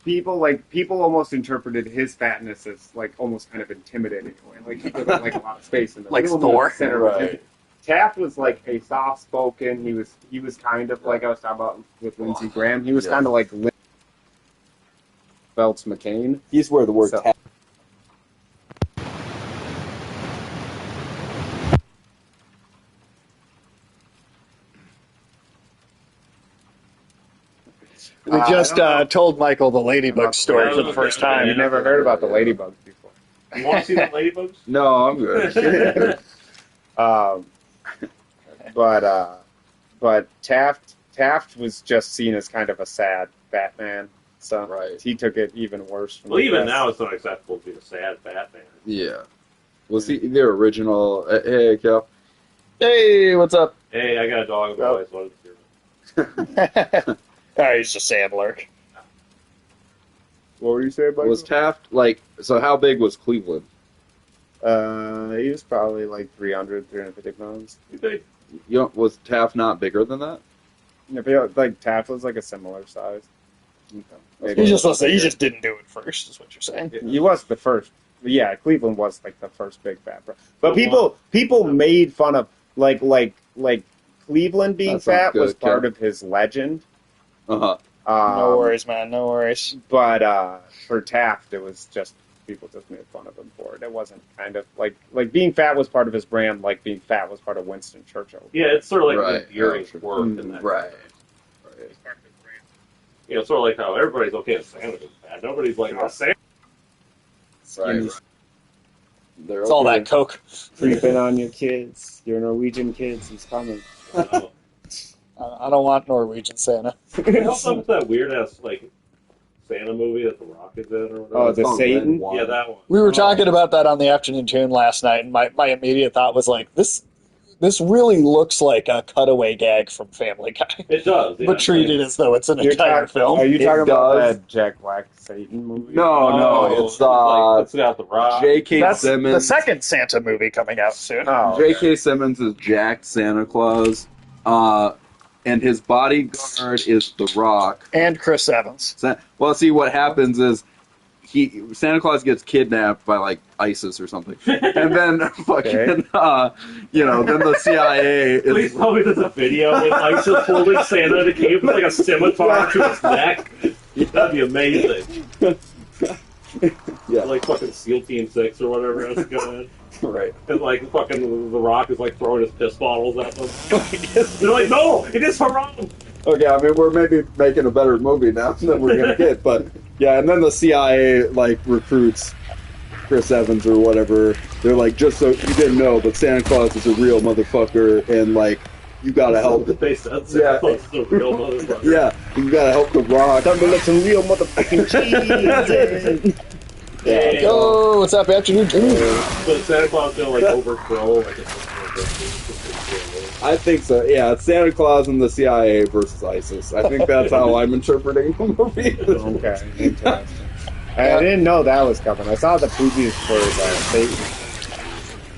people almost interpreted his fatness as like almost kind of intimidating in a way. Like he took like a lot of space in the Like middle Thor? of the center. Right. Taft was like a soft spoken. He was kind of like I was talking about with Lindsey Graham. He was kind of like Phelps McCain. He's where the word So- Taft. We just I don't know. told Michael the ladybug story for the first time. You never heard about the ladybugs before. You want to see the ladybugs? No, I'm good. But Taft was just seen as kind of a sad Batman, so Right. he took it even worse. From Well, the even rest. now it's not acceptable to be a sad Batman. Yeah. Was he the original? Hey, Cal. Hey, what's up? Hey, I got a dog. I've always wanted to hear. He's just Sandler. What were you saying about Was Taft like? So how big was Cleveland? He was probably like 350 pounds. You think? You know, was Taft not bigger than that? I feel like Taft was like a similar size. Maybe He a just little wasn't. He bigger. just didn't do it first. Is what you're saying? He was the first. Yeah, Cleveland was like the first big fat. But So people made fun of like Cleveland being That sounds fat was good, part Kel. of his legend. Uh-huh. No worries, man. No worries. But for Taft, it was just people just made fun of him for it. It wasn't kind of like being fat was part of his brand, like being fat was part of Winston Churchill. Yeah, it's sort of like Right. the endearing Yeah, work in that. Right. It's part of his brand. You know, sort of like how everybody's okay if Sanders is bad. Nobody's like, oh, Sanders. Right. They're It's all okay. that coke. Creeping on your kids, your Norwegian kids. He's coming. I don't want Norwegian Santa. What's up with that weird ass like Santa movie that The Rock is in or whatever? Oh, It's the called Satan? Red Wine. Yeah, that one. We were talking about that on the afternoon tune last night, and my immediate thought was like, this really looks like a cutaway gag from Family Guy, It does. Yeah, but treated as though it's an entire film. Are you It talking about does. that Jack Black Satan movie? No, it's like, it's got The Rock. J.K. That's Simmons. the second Santa movie coming out soon. Oh, okay. J.K. Simmons is Jack Santa Claus, and his bodyguard is The Rock. And Chris Evans. Well, see, what happens is Santa Claus gets kidnapped by like ISIS or something, and then fucking then the CIA Please is tell me there's a video with ISIS holding Santa in a cave with like a scimitar to his neck. That'd be amazing. Yeah. Like fucking SEAL Team 6 or whatever has to go in. right. And like fucking The Rock is like throwing his piss bottles at them. They're like, no, it is haram. Okay, I mean we're maybe making a better movie now than we're gonna get, but yeah, and then the CIA like recruits Chris Evans or whatever. They're like, just so you didn't know, but Santa Claus is a real motherfucker, and like you gotta help. They said Santa Claus is a real motherfucker. Yeah, you gotta help The Rock. Time to let some real motherfucking cheese. Yeah. Oh, what's up, afternoon tune? But Santa Claus gonna like overthrow like a I think so. Yeah, it's Santa Claus and the CIA versus ISIS. I think that's how I'm interpreting the movie. Okay, interesting. I didn't know that was coming. I saw the previews for Satan.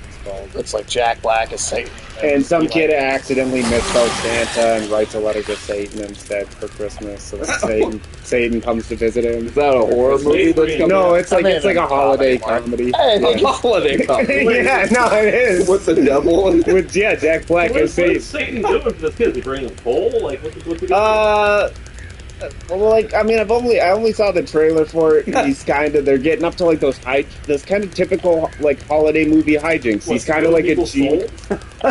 It's called. It's like Jack Black is Satan. And some kid accidentally misspelled Santa and writes a letter to Satan instead for Christmas. So that Satan comes to visit him. Is that a horror movie that's coming No, out? it's like I mean, a holiday comedy. Hey, A holiday comedy. Yeah, no, it is. With the devil? With Jack Black What as is Satan. Satan doing for this kid? Is he bringing him coal? Like, what's he doing? Well, like I mean, I only saw the trailer for it. He's kind of they're getting up to like those kind of typical like holiday movie hijinks. He's kind of like a G.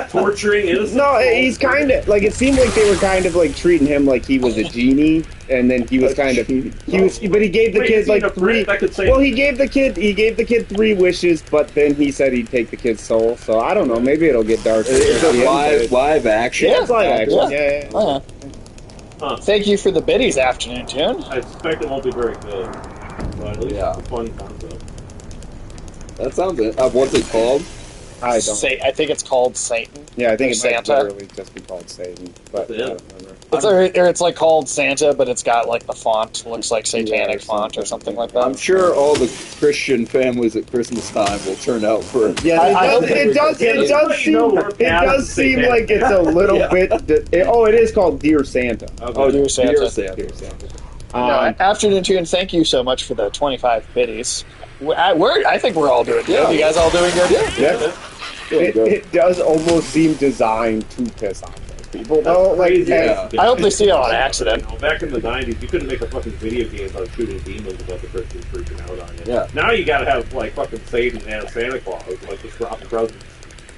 Torturing innocent. No, he's kind of like it seemed like they were kind of like treating him like he was a genie, and then he was but he gave the kid like three. Well, he gave the kid 3 wishes, but then he said he'd take the kid's soul. So I don't know, maybe it'll get dark. It's a live action. Yeah, it's live action. Yeah. Oh, yeah. Huh. Thank you for the biddies, afternoon tune. I suspect it won't be very good. But at least Yeah. it's a fun concept. That sounds it. What's it called? I don't. I think it's called Satan. Yeah, I think it might Santa. literally just be called Satan, but Yeah. I don't remember. It's like called Santa, but it's got like the font looks like satanic Yeah, font or something like I'm that. sure all the Christian families at Christmas time will turn out for. Yeah, I it does seem like it's a little bit. It is called Dear Santa. Okay. Dear Santa. Dear Santa. Dear Santa. Afternoon Tune, thank you so much for the 25 biddies. I think we're all doing good. Yeah. You guys all doing good? Yeah. It does almost seem designed to piss off people, though. Crazy. Yeah. I hope they see it on accident. You know, back in the 90s, you couldn't make a fucking video game about shooting demons without the Christians freaking out on you. Yeah. Now you gotta have, like, fucking Satan and Santa Claus, like, just dropping presents.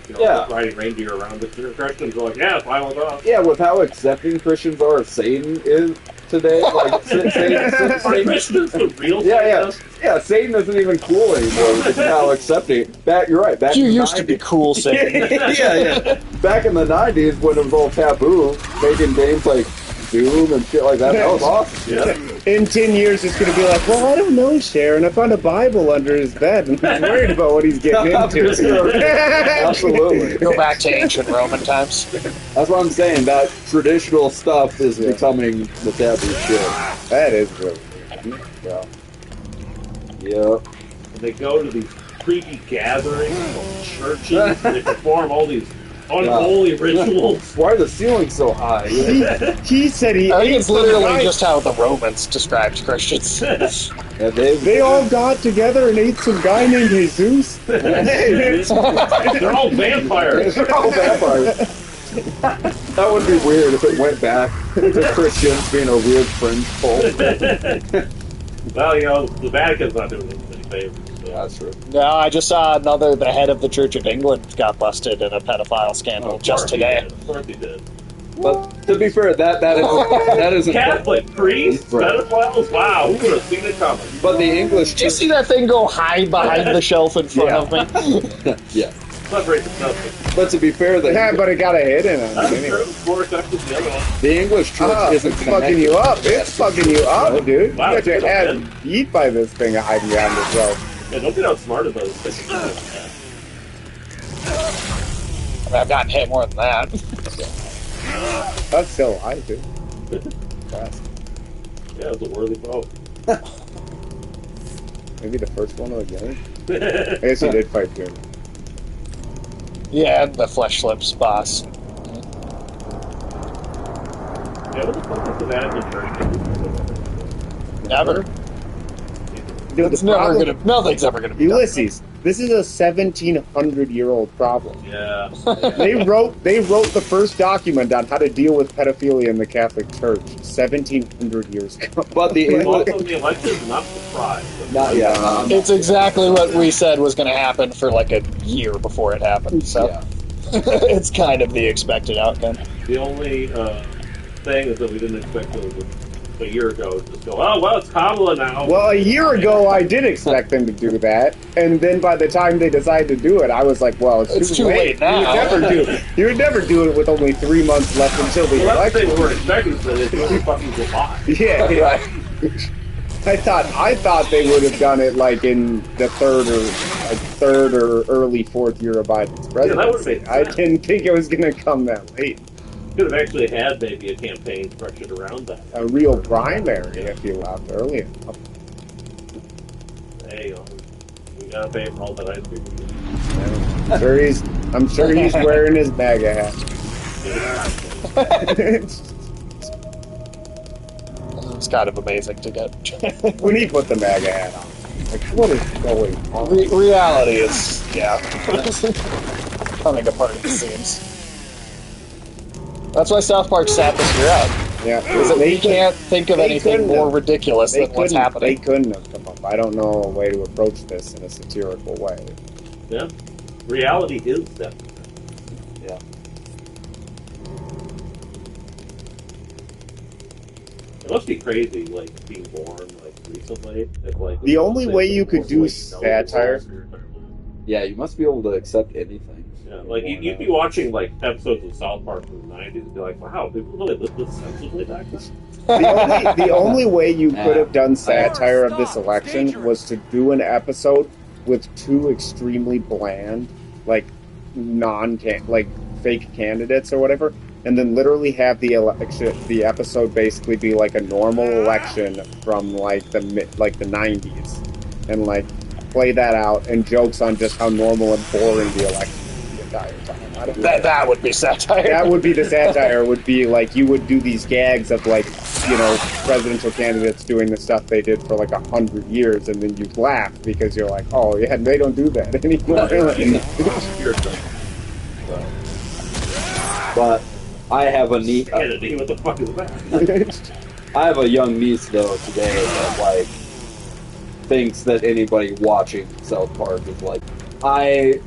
You know, Yeah. riding reindeer around. The Christians are like, yeah, violent off. Yeah, with how accepting Christians are of Satan is today, like Satan, Christians the real yeah, Satan? yeah, Satan isn't even cool anymore. With how accepting. You're right. Back You in the used to be 90s cool, Satan. yeah. Back in the 90s, when it was all taboo, making games like Doom and shit like that was awesome. Yeah. In 10 years, it's going to be like, well, I don't know, Sharon. I found a Bible under his bed, and he's worried about what he's getting into. Absolutely. Go back to ancient Roman times. That's what I'm saying. That traditional stuff is becoming the taboo shit. That is really weird. Yeah. Yep. And they go to these creepy gatherings of churches, and they perform all these unholy rituals. Why are the ceilings so high? He said he I think ate it's some literally rice. just how the Romans described Christians. Yeah, They all got together and ate some guy named Jesus. They're all vampires. They're all vampires. That would be weird if it went back to Christians being a weird fringe cult. Well, you know, the Vatican's not doing them any favors. So. That's true. No, I just saw the head of the Church of England got busted in a pedophile scandal just today. Of course he did. But to be fair, that isn't Catholic priests, Right. pedophiles. Wow, who would have seen it coming? But the English Did you see that thing go hide behind the shelf in front of me? yeah. It's not very successful. But to be fair, Yeah, but it got a hit in him. That's Anyway. true. More effective than the other one. the English church isn't It's fucking you up. It's fucking you up, dude. Wow, You got your it's head good. beat by this thing hiding behind yourself. Yeah, don't get outsmarted by this thing. I mean, I've gotten hit more than that. That's still alive, dude. Fast. Yeah, it was a worthy vote. Maybe the first one of the game. I guess he did fight Doom. Yeah, and the Flesh Slips boss. Yeah, what the fuck is the Vatican Church? Never. Dude, It's the never problem- gonna. Nothing's ever gonna be done. Ulysses, this is a 1700-year-old problem. Yeah. They wrote the first document on how to deal with pedophilia in the Catholic Church 1700 years ago. But the Also, English, the election's not surprised. not yet. It's exactly what we said was going to happen for like a year before it happened. So Yeah. it's kind of the expected outcome. The only thing is that we didn't expect it a year ago to just go, oh, well, it's Kamala now. Well, a year ago, I did expect them to do that, and then by the time they decided to do it, I was like, "Well, it's too late now." You would never do it with only 3 months left until the Well, that's the election." thing we were expecting, is that it's going to be fucking July. Yeah. I thought they would have done it like in the third or early fourth year of Biden's presidency. that would've made I sense. didn't think it was going to come that late. Could have actually had maybe a campaign structured around that. A real primary if you left early enough. Hey, we gotta pay for all that ice cream. I'm sure he's wearing his MAGA hat. It's kind of amazing to get. When he put the MAGA hat on, like, what is going on? Reality is, coming apart at the seams. That's why South Park sat this year out. Yeah, We can't think of they anything couldn't more have- ridiculous than what's They happening. couldn't have come up. I don't know a way to approach this in a satirical way. Yeah. Reality is that. Yeah. It must be crazy, like, being born, like, recently. If, like, The only way you could do like, satire- Yeah, you must be able to accept anything. Yeah, like, you'd be watching, like, episodes of South Park from the 90s and be like, wow, people really live this sensibly back then? The only way you could have done satire of this election was to do an episode with two extremely bland, like like fake candidates or whatever, and then literally have the episode basically be like a normal election from like the 90s, and like play that out and jokes on just how normal and boring the election is the entire time. That would be satire. That would be the satire. Would be like you would do these gags of like, you know, presidential candidates doing the stuff they did for like 100 years, and then you laugh because you're like, oh yeah, they don't do that anymore. But I have a niece. Kennedy, what the fuck is that? I have a young niece though today that like thinks that anybody watching South Park is like, I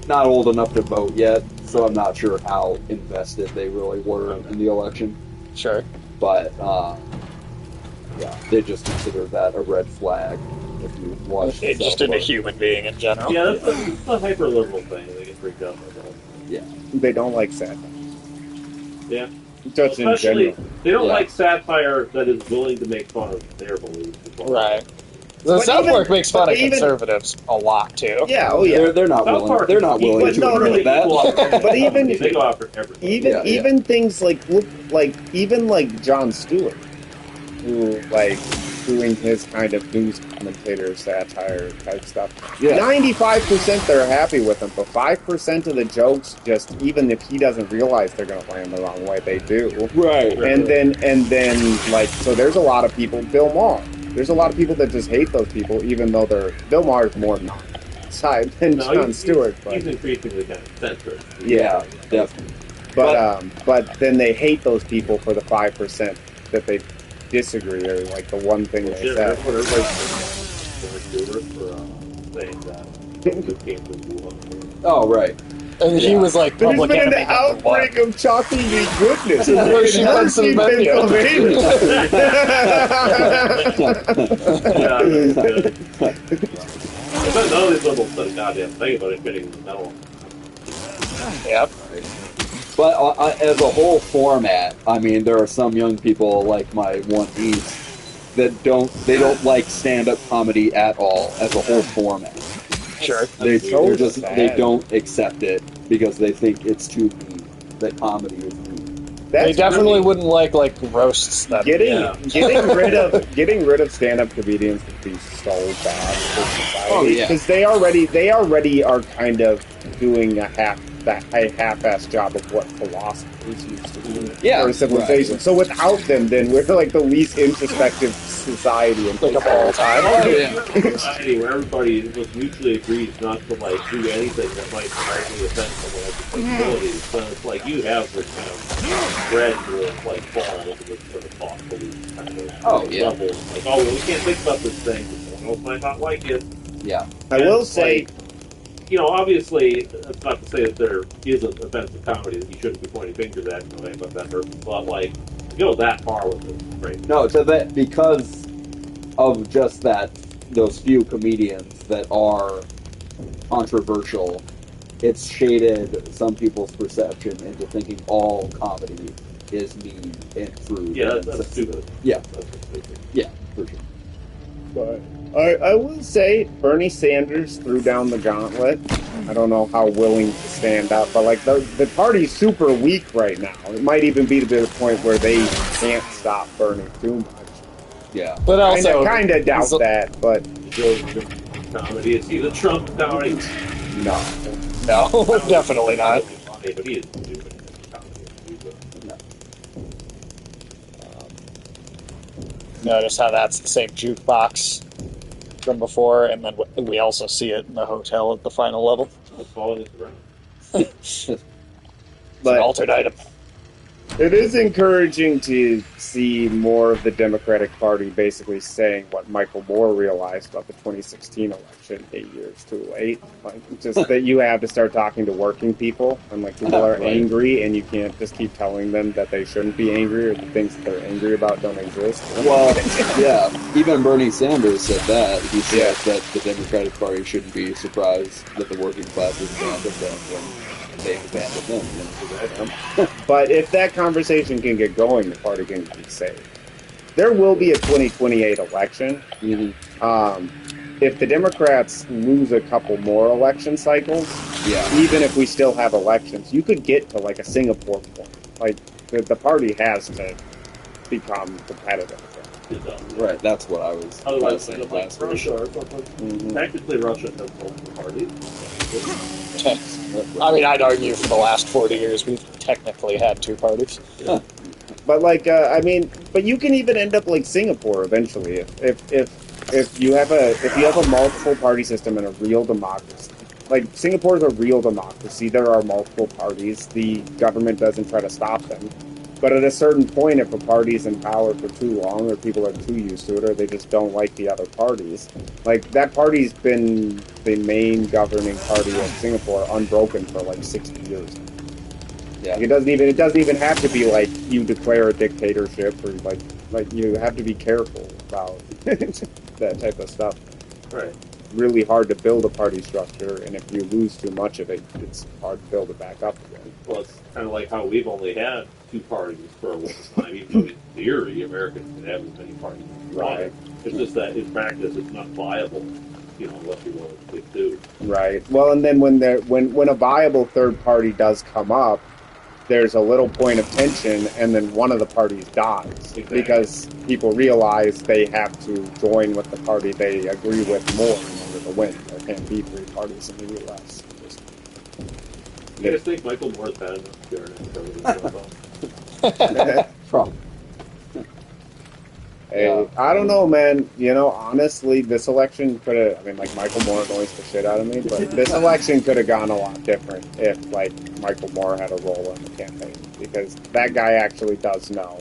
not old enough to vote yet, so I'm not sure how invested they really were in the election. Sure. But yeah, they just consider that a red flag if you watch. Just in a human being in general. Yeah, that's a hyper liberal thing. They get freaked out by that. Yeah, They don't like satire. Yeah. Just in Especially, general. they don't like satire that is willing to make fun of their beliefs. Right. The But South even- Park makes fun but of even- conservatives a lot too. Yeah, oh yeah. they're not South willing. Park They're is not equal- willing to no, admit that. But even- they go after everything. Even things like even like Jon Stewart, who like doing his kind of news commentator satire type stuff. Yeah. 95% they're happy with him, but 5% of the jokes, just even if he doesn't realize they're going to land the wrong way, they do. Right. And then like, so there's a lot of people. Bill Maher. There's a lot of people that just hate those people, even though Bill Maher is more side than Jon Stewart. But He's increasingly kind of centrist. Yeah, definitely. but then they hate those people for the 5% that they disagree, or like the one thing they said. What everybody's for saying that it came from Wuhan. Oh, right. And he was like There's public been an enemy number one. outbreak of chocolatey goodness in Hershey, Hershey, Pennsylvania. Yeah, that's good. But none of these liberals said a goddamn thing about it getting the medal. Yep. But as a whole format, I mean, there are some young people like my one niece that don't like stand-up comedy at all as a whole format. Sure. They sad. they don't accept it because they think it's too mean. That comedy is mean. They That's definitely really- wouldn't like roasts that. getting rid of stand-up comedians would be so bad for society. Oh, yeah. Because they already are kind of doing a half-assed job of what philosophers used to do for civilization. right. So without them, then we're like the least introspective society in Like of all time. Oh, If yeah. you have a society where everybody just mutually agrees not to like do anything that might directly offend someone else's sensibilities, then it's like you have this kind of bread to like fall into this sort of thought belief kind of level. Like, oh, well, we can't think about this thing because someone else might not like it. Yeah. I will It's say, like, you know, obviously, that's not to say that there is an offensive comedy that you shouldn't be pointing fingers at, you know, but that person, but like, to go that far with it, right? No, to that because of just those few comedians that are controversial, it's shaded some people's perception into thinking all comedy is mean and crude. Yeah, that's stupid. Yeah, That's stupid. yeah, for sure. but I will say Bernie Sanders threw down the gauntlet. I don't know how willing to stand up, but like the party's super weak right now. It might even be to the point where they can't stop Bernie too much. Yeah. But also, kind of doubt that, but Joe comedy. Is he the Trump comedy? no. no, definitely not. Funny, but he is stupid comedy. Notice how that's the same jukebox from before, and then we also see it in the hotel at the final level. It's falling to the ground. It's an But altered item. it is encouraging to see more of the Democratic Party basically saying what Michael Moore realized about the 2016 election 8 years too late. Like, just that you have to start talking to working people, and like people are Right. angry, and you can't just keep telling them that they shouldn't be angry or the things that they're angry about don't exist. Well, yeah, even Bernie Sanders said that. He said that the Democratic Party shouldn't be surprised that the working classes abandoned them when they abandoned them. But if that conversation can get going, the party can be saved. There will be a 2028 election. If the Democrats lose a couple more election cycles, Yeah. even if we still have elections, you could get to like a Singapore point. Like the party has to become competitive. Right, that's what I was Otherwise, saying it's like last week. Russia or something. Technically, Russia has multiple parties. I mean, I'd argue for the last 40 years we've technically had two parties. But like, I mean, but you can even end up like Singapore eventually if you have a multiple party system and a real democracy. Like Singapore is a real democracy. There are multiple parties. The government doesn't try to stop them. But at a certain point, if a party's in power for too long, or people are too used to it, or they just don't like the other parties, like that party's been the main governing party of Singapore unbroken for like 60 years. Yeah. It doesn't even have to be like you declare a dictatorship or like you have to be careful about that type of stuff. Right. Really hard to build a party structure, and if you lose too much of it, it's hard to build it back up again. Well, it's kind of like how we've only had two parties for a long time, even though in theory Americans can have as many parties as they want. Right. It's just that in practice it's not viable, unless you want to stick to. Right. Well, and then when a viable third party does come up, there's a little point of tension, and then one of the parties dies. Exactly. Because people realize they have to join with the party they agree with more in order to win. There can't be three parties in the U.S. You guys think Michael Moore's bad enough to President? Probably. Hey, I don't know, man. Honestly, this election could have. I mean, like Michael Moore annoys the shit out of me, but this election could have gone a lot different if, like, Michael Moore had a role in the campaign, because that guy actually does know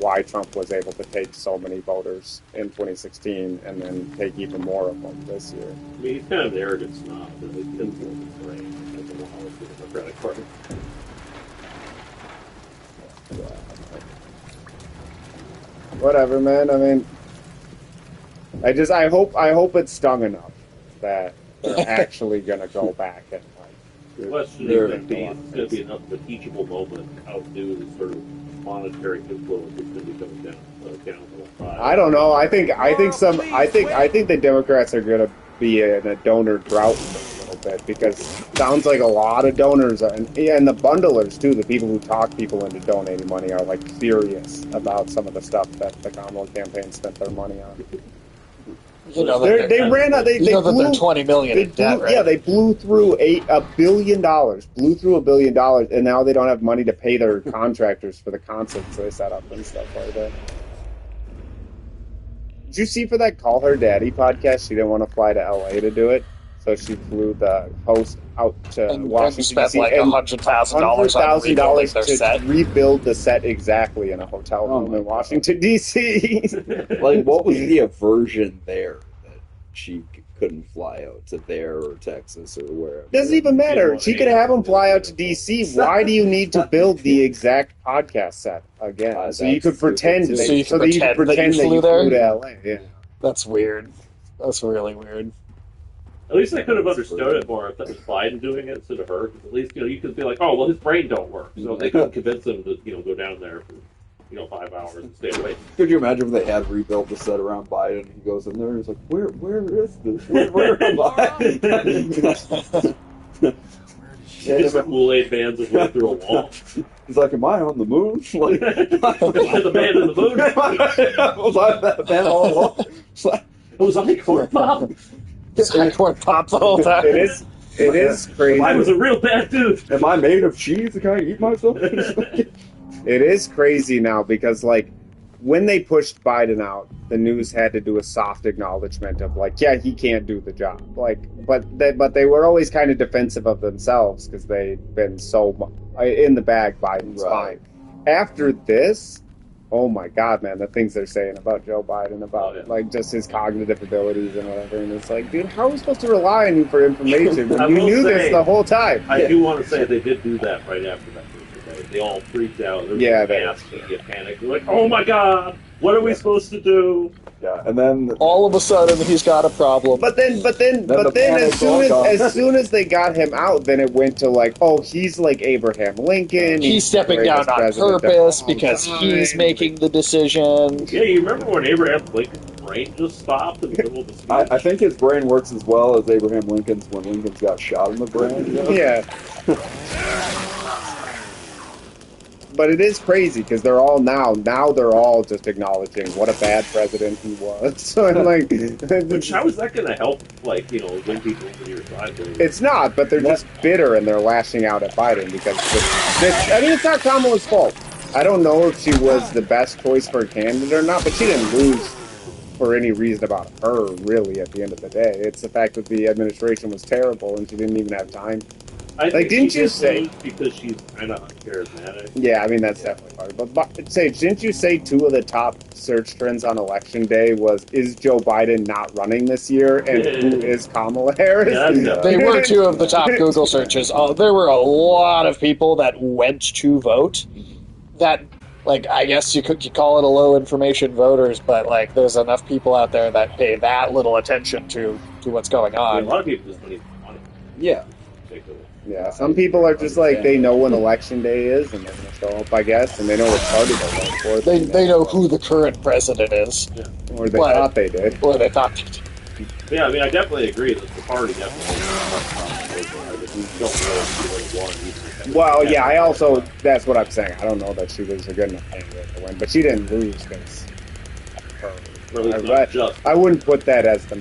why Trump was able to take so many voters in 2016 and then take even more of them this year. I mean, he's kind of an arrogant snob, but he doesn't his brain. He doesn't know how to the Democratic Party. Whatever, man. I mean, I hope it's stung enough that they're actually gonna go back and The question is going to be enough of a teachable moment to outdo the sort of monetary influence that's going to be coming down the line. I don't know. I think the Democrats are gonna be in a donor drought for a little bit, because it sounds like a lot of donors and the bundlers too, the people who talk people into donating money, are like serious about some of the stuff that the Kamala campaign spent their money on. They ran out. They blew $20 million in debt, right? Yeah, they blew through $1 billion. Blew through $1 billion, and now they don't have money to pay their contractors for the concerts they set up and stuff like that. Did you see for that Call Her Daddy podcast? She didn't want to fly to LA to do it, so she flew the host out to Washington, spent D.C. like $100,000 to rebuild the set exactly in a hotel room in Washington, D.C. Like, what was the aversion there that she couldn't fly out to there or Texas or wherever? Doesn't even matter. She could have them fly out to D.C. Why do you need to build the exact podcast set again? So you could pretend that you flew to LA. Yeah. That's weird. That's really weird. At least I could have understood it more if that was Biden doing it instead of her. Because at least you could be like, oh well, his brain don't work, so they could convince him to go down there for 5 hours and stay away. Could you imagine if they had rebuilt the set around Biden and he goes in there and he's like, where is this? Where am I? Just Kool-Aid bands that went through a wall. He's like, am I on the moon? Like, am I the man in the moon? Was I that man all along? Was I Corn Pop? Corn Pop the whole time. It is crazy. I was a real bad dude. Am I made of cheese? Can I eat myself? It is crazy now, because like when they pushed Biden out, the news had to do a soft acknowledgement of like, yeah, he can't do the job. Like, but they were always kind of defensive of themselves because they'd been so in the bag. Biden's fine. After this, oh my God, man, the things they're saying about Joe Biden, about like just his cognitive abilities and whatever, and it's like, dude, how are we supposed to rely on you for information when you knew this the whole time? I do want to say they did do that right after that. They all freaked out. They get panicked. They're like, "Oh my God, what are we supposed to do?" Yeah, and then all of a sudden he's got a problem. But then, as soon as they got him out, then it went to like, oh, he's like Abraham Lincoln. He's stepping down on purpose because he's making the decision. Yeah, you remember when Abraham Lincoln's brain just stopped in the middle of the speech? I think his brain works as well as Abraham Lincoln's when Lincoln's got shot in the brain. Yeah. But it is crazy because they're all now they're all just acknowledging what a bad president he was. So I'm like, which how is that going to help? Like, win people to your side? It's not, but they're just bitter and they're lashing out at Biden because I mean, it's not Kamala's fault. I don't know if she was the best choice for a candidate or not, but she didn't lose for any reason about her, really, at the end of the day. It's the fact that the administration was terrible and she didn't even have time. I think didn't she you did say? lose because she's kind of uncharismatic. Yeah, I mean, that's definitely part of it. But Sage, didn't you say 2 of the top search trends on election day was, is Joe Biden not running this year? And who is Kamala Harris? Yeah, They were 2 of the top Google searches. There were a lot of people that went to vote that, like, I guess you could call it a low information voters, but, like, there's enough people out there that pay that little attention to what's going I mean, on. a lot of people just don't even want it. Yeah. Yeah, some people are just like, they know when election day is and they're going to show up, I guess, and they know what party they'll vote for. They know who the current president is. Yeah. Or they thought they did. Or they thought they did. Yeah, I mean, I definitely agree that the party definitely don't really see what it won. Well, yeah, I also, that's what I'm saying. I don't know that she was a good enough candidate to win, but she didn't lose because I wouldn't put that as the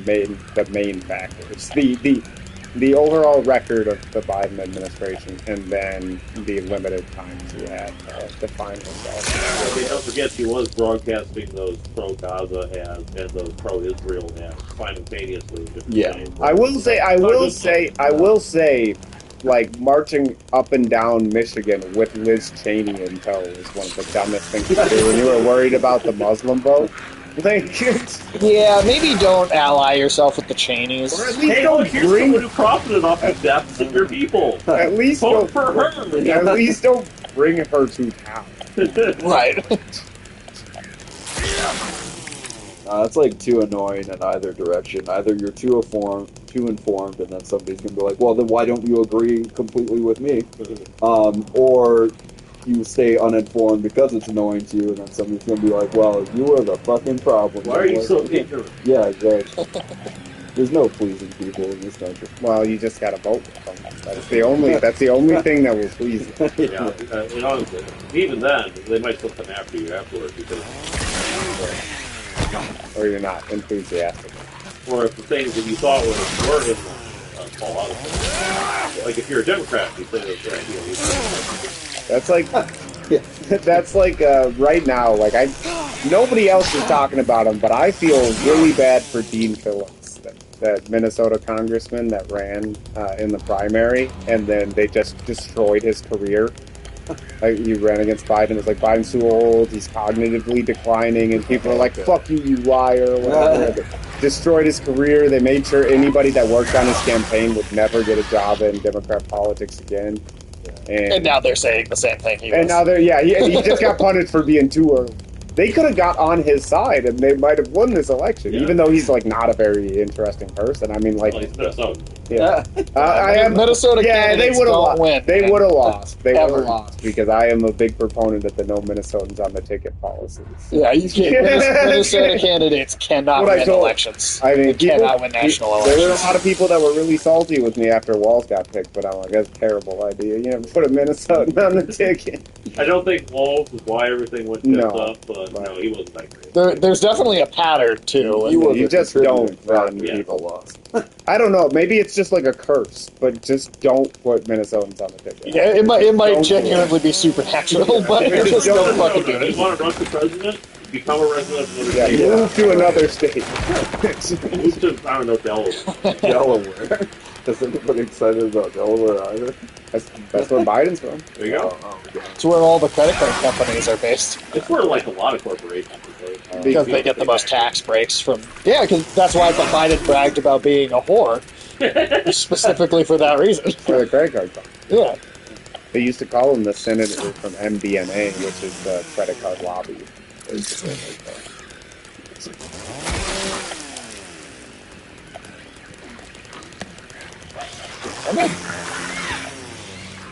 main factor. It's the overall record of the Biden administration, and then the limited time she had to define herself. Okay, don't forget she was broadcasting those pro-Gaza ads and those pro-Israel ads simultaneously. Yeah. I will say, like, marching up and down Michigan with Liz Cheney in tow is one of the dumbest things to do when you were worried about the Muslim vote. Like, yeah, maybe don't ally yourself with the Cheneys. Or at least don't here's someone who profited off the deaths of your people. At least vote for her. At least don't bring her to town. Right. That's like too annoying in either direction. Either you're too informed, and then somebody's gonna be like, "Well, then why don't you agree completely with me?" Or you stay uninformed because it's annoying to you, and then somebody's gonna be like, "Well, you are the fucking problem." Why are you so ignorant? Yeah, exactly. There's no pleasing people in this country. Well, you just gotta vote with them. That's the only thing that will please you. Yeah, and honestly, even then, they might still come after you afterwards because, or you're not enthusiastic. or if the things that you thought were in fall out of it. Like if you're a Democrat, you say that, That's like, that's like right now. Like nobody else is talking about him, but I feel really bad for Dean Phillips, that Minnesota congressman that ran in the primary, and then they just destroyed his career. Like, he ran against Biden. It's like, Biden's too old, he's cognitively declining, and people are like, "Fuck you, you liar," whatever. Destroyed his career. They made sure anybody that worked on his campaign would never get a job in Democrat politics again. And now they're saying the same thing. Now they're, he just got punished for being too early. They could have got on his side, and they might have won this election, even though he's like not a very interesting person. I mean, like, Minnesota. They would have win. They would have lost. They would have lost because I am a big proponent of the no Minnesotans on the ticket policies. Yeah, you can't. Minnesota candidates cannot win elections. I mean, cannot win national elections. There were a lot of people that were really salty with me after Walz got picked, but I'm like, that's a terrible idea. You know, put a Minnesotan on the ticket. I don't think Walz was why everything went up, but no, he wasn't that great. There's definitely a pattern too. You just don't run people lost. I don't know. Maybe it's just like a curse, but just don't put Minnesotans on the ticket. Yeah, it might genuinely be supernatural, but just don't fucking do it. You want to run for president? Become a resident of another state. Move to another state. Move to, I don't know, Delaware. Delaware. Is anybody excited about Delaware either? That's where Biden's from. There you go. It's where all the credit card companies are based. It's where like a lot of corporations are. Because they get the most tax breaks from... Yeah, because that's why Biden bragged about being a whore. Specifically for that reason. For the credit card company. Yeah. They used to call him the senator from MBNA, which is the credit card lobby.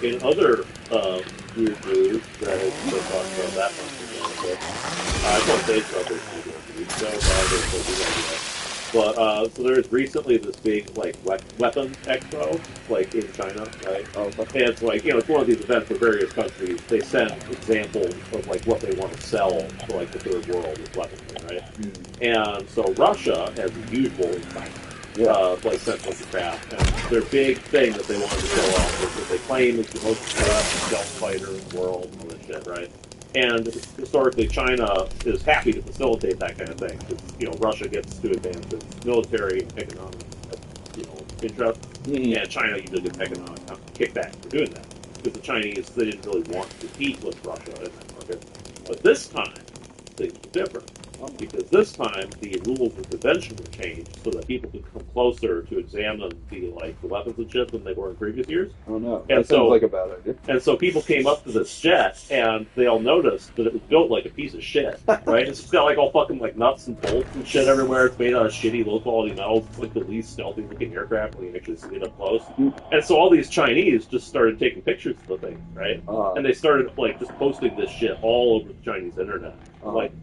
In other weird news that has been talked about that much ago, I can't say it's about this but so there's recently this big like weapons expo like in China, right? And it's like, it's one of these events where various countries they send examples of like what they want to sell to like the third world as weaponry, right? And so Russia, as usual in China, like sent bunch of crap, and their big thing that they wanted to show off was that they claim is the most advanced stealth fighter in the world and all this shit, right? And historically, China is happy to facilitate that kind of thing because Russia gets to advance its military and economic interests, and China usually gets economic kickback for doing that because the Chinese they didn't really want to compete with Russia in that market. But this time, things were different because this time the rules of prevention were changed so that people could come closer to examine the weapons and shit than they were in previous years. Oh no, And that sounds like a bad idea. And so people came up to this jet and they all noticed that it was built like a piece of shit, right? It's got all fucking nuts and bolts and shit everywhere. It's made out of shitty low quality metals. It's like the least stealthy looking aircraft when you actually see it up close. And so all these Chinese just started taking pictures of the thing, right? And they started just posting this shit all over the Chinese internet.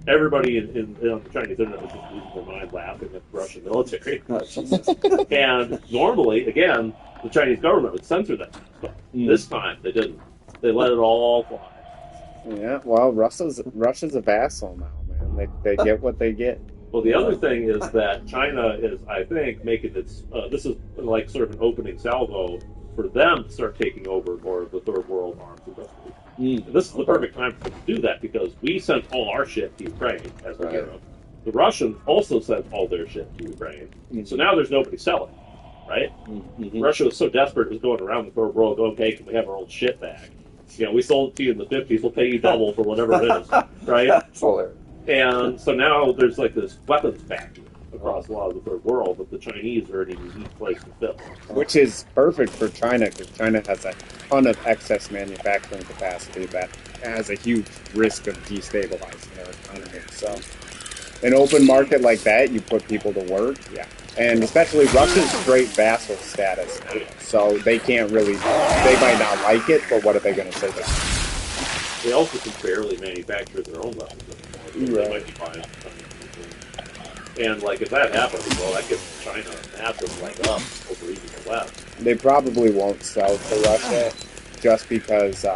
Everybody on the Chinese internet was just losing their mind laughing at the Russian military. And normally, again, the Chinese government would censor that stuff. This time, they didn't. They let it all fly. Yeah, well, Russia's a vassal now, man. They get what they get. Well, the other thing is that China is, I think, making its... this is sort of an opening salvo for them to start taking over more of the third world arms industry. And this is the perfect time for them to do that because we sent all our shit to Ukraine as a hero. The Russians also sent all their shit to Ukraine. So now there's nobody selling, right? Russia was so desperate it was going around the third world going, okay, can we have our old shit back? We sold it to you in the 50s, we'll pay you double for whatever it is, right? That's hilarious. And so now there's this weapons factory across a lot of the third world that the Chinese are in a unique place to fill. Which is perfect for China because China has a ton of excess manufacturing capacity that has a huge risk of destabilizing their economy. So an open market like that, you put people to work, and especially Russia's straight vassal status now. So they can't really, they might not like it, but what are they going to say? They also can barely manufacture their own weapons anymore. They might be buying and if that happens, well, that gives China a massive leg up over even the West. They probably won't sell to Russia just because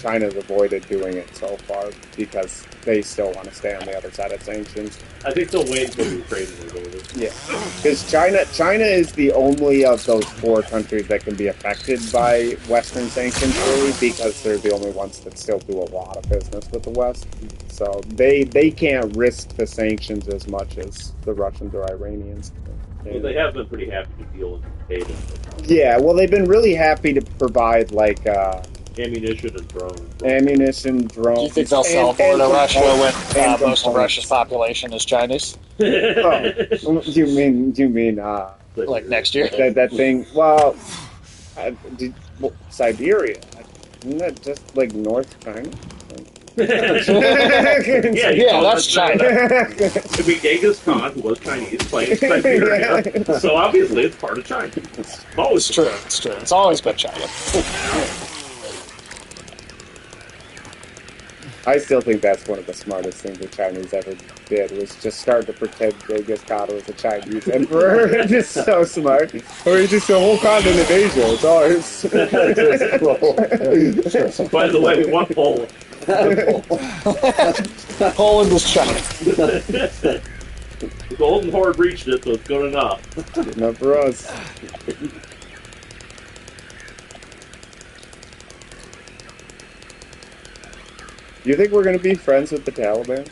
China's avoided doing it so far because they still want to stay on the other side of sanctions. I think they'll wait until Ukraine is over. Yeah, because China is the only of those four countries that can be affected by Western sanctions, really, because they're the only ones that still do a lot of business with the West. So they can't risk the sanctions as much as the Russians or Iranians. Well, they have been pretty happy to deal with the data. Yeah, well, they've been really happy to provide ammunition and drones. Ammunition, drones. Do you think they'll sell more to Russia when most of Russia's population is Chinese? Do you mean next year? That thing? Well, Siberia. Isn't that just North China? yeah, that's China. It'd be Genghis Khan, who was Chinese, playing Siberia. So obviously it's part of China. It's true. It's true. It's always been China. I still think that's one of the smartest things the Chinese ever did, was just start to pretend Genghis Khan was a Chinese emperor. It's so smart. Or he's just the whole continent of Asia. It's ours. By the way, we want Poland. Poland is China. The Golden Horde reached it, so it's good enough. Good enough for us. You think we're going to be friends with the Taliban?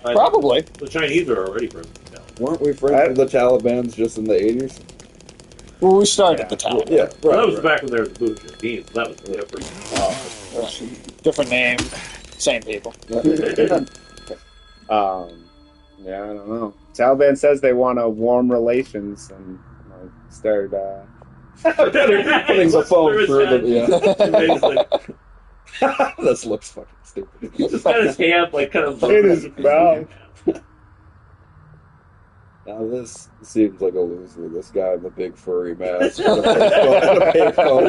Probably. The Chinese are already friends with the Taliban. Weren't we friends with the Taliban just in the 80s? Well, we started the Taliban. Yeah, right. Well, that was back when there was the Mujahideen, so that was different. Right. Different name, same people. Yeah, I don't know. Taliban says they want to warm relations and start putting the phone through the... Yeah. This looks fucking stupid. He just got his hand kind of in his mouth. Now this seems like a loser. This guy in the big furry mask with a payphone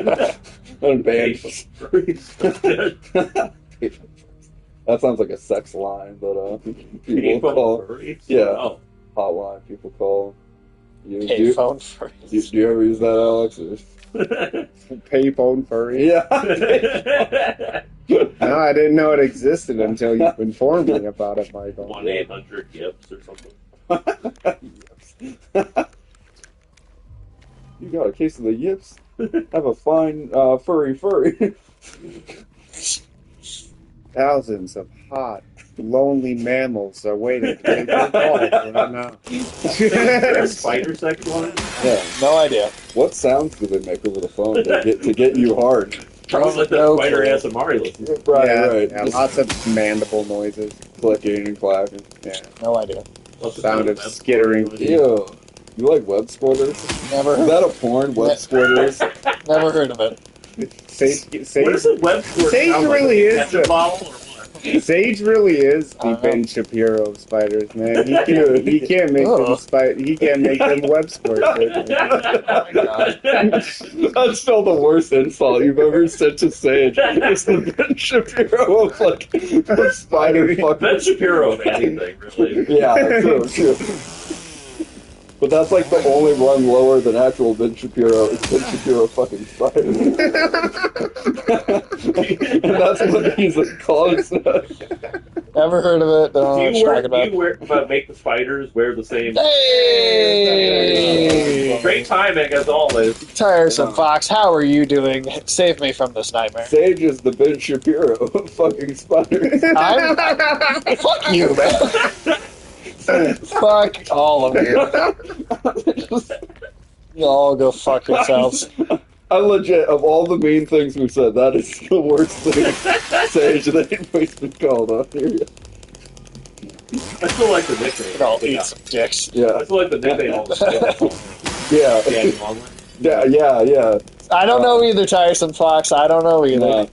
and That sounds like a sex line, but people call. Hotline people call. Payphone furry. Do you ever use that, Alex? Payphone furry. Yeah. No, I didn't know it existed until you informed me about it, Michael. 1-800-GIFs or something. You got a case of the yips? Have a fine furry. Thousands of hot, lonely mammals are waiting to take their calls right now. There's spider sex one? Yeah. No idea. What sounds do they make over the phone to get you hard? Probably like that No spider clue. ASMR listens. Right. Yeah, Just lots of mandible noises. clicking and clacking. Yeah, No idea. sound of skittering. Ew. You like web splitters? Never Is heard. that a porn? Web splitters? Never heard of it. Sage, What is it? Web squirt Sage sound really like? is A ketchup the- bottle or what? Sage really is the I don't know. Ben Shapiro of spiders, man. He can't make them he can't make them web squirts. Oh my god. That's still the worst insult you've ever said to Sage. It's the Ben Shapiro of like the spider fucking. Ben Shapiro of anything, really. Yeah, true. But that's like the only rung lower than actual Ben Shapiro. It's Ben Shapiro fucking spider. And that's what he's like calling it. Never heard of it. Don't know what you're talking about. Make the spiders wear the same? Hey! Great timing as always. Tiresome Fox, how are you doing? Save me from this nightmare. Sage is the Ben Shapiro of fucking spiders. Fuck you, man. Fuck all of you. You all go fuck yourselves. I legit, of all the mean things we've said, that is the worst thing Sage that anybody's been called on here. I still like the nickname. You all eat some dicks. Yeah. I still like the nickname all the time. Yeah. Daddy Longlegs. Yeah. I don't know either, Tiresome Fox. I don't know either.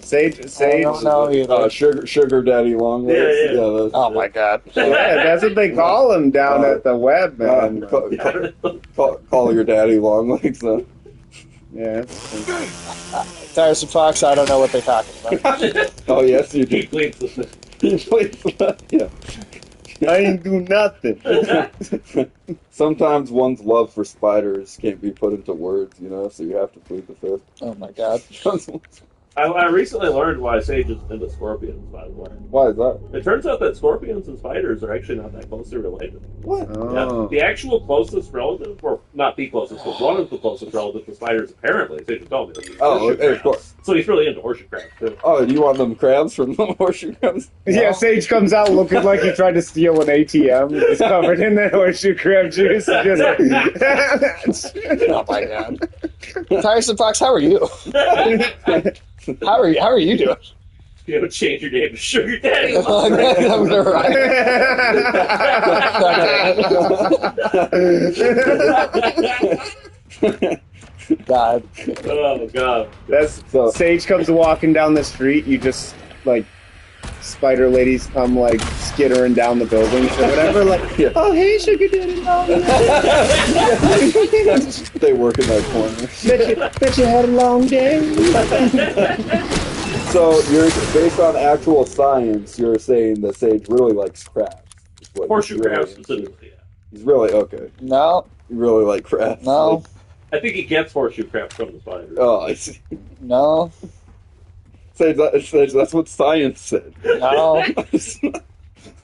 Sage. I don't know either. Sugar Daddy Longlegs. Yeah. That's Oh my god. Yeah, that's what they call him down at the web, man. Call your daddy Longlegs, though. Yeah. Tiresome Fox, I don't know what they're talking about. Oh, yes, you He do. pleads the Yeah. I ain't do nothing. Sometimes one's love for spiders can't be put into words, so you have to plead the fifth. Oh my god. I recently learned why Sage is into scorpions, by the way. Why is that? It turns out that scorpions and spiders are actually not that closely related. What? Oh. Yeah, the actual closest relative, or not the closest, but one of the closest relatives to spiders, apparently, Sage told me. Is Oh, horseshoe okay, of crabs. course. So he's really into horseshoe crabs, too. Oh, do you want them crabs from the horseshoe crabs? Yeah, Sage comes out looking like he tried to steal an ATM. He's covered in that horseshoe crab juice. Just Oh my god. Tiresome Fox, how are you? How are you doing? You know, change your name to Sugar Daddy. I'm gonna write. God. Oh, God. That's So- Sage comes walking down the street. You just like spider ladies come like skittering down the buildings or whatever. Like, oh hey, sugar daddy, They work in that corner. bet you had a long day. So, you're based on actual science, you're saying that Sage really likes crabs. is what Horseshoe he's really crabs into. specifically, yeah. He's really, okay. No, You really like crabs. no, I think he gets horseshoe crabs from the spiders. Oh, I see. no, Sage, that's what science said. no.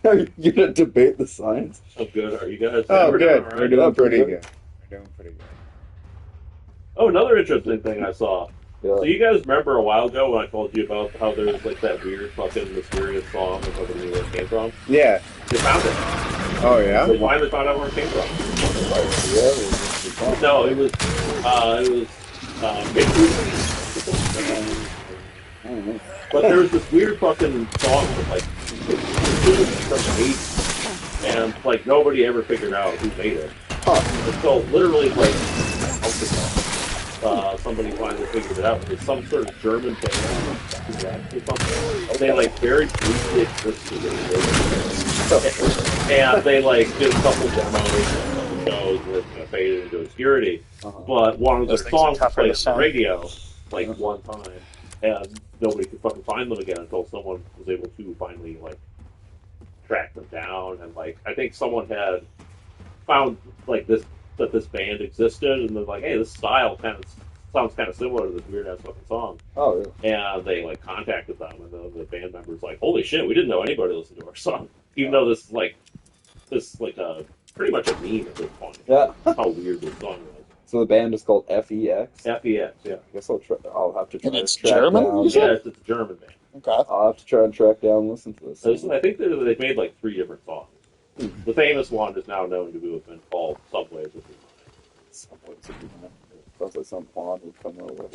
Are you going to debate the science? Oh, good. Are you guys? Oh, We're good. doing all right. We're doing pretty good. We're doing pretty good. Oh, another interesting thing I saw. Yeah. So you guys remember a while ago when I told you about how there was like that weird fucking mysterious song and nobody knew where it came from? Yeah. They found it. Oh yeah. They finally found out where it came from. No, it was but there was this weird fucking song that like from the 80s, and like nobody ever figured out who made it. And so literally like a month ago, somebody finally figured it out. It was some sort of German band or something. They like very briefly existed and they like did a couple demos and a couple shows that kind of faded into obscurity. But one of their Those things are songs was tougher played to on sound. the radio like one time, and nobody could fucking find them again until someone was able to finally like track them down. And like I think someone had found like this band existed, and they're like, hey, this style kind of sounds kind of similar to this weird ass fucking song. Oh, yeah. And they like contacted them, and the band members like, holy shit, we didn't know anybody listened to our song, even though this is like pretty much a meme at this point. Yeah. How weird this song was. So the band is called FEX? FEX, yeah. I guess I'll have to try And it's to track German? down. You said? Yeah, it's a German band. Okay. I'll have to try and track down and listen to this. I think they've made like 3 different songs. The famous one is now known to have been called Subways of Subways would be nice. Sounds like some pawn would come over.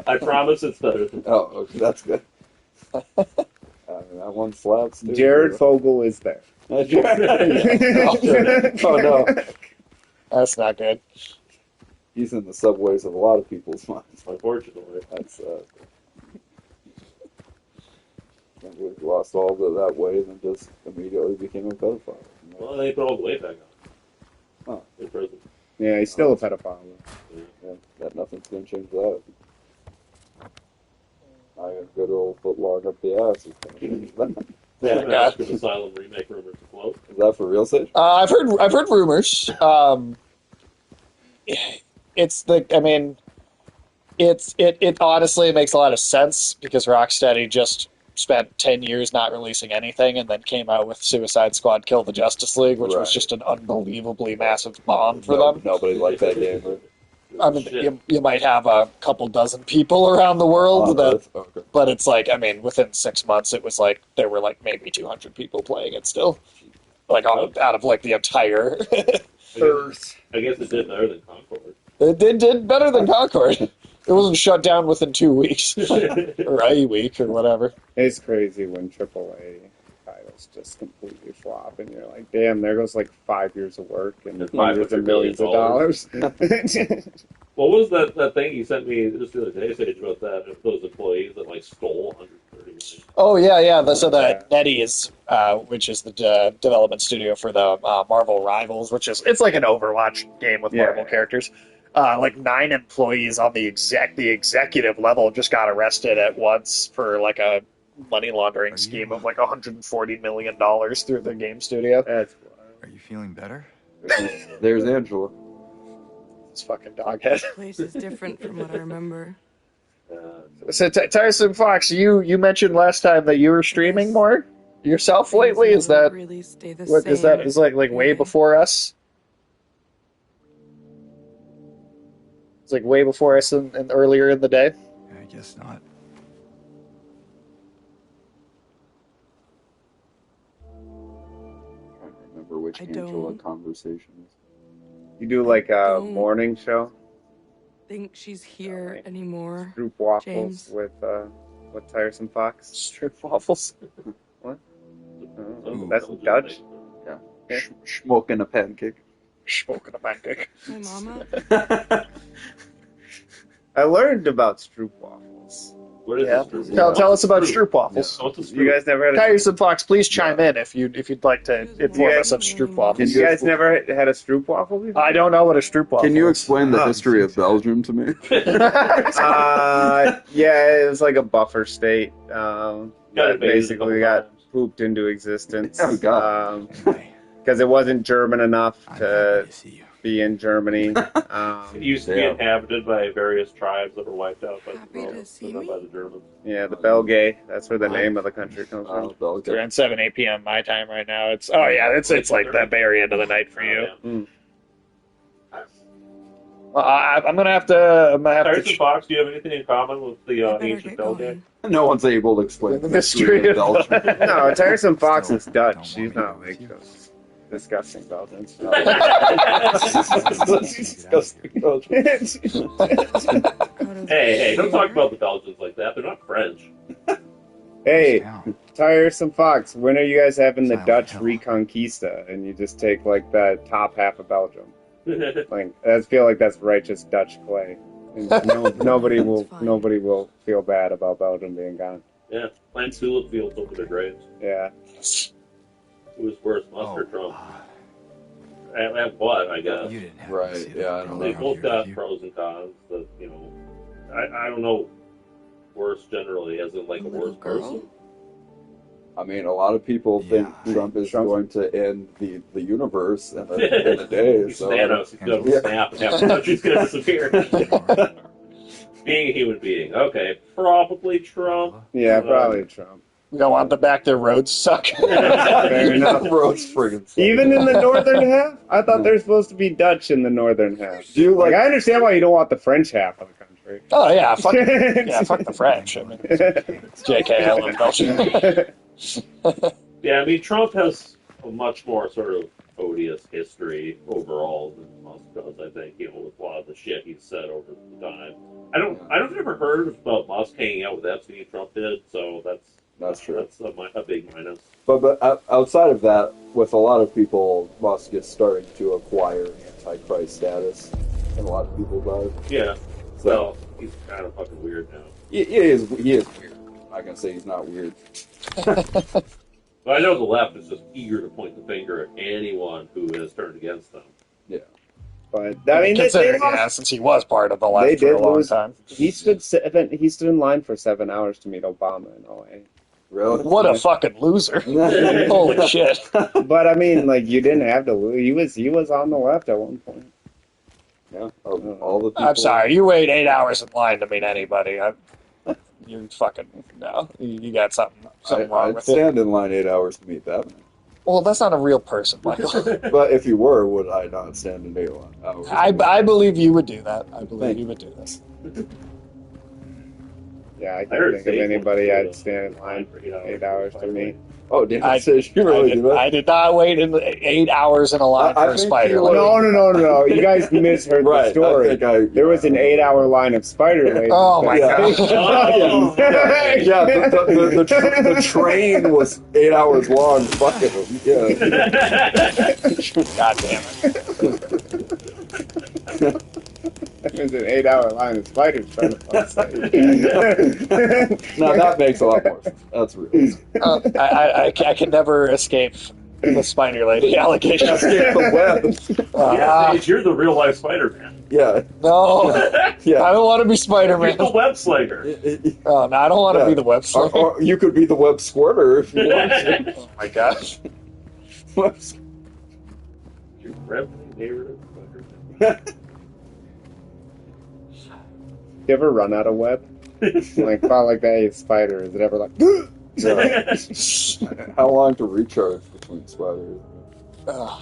I promise it's better than Oh, okay, that's good. That one slaps. Too. Jared Fogle is there. Oh no, That's not good. he's in the subways of a lot of people's minds. unfortunately. That's we lost all of that weight and just immediately became a pedophile. Well, they put all the weight back on. Huh. In prison. Yeah, he's still a pedophile. Yeah, that nothing's gonna change that. I got a good old foot long up the ass. Is gonna change that. Yeah, Yeah. Oscar Asylum remake rumors afloat. Is that for real, Sage? I've heard rumors. It's the. I mean, it honestly makes a lot of sense because Rocksteady just spent 10 years not releasing anything and then came out with Suicide Squad Kill the Justice League, which was Right. just an unbelievably massive bomb for them. Nobody liked that game. Right? I mean, Shit. you might have a couple dozen people around the world that, Okay. but it's like, I mean, within 6 months, it was like there were like maybe 200 people playing it still, like out of like the entire Earth. I guess it did better than Concord. It did better than Concord. It wasn't shut down within 2 weeks or a week or whatever. It's crazy when AAA titles just completely flop, and you're like, damn, there goes like 5 years of work and And hundreds of $500 millions of dollars. What was that thing you sent me just the other day, Sage, about those employees that like stole 130 million? Oh yeah. So the NetEase, which is the development studio for the Marvel Rivals, it's like an Overwatch game with Marvel characters. Like 9 employees on the executive level just got arrested at once for like a money laundering scheme of like $140 million through the game studio. That's Are you feeling better? There's Angela. It's fucking doghead. This place is different from what I remember. So Tyson Fox, you mentioned last time that you were streaming more yourself lately. Is that really stay the what same? is that? Is like way before us? It's like way before us and earlier in the day. I guess not. I can't remember which I Angela don't. conversation is. You do like a Don't morning show, think she's here anymore. group waffles James. with Tiresome Fox. Strip waffles. What? Oh, Ooh. that's Dutch. Yeah. Smoking a pancake. Smoking a pancake. My mama. I learned about Stroop waffles. What is Yeah. this? Tell us about Stroop waffles. What's a You guys never had a Tyson Fox, please chime in if you'd like to inform Yeah. us of Stroop waffles. You guys never had a Stroop waffle before? I don't know what a Stroop waffle Can you is. explain the Oh. history of Belgium to me? Yeah, it was like a buffer state. Got That it basically got pooped into existence. Oh, God. Because it wasn't German enough I'm to happy to see you. be in Germany. It used to be Yeah. inhabited by various tribes that were wiped out by the Happy to Romans, see and then me. by the Germans. Yeah, the Belgae. That's where the name of the country comes from. It's Belgium. around 7, 8 p.m. my time right now. It's it's like the very end of the night for you. Oh, Well, I'm gonna have to. Tyson Fox, do you have anything in common with the I better ancient get Belgian? going. No one's able to explain The the history mystery of of Belgium. No, Tiresome Fox is Still Dutch. don't She's want me to not go like with you. those disgusting Belgians. Hey, don't talk about the Belgians like that. They're not French. Hey, Town. Tiresome Fox, when are you guys having the Silent Dutch Hill. Reconquista? And you just take like the top half of Belgium. Yeah, Like I feel like that's righteous Dutch play. And nobody will It's fine. nobody will feel bad about Belgium being gone. plant tulip fields over their graves. Yeah. Who was worse, Oh, Musk or Trump? At what, I guess. you didn't have Right, to see that yeah, I don't girl They know. around both here, got did you? pros and cons. But I don't know. Worse generally, as in like a Little worse girl? person. I mean, a lot of people think Yeah. Trump is going to end the universe in a day. He's So Thanos. He's going to Yeah. snap and half the country's going to disappear. Being a human being. Okay, probably Trump. Yeah, probably Trump. We don't want the back their roads suck. Fair enough. Roads friggin' suck. Even in the northern half? I thought they're supposed to be Dutch in the northern half. Do you Like, like? I understand why you don't want the French half of the country. free. Oh yeah, fuck the French. I mean, JK, I love Belgium. Yeah, I mean, Trump has a much more sort of odious history overall than Musk does. I think with a lot of the shit he's said over the time. I've never heard about Musk hanging out with Epstein. Trump did, so That's true. That's a big minus. But outside of that, with a lot of people, Musk is starting to acquire antichrist status in a lot of people's eyes. Yeah. So Well, he's kind of fucking weird now. he is weird. I'm not gonna say he's not weird. But I know the left is just eager to point the finger at anyone who has turned against them. Yeah. But I mean, they lost. Since he was part of the left They for a did long lose. time. He stood in line for 7 hours to meet Obama in OA. Really? What a fucking loser! Holy shit! But I mean, like, you didn't have to lose. He was on the left at one point. Yeah. All the people. I'm sorry, you wait 8 hours in line to meet anybody. You fucking no. You got something wrong I'd with it. stand in line 8 hours to meet that man. Well, that's not a real person, Michael. But if you were, would I not stand in 8 hours? I believe you would do that. I believe you would do this. Yeah, I heard can't think of Sage anybody wants to I'd stand in line for 8 hours to meet. Oh, damn! You really do that? I did not wait in 8 hours in a line I for a think spider. you would. No. You guys misheard the Right, story. There was an 8-hour line of spider ladies. Oh my god! Oh. Yeah, the train was 8 hours long. Fucking them. Yeah. God damn it! There was an 8-hour line of spiders trying to fall asleep. Now that makes a lot more sense. That's real. I can never escape the spider lady allegation. Escape the web. Yeah, Sage, you're the real life Spider-Man. Yeah. No, Yeah. I don't want to be Spider-Man. You're the web slinger. Oh, no, I don't want to Yeah. be the web slinger. Or you could be the web squirter if you want to. Oh my gosh. You're revenue neighborhood Spider-Man. You ever run out of web? Like, felt like that spider. Is it ever like... Yeah. How long to recharge between spiders? Ugh.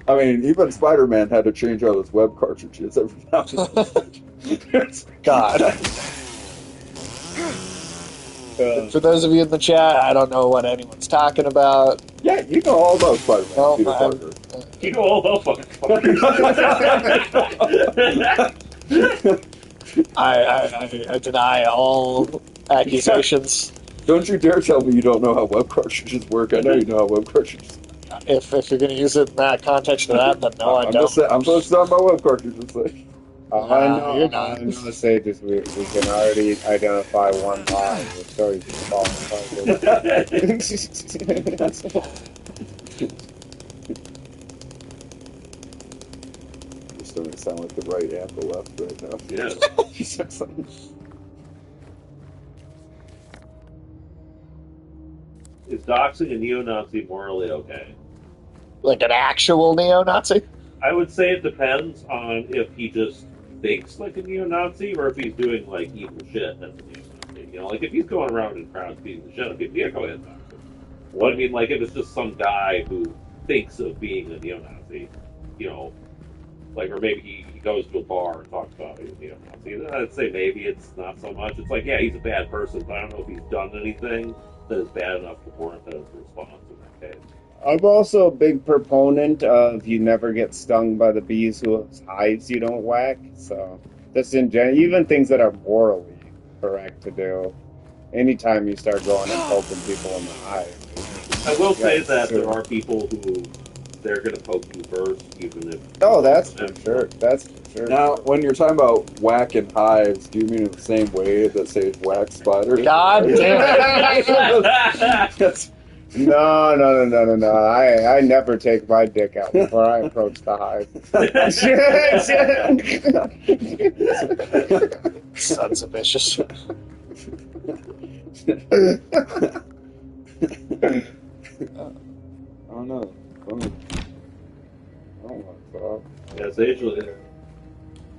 I mean, even Spider-Man had to change out his web cartridges every now and then. God. For those of you in the chat, I don't know what anyone's talking about. Yeah, you know all about Spider-Man, Well, Peter I'm- Parker. You know all about fucking I deny all accusations. Don't you dare tell me you don't know how web cartridges work. I know you know how web cartridges. If you're going to use it in that context of that, then no, I I'm don't. just saying, I'm supposed to talk about web cartridges. Like. I you're not. know, Sages, we can already identify one lie. The story's falling You're starting to sound like the right and the left right now. Yeah. Is doxing a neo-Nazi morally okay? Like an actual neo-Nazi? I would say it depends on if he just thinks like a neo-Nazi or if he's doing like evil shit as a neo-Nazi. Like if he's going around in crowds beating the shit out of people, yeah, go ahead and dox him. But I mean, like if it's just some guy who thinks of being a neo-Nazi, like, or maybe he goes to a bar and talks about being a neo-Nazi, then I'd say maybe it's not so much. It's like, yeah, he's a bad person, but I don't know if he's done anything that is bad enough to warrant a response in that case. I'm also a big proponent of you never get stung by the bees whose hides you don't whack. So, just in general, even things that are morally correct to do. Anytime you start going and poking people in the eye. I will say that there are people who they're going to poke you first, even if. Oh, that's for sure. That's for sure. Now, when you're talking about whacking hives, do you mean in the same way that Sage whacks spiders? God damn it. That's- No. I never take my dick out before I approach the hive. Sons of bitches. I don't know. Oh my god. Yeah, it's usually.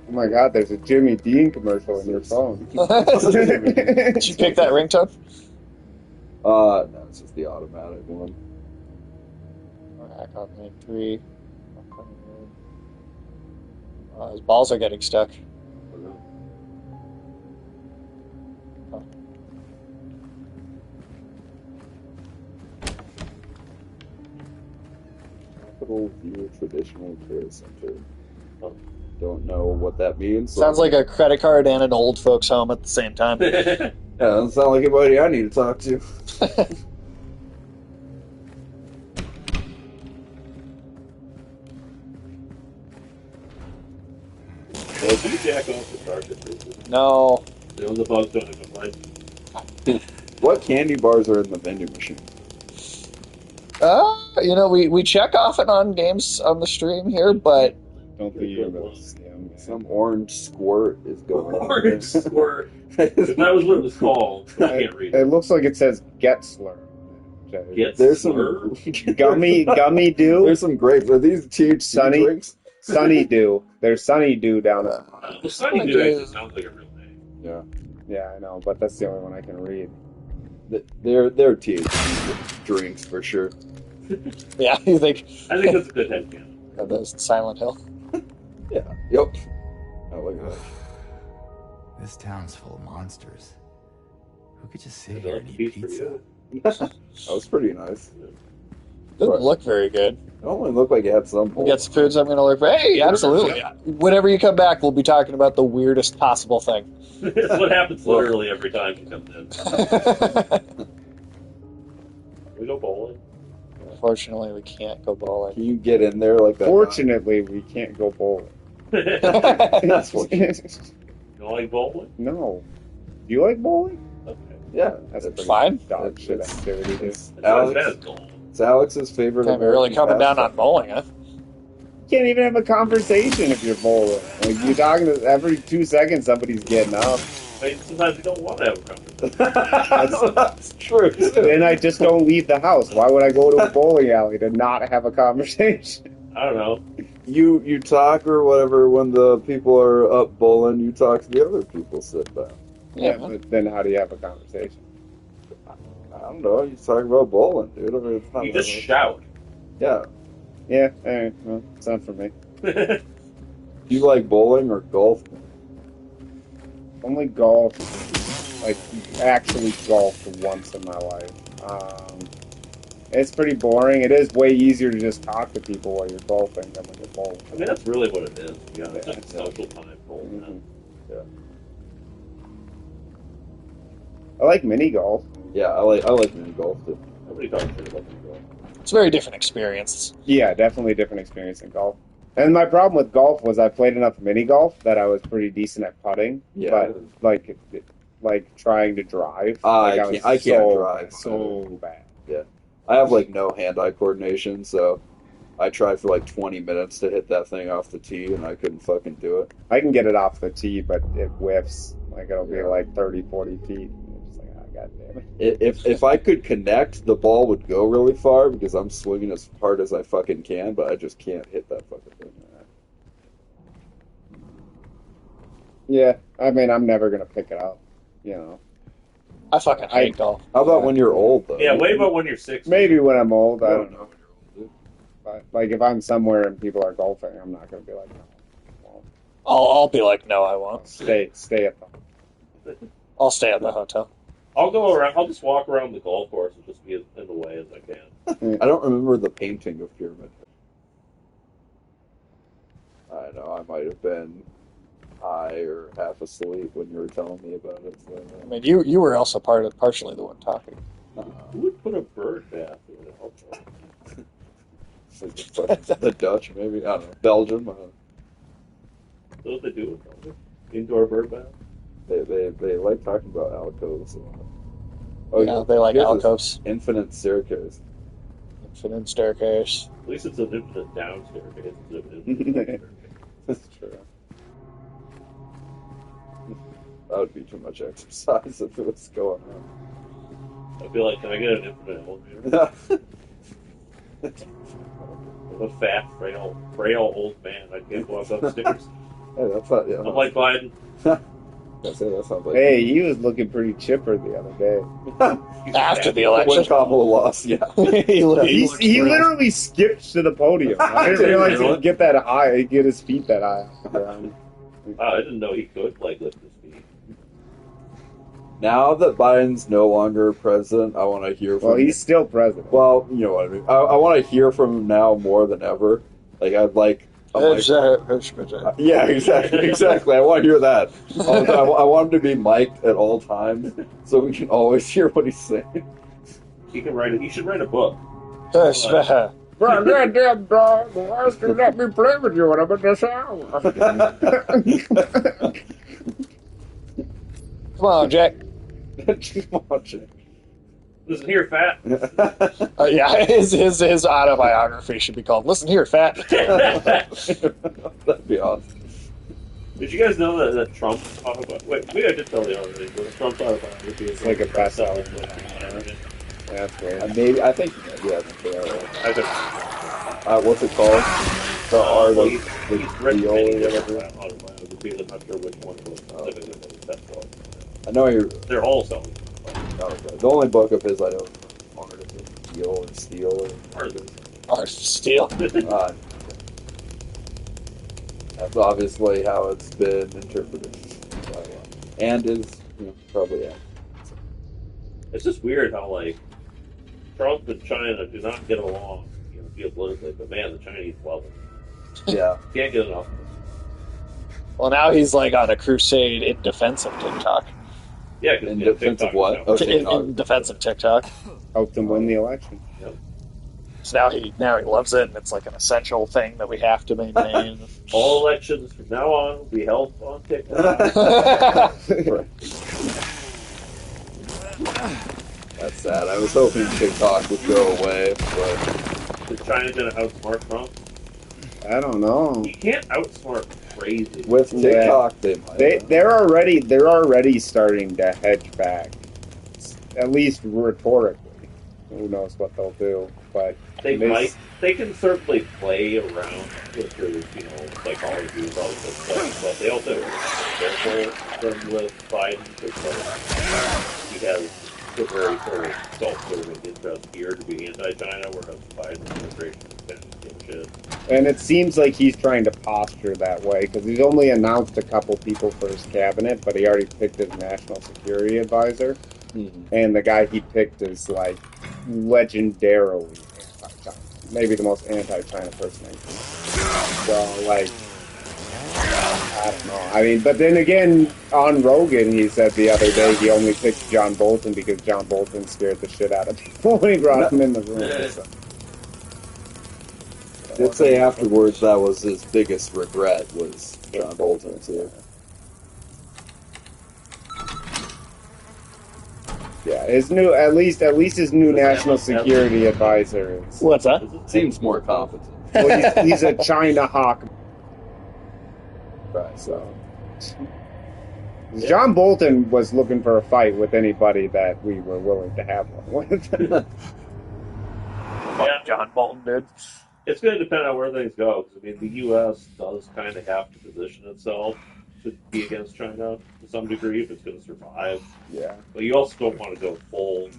Oh my god, there's a Jimmy Dean commercial in your phone. Did you pick that ringtone? No, it's just the automatic one. Alright, on lane 3. His balls are getting stuck. Capital View Traditional Care Center. Don't know what that means. Sounds like a credit card and an old folks home at the same time. Yeah, doesn't sound like anybody I need to talk to. Well, do you jack off the cartridges? No. You know, the bugs don't even like. What candy bars are in the vending machine? We check off and on games on the stream here, but Don't think you're gonna see him. Some orange squirt is going on. Orange squirt. If that was what it was called, I can't read It it. looks like it says get slur. Get There's slur? some Gummy dew, There's some grapes. Are these THC Sunny? drinks? sunny dew. There's sunny dew down there. The Sunny Dude actually sounds like a real name. Yeah, Yeah, I know, but that's the only one I can read. they're THC drinks for sure. yeah, you think I think that's a good headcanon. of those Silent Hill. Yeah. Yep. Oh, look at that. This town's full of monsters. Who could just sit Is here that and a eat piece for pizza? you? That was pretty nice. Doesn't Right. look very good. It only looked like it had some. We got some foods I'm going to look for. Hey, absolutely. Whenever you come back, we'll be talking about the weirdest possible thing. That's what happens literally every time he comes in. We go bowling. Unfortunately, we can't go Can bowling. you get in there like that? Fortunately, we can't go bowling. That's what. You don't like bowling? No. Do you like bowling? Okay. Yeah, That's a it's pretty fine. dog shit It's- activity. Dude. It's not as bad Alex. as golf. It's Alex's favorite. Kind of really American coming down pastime. on bowling, huh? You can't even have a conversation if you're bowling. Like you're talking to every 2 seconds, somebody's getting up. I mean, sometimes you don't want to have a conversation. That's true. too. Then I just don't leave the house. Why would I go to a bowling alley to not have a conversation? I don't know. You talk or whatever when the people are up bowling. You talk to the other people sitting down. Yeah. But then how do you have a conversation? I don't know. You talk about bowling, dude. I mean, it's not You just that- shout. Yeah. Yeah, alright, well, it's not for me. Do you like bowling or golf? Only golf, like actually golfed once in my life. It's pretty boring. It is way easier to just talk to people while you're golfing than when you're bowling. I mean, that's really what it is. To be honest, Yeah. it's like social time bowling. Mhm. I like mini golf. Yeah, I like mini golf too. Nobody talks shit about the golf. It's a very different experience. Yeah, definitely a different experience than golf. And my problem with golf was I played enough mini golf that I was pretty decent at putting. Yeah. But like trying to drive, I like was can't drive. so bad. I have like no hand-eye coordination, so I tried for like 20 minutes to hit that thing off the tee, and I couldn't fucking do it. I can get it off the tee, but it whiffs. Like it'll be Yeah. like 30, 40 feet. I'm just like, oh, god damn it. If I could connect, the ball would go really far because I'm swinging as hard as I fucking can, but I just can't hit that fucking thing. Yeah, I mean, I'm never gonna pick it up. You know, I fucking hate golf. How about when you're old though? Yeah, wait about when you're 6. maybe when I'm old, I I don't don't know know. when you're old. But like if I'm somewhere and people are golfing, I'm not gonna be like, no, I won't. I'll be like, no, I won't. Stay at the. I'll stay at the hotel. I'll go around. I'll just walk around the golf course and just be as in the way as I can. I don't remember the painting of Pyramid. I know, I might have been high or half asleep when you were telling me about it. So, I mean, you were also partially the one talking. Who would put a bird bath in a hotel? the Dutch, maybe. I don't know. Belgium. I don't know. That's what they do with indoor bird bath. They like talking about alcoves. Yeah, they like here's alcoves. this Infinite staircase. Infinite staircase. At least it's an infinite down staircase. It's an infinite staircase. That's true. That would be too much exercise if it was going on. I'd be like, can I get an infinite elevator? I'm a fat, frail old man. I can't walk upstairs. Hey, that's not. Yeah, I'm like Biden. That's it. That sounds like Hey, he was looking pretty chipper the other day. After the when election. Kamala lost. Yeah. he looked He thrilled. literally skipped to the podium. I didn't realize he could get that high, get his feet that high off the ground. Wow, I didn't know he could like lift his feet. Now that Biden's no longer president, I want to hear from Well, he's still president. Well, you know what I mean. I want to hear from him now more than ever. Like, I'd like... yeah, exactly. I want to hear that. I want him to be mic'd at all times so we can always hear what he's saying. He should write a book. Goddamn dog, why should you let me play with you when I'm in the shower? Come on, Jack. Come on, Jay. Listen here, fat. Yeah, his autobiography should be called "Listen Here, Fat." That'd be awesome. Did you guys know that Trump's autobiography? Wait, maybe I did tell you already, but Trump's autobiography is like a bestseller. I think they are. I think What's it called? The Art of he's the written Deal many or different whatever. autobiographies. I'm not sure which one was specifically, but that's all. I know you're... They're all selling. The only book of his I know is Art of the Deal or Steel. Or Steel. That's obviously how it's been interpreted. And is, probably, yeah. It's just weird how, like, Trump and China do not get along, geopolitically, but man, the Chinese love it. Yeah. Can't get enough. Well, now he's like on a crusade in defense of TikTok. Yeah, In defense of what? Oh, In defense of TikTok. Helped him win the election. Yep. So now he loves it, and it's like an essential thing that we have to maintain. All elections from now on will be held on TikTok. That's sad. I was hoping TikTok would go away, but... Is China going to outsmart Trump? I don't know. You can't outsmart crazy. With TikTok, they might. They're already starting to hedge back, at least rhetorically. Who knows what they'll do? But they can certainly play around with their psychology and all this stuff, but they also are careful with Biden because he has a very sort of self-serving interest here to be anti-China, whereas the Biden administration is kind of give shit. And it seems like he's trying to posture that way because he's only announced a couple people for his cabinet, but he already picked his national security advisor. Mm-hmm. And the guy he picked is like legendarily anti-China, maybe the most anti-China person I've seen. So like, I don't know. I mean, but then again, on Rogan, he said the other day he only picked John Bolton because John Bolton scared the shit out of people when he brought him in the room. So. Did say afterwards that was his biggest regret was John Bolton too. Yeah, at least his new national security advisor is. What's that? Seems more competent. Well, he's a China hawk. Right, so. John Bolton was looking for a fight with anybody that we were willing to have one with. Fuck John Bolton, dude. It's going to depend on where things go, because, I mean, the U.S. does kind of have to position itself to be against China to some degree if it's going to survive. Yeah. But you also don't want to go full,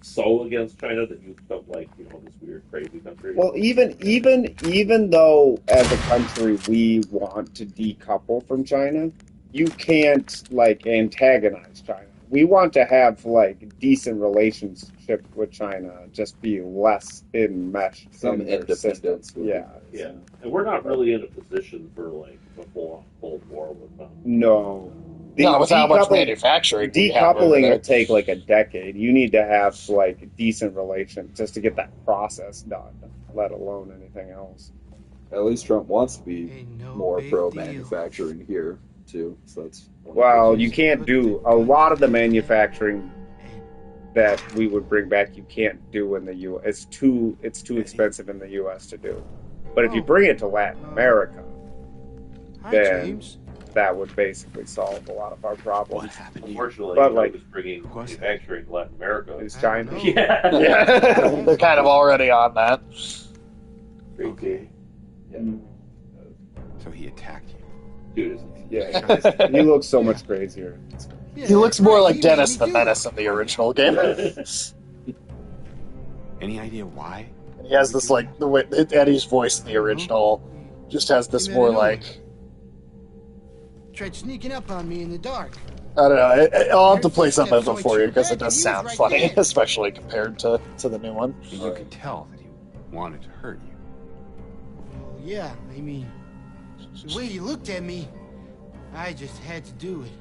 so against China that you become, this weird, crazy country. Well, even though, as a country, we want to decouple from China, you can't, antagonize China. We want to have, decent relationship with China, just be less enmeshed. Some in their independence. system. Yeah. Yeah. And we're not really in a position for, a full-on Cold War with them. No. No, with how much manufacturing decoupling will take a decade. You need to have decent relations just to get that process done, let alone anything else. At least Trump wants to be more pro-manufacturing here too. So that's you can't do a lot of the manufacturing that we would bring back. You can't do in the U.S. It's too expensive in the U.S. to do. But if you bring it to Latin America, then that would basically solve a lot of our problems. Unfortunately, but who's bringing manufacturing to Latin America is China. Yeah. They're kind of already on that. Okay. So he attacked you. Dude, Yeah, he looks so much crazier. Yeah, He looks that's more right, like he Dennis made the me do it. Menace in the original game. Any idea why? He has this like the way Eddie's voice in the original just has this Came out more of nowhere. like Tried sneaking up on me in the dark. I don't know. I'll have to play some of it So I for you cheered because it back does and he sound was right funny, there. especially compared to the new one. And you could tell that he wanted to hurt you. Well, yeah, I mean, the way he looked at me, I just had to do it.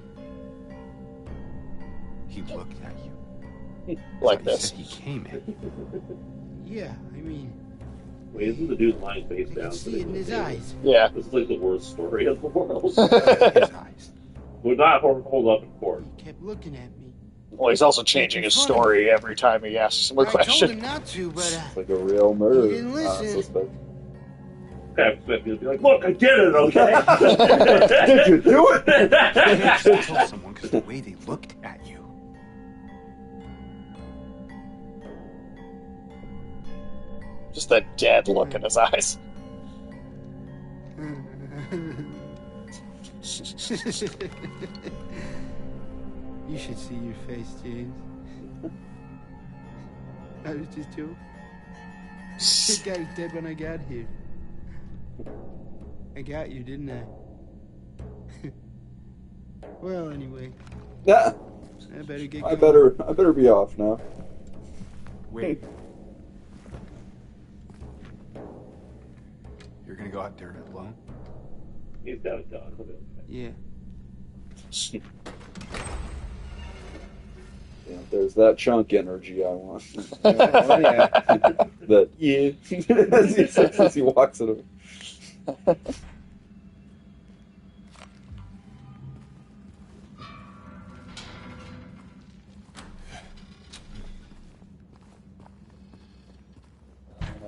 He looked at you. Like He this. said he came in. Yeah, I mean, wait, isn't the dude lying face I down? could see it in his eyes. Yeah. This is like the worst story of the world. His eyes. Would not hold up in court. He kept looking at me. Well, he's also changing his story every time he asks him a I told him question. not to, but It's like a real murder He didn't listen. suspect. I expect you to be like, look, I did it, okay? Did you do it? You killed someone because the way they looked at you. Just that dead look in his eyes. You should see your face, James. I was just joking. That guy was dead when I got here. I got you, didn't I? Well, anyway, Yeah, I better get I going. better be off now. Wait. You're gonna go out there alone? He's got a dog. Yeah. Yeah, there's that chunk energy I want. Oh, yeah. That as he walks it over.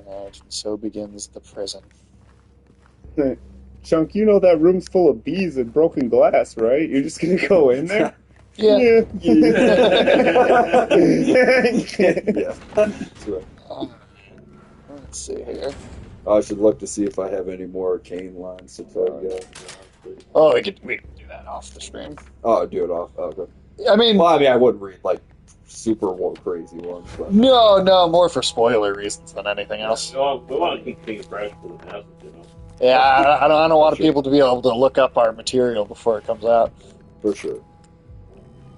And so begins the prison. Chunk, you know that room's full of bees and broken glass, right? You're just gonna go in there? Yeah. Yeah, that's right. Let's see here. I should look to see if I have any more arcane lines to plug. Oh, we can do that off the stream. Oh, do it off. Okay. I mean, Well, I mean, I wouldn't read like super crazy ones, but no, more for spoiler reasons than anything else. No, we want to keep things fresh for the masses, you know. Yeah, I don't want Sure. people to be able to look up our material before it comes out. for sure.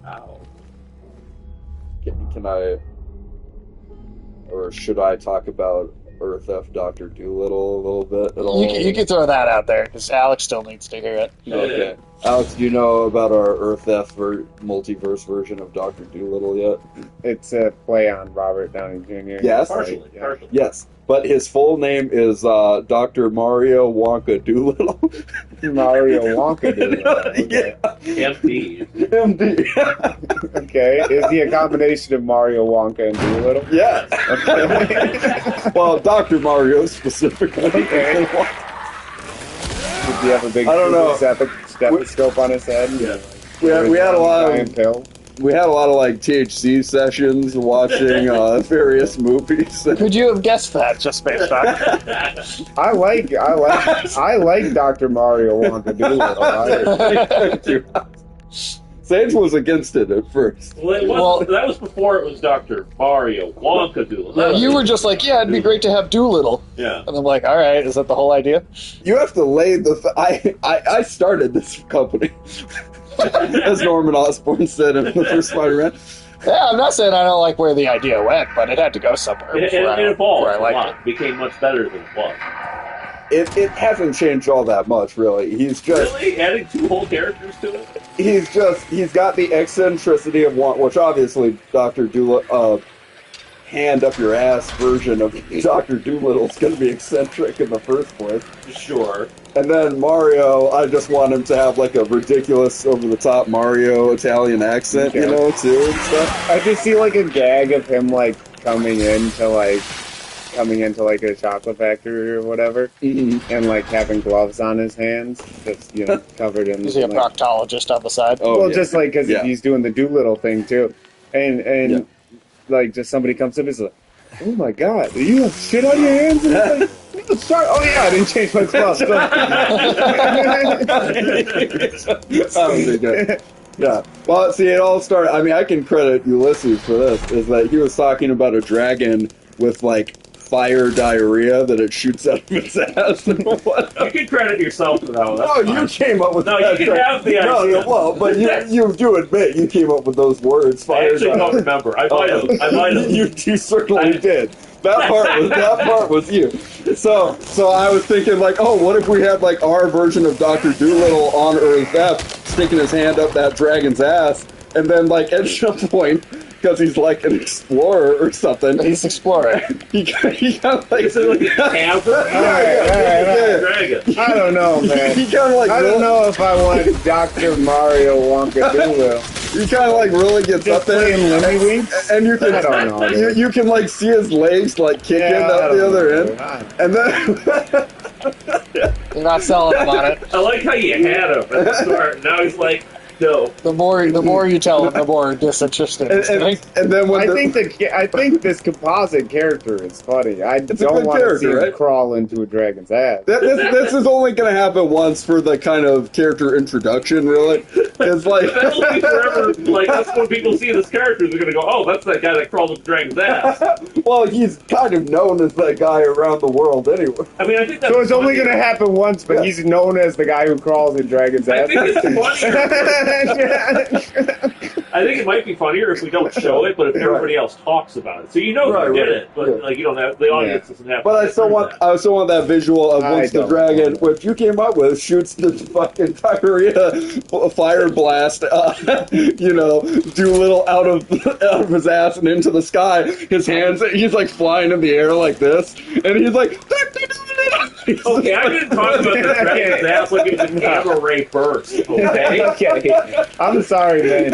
Ow. Can I, or should I talk about Earth F. Dr. Doolittle a little bit at all? You can throw that out there because Alex still needs to hear it. Okay. Alex, do you know about our Earth F. multiverse version of Dr. Doolittle yet? It's a play on Robert Downey Jr. Yes. Partially, Yeah. partially. Yes, but his full name is Dr. Mario Wonka Doolittle. Mario Wonka did that. Okay. Yeah. MD. MD. Okay. Is he a combination of Mario Wonka and Doolittle? Yes. Okay. Well, Dr. Mario specifically. Okay. Did he have a big I don't know. stethoscope on his head? Yeah. We had a lot giant of pill. like THC sessions watching various movies. Could you have guessed that just based on? I like Dr. Mario Wonka Doolittle. Sage was against it at first. Well, it wasn't- that was before it was Dr. Mario Wonka Doolittle. Yeah, you were just like, yeah, it'd be great to have Doolittle. Yeah. And I'm like, all right, is that the whole idea? You have to lay the. I started this company, as Norman Osborn said in the first Spider-Man. Yeah, I'm not saying I don't like where the idea went, but it had to go somewhere It before I evolved a liked lot. it. Became much better than it was. It hasn't changed all that much, really. He's just Really? Adding two whole characters to it? he's got the eccentricity of one, which obviously Dr. Doolittle, hand up your ass version of Dr. Doolittle's going to be eccentric in the first place. Sure. And then Mario, I just want him to have like a ridiculous, over the top Mario Italian accent, Okay. you know, too and stuff. I just see like a gag of him like coming into like a chocolate factory or whatever, and like having gloves on his hands, just covered in. Is he a like, proctologist on the side? Oh, well, yeah. just like because Yeah. he's doing the Doolittle thing too, and like just somebody comes up and is like, "Oh my God, do you have shit on your hands?" And it's like, the shark. Oh yeah, I didn't change my spell. That would be good. Yeah. Well, see, it all started. I mean, I can credit Ulysses for this. Is that he was talking about a dragon with like fire diarrhea that it shoots out of its ass and whatnot. You can credit yourself for that one. No, you came up with No, that. you can have the idea. No, well, but you do admit you came up with those words. I Fire actually don't remember. I might have. You certainly did. That part was you. So I was thinking like, oh, what if we had like our version of Dr. Dolittle on Earth F sticking his hand up that dragon's ass, and then like at some point, because he's like an explorer or something, He's exploring. he kind of like Is it like a cavern? All right. Dragon. I don't know, man. he kind of like I don't know if I want Dr. Mario Wonka Doolittle. he kind of like really gets Just up there, playing Lemmy Winks? and you can I don't know. you can like see his legs like kicking Yeah, I out don't the other know. end, and then You're not selling him on it. I like how you had him at the start. Now he's like, no. The more you tell him, the more disinterested he's getting. and then when I think this composite character is funny. I a don't good want to see character, him right? crawl into a dragon's ass. this is only going to happen once for the kind of character introduction, really. It's like That'll be forever. Like, that's when people see this character, they're going to go, oh, that's that guy that crawled up the dragon's ass. well, he's kind of known as that guy around the world anyway. I mean, I think that's So it's only funny. going to happen once, but he's known as the guy who crawls in dragon's I ass. think it's funnier. I think it might be funnier if we don't show it, but if everybody else talks about it. So you know who did it, but like you don't have the audience doesn't have. But I still want that visual of once the don't dragon, which you came up with, shoots the fucking diarrhea fire blast, Doolittle out of his ass and into the sky. His hands, he's like flying in the air like this, and he's like. Okay, I didn't talk about the dragon's ass like it was a gamma ray burst. Okay. Okay. I'm sorry, man.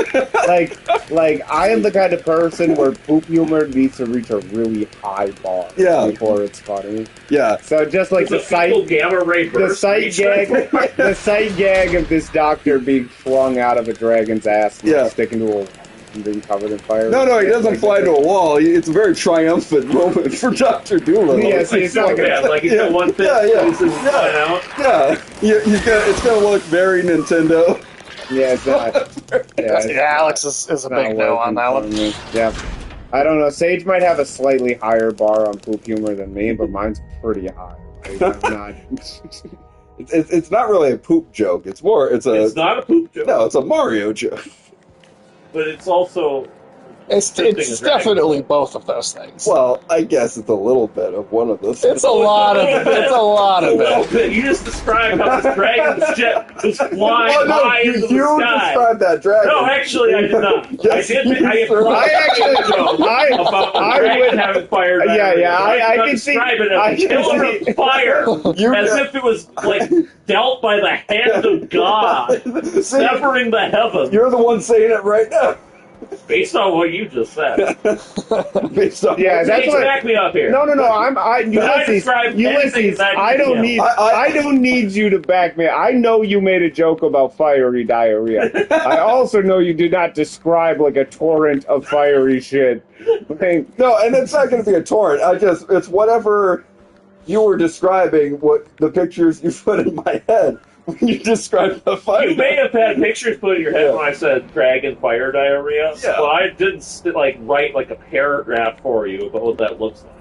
Like I am the kind of person where poop humor needs to reach a really high bar before it's funny. Yeah. So just like The gamma ray burst. the sight gag of this doctor being flung out of a dragon's ass and like, sticking to a wall and being covered in fire. No, he doesn't fly to a wall. It's a very triumphant moment for Dr. Dolittle. Yes, It's not bad. Like he's got one thing flying out. Yeah. It's gonna look very Nintendo. Yeah, it's not. Yeah, Alex is a big no on that one. Yeah. I don't know. Sage might have a slightly higher bar on poop humor than me, but mine's pretty high. Like, I'm not... It's not really a poop joke. It's not a poop joke. No, it's a Mario joke. But it's also It's definitely both of those things. Well, I guess it's a little bit of one of those. It's a lot of it. You just described how this dragon's jet was flying high into the sky. You described that dragon. No, actually, I did not. Yes, I would have it fired. I can see. Describe it as a pillar of fire, as if it was like dealt by the hand of God, severing the heavens. You're the one saying it right now. Based on what you just said. Based on that's what. Back me up here. No. Ulysses. I don't need you to back me. I know you made a joke about fiery diarrhea. I also know you did not describe like a torrent of fiery shit. No, and it's not going to be a torrent. It's whatever you were describing. What the pictures you put in my head. When you described the fire. You may have had pictures put in your head when I said dragon fire diarrhea, but I didn't write like a paragraph for you about what that looks like.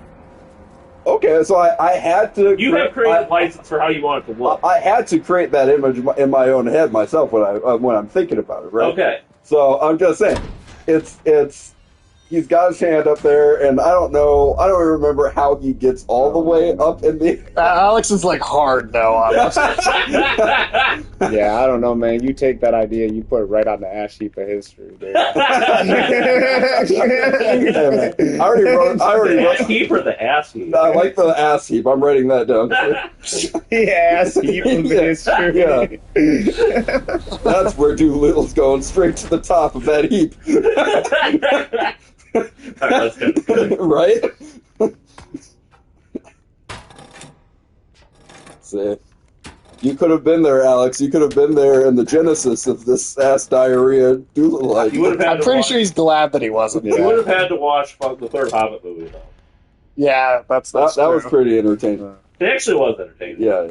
Okay, so I had to... You have created license for how you want it to look. I had to create that image in my own head myself when I'm thinking about it, right? Okay. So I'm just saying, it's he's got his hand up there, and I don't remember how he gets all the way up in the... Alex is like hard no on this. Yeah, I don't know, man. You take that idea, you put it right on the ash heap of history, dude. I already wrote... The ass heap or the ass heap? I like the ass heap. I'm writing that down. The ass heap of history. Yeah. That's where Doolittle's going, straight to the top of that heap. Right? See, you could have been there, Alex. You could have been there in the genesis of this ass diarrhea Doolittle idea. I'm pretty sure he's glad that he wasn't. You would have had to watch the third Hobbit movie, though. Yeah, that was pretty entertaining. It actually was entertaining. Yeah,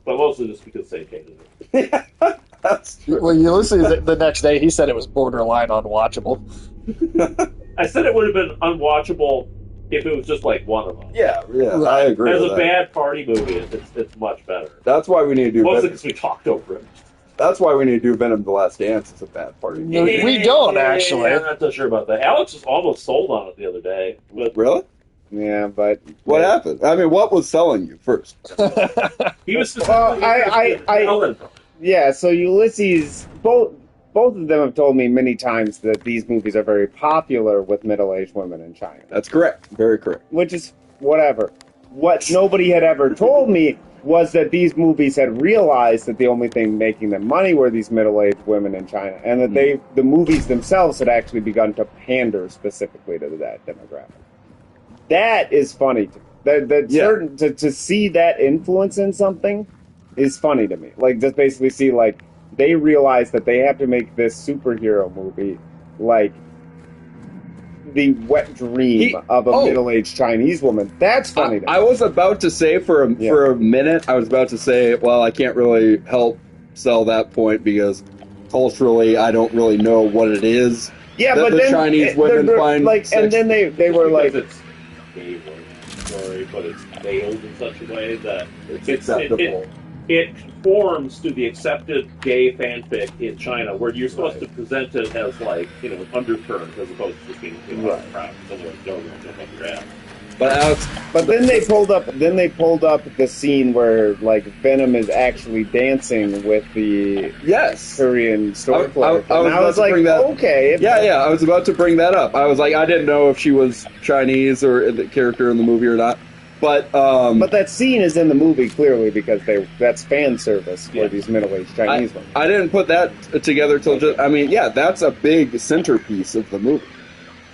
But mostly just because they hated it. yeah. That's true. Well, Ulysses, the next day, he said it was borderline unwatchable. I said it would have been unwatchable if it was just like one of them. Yeah, I agree As with a that. bad party movie, it's much better. That's why we need to do Mostly Venom. because we talked over it. That's why we need to do Venom: The Last Dance. It's a bad party. No, we don't, actually. I'm not so sure about that. Alex was almost sold on it the other day. But Really? Yeah, but What happened? I mean, what was selling you first? he was Well, yeah. So Ulysses, both of them have told me many times that these movies are very popular with middle-aged women in China, That's correct. Very correct. which is whatever. What nobody had ever told me was that these movies had realized that the only thing making them money were these middle-aged women in China, and that the movies themselves had actually begun to pander specifically to that demographic. That is funny to me. That Yeah. certain to see that influence in something is funny to me. Like, just basically see, like, they realize that they have to make this superhero movie like the wet dream of a middle-aged Chinese woman. That's funny to me. I was about to say for a minute, I was about to say, well, I can't really help sell that point because culturally, I don't really know what it is. Yeah, that but the then Chinese women find like, sex. and then they were like, it's gay story, but it's veiled in such a way that It's acceptable. It conforms to the accepted gay fanfic in China, where you're supposed to present it as like, you know, an undercurrent as opposed to just being Right. proud. Otherwise, don't jump up your ass. But Alex, but then they pulled up the scene where like Venom is actually dancing with the yes, Korean store I clerk. was And I about was to like, bring that- okay, if- yeah, I was about to bring that up. I was like, I didn't know if she was Chinese or the character in the movie or not. But that scene is in the movie clearly because that's fan service for these middle-aged Chinese women. I didn't put that together till just. I mean, yeah, that's a big centerpiece of the movie.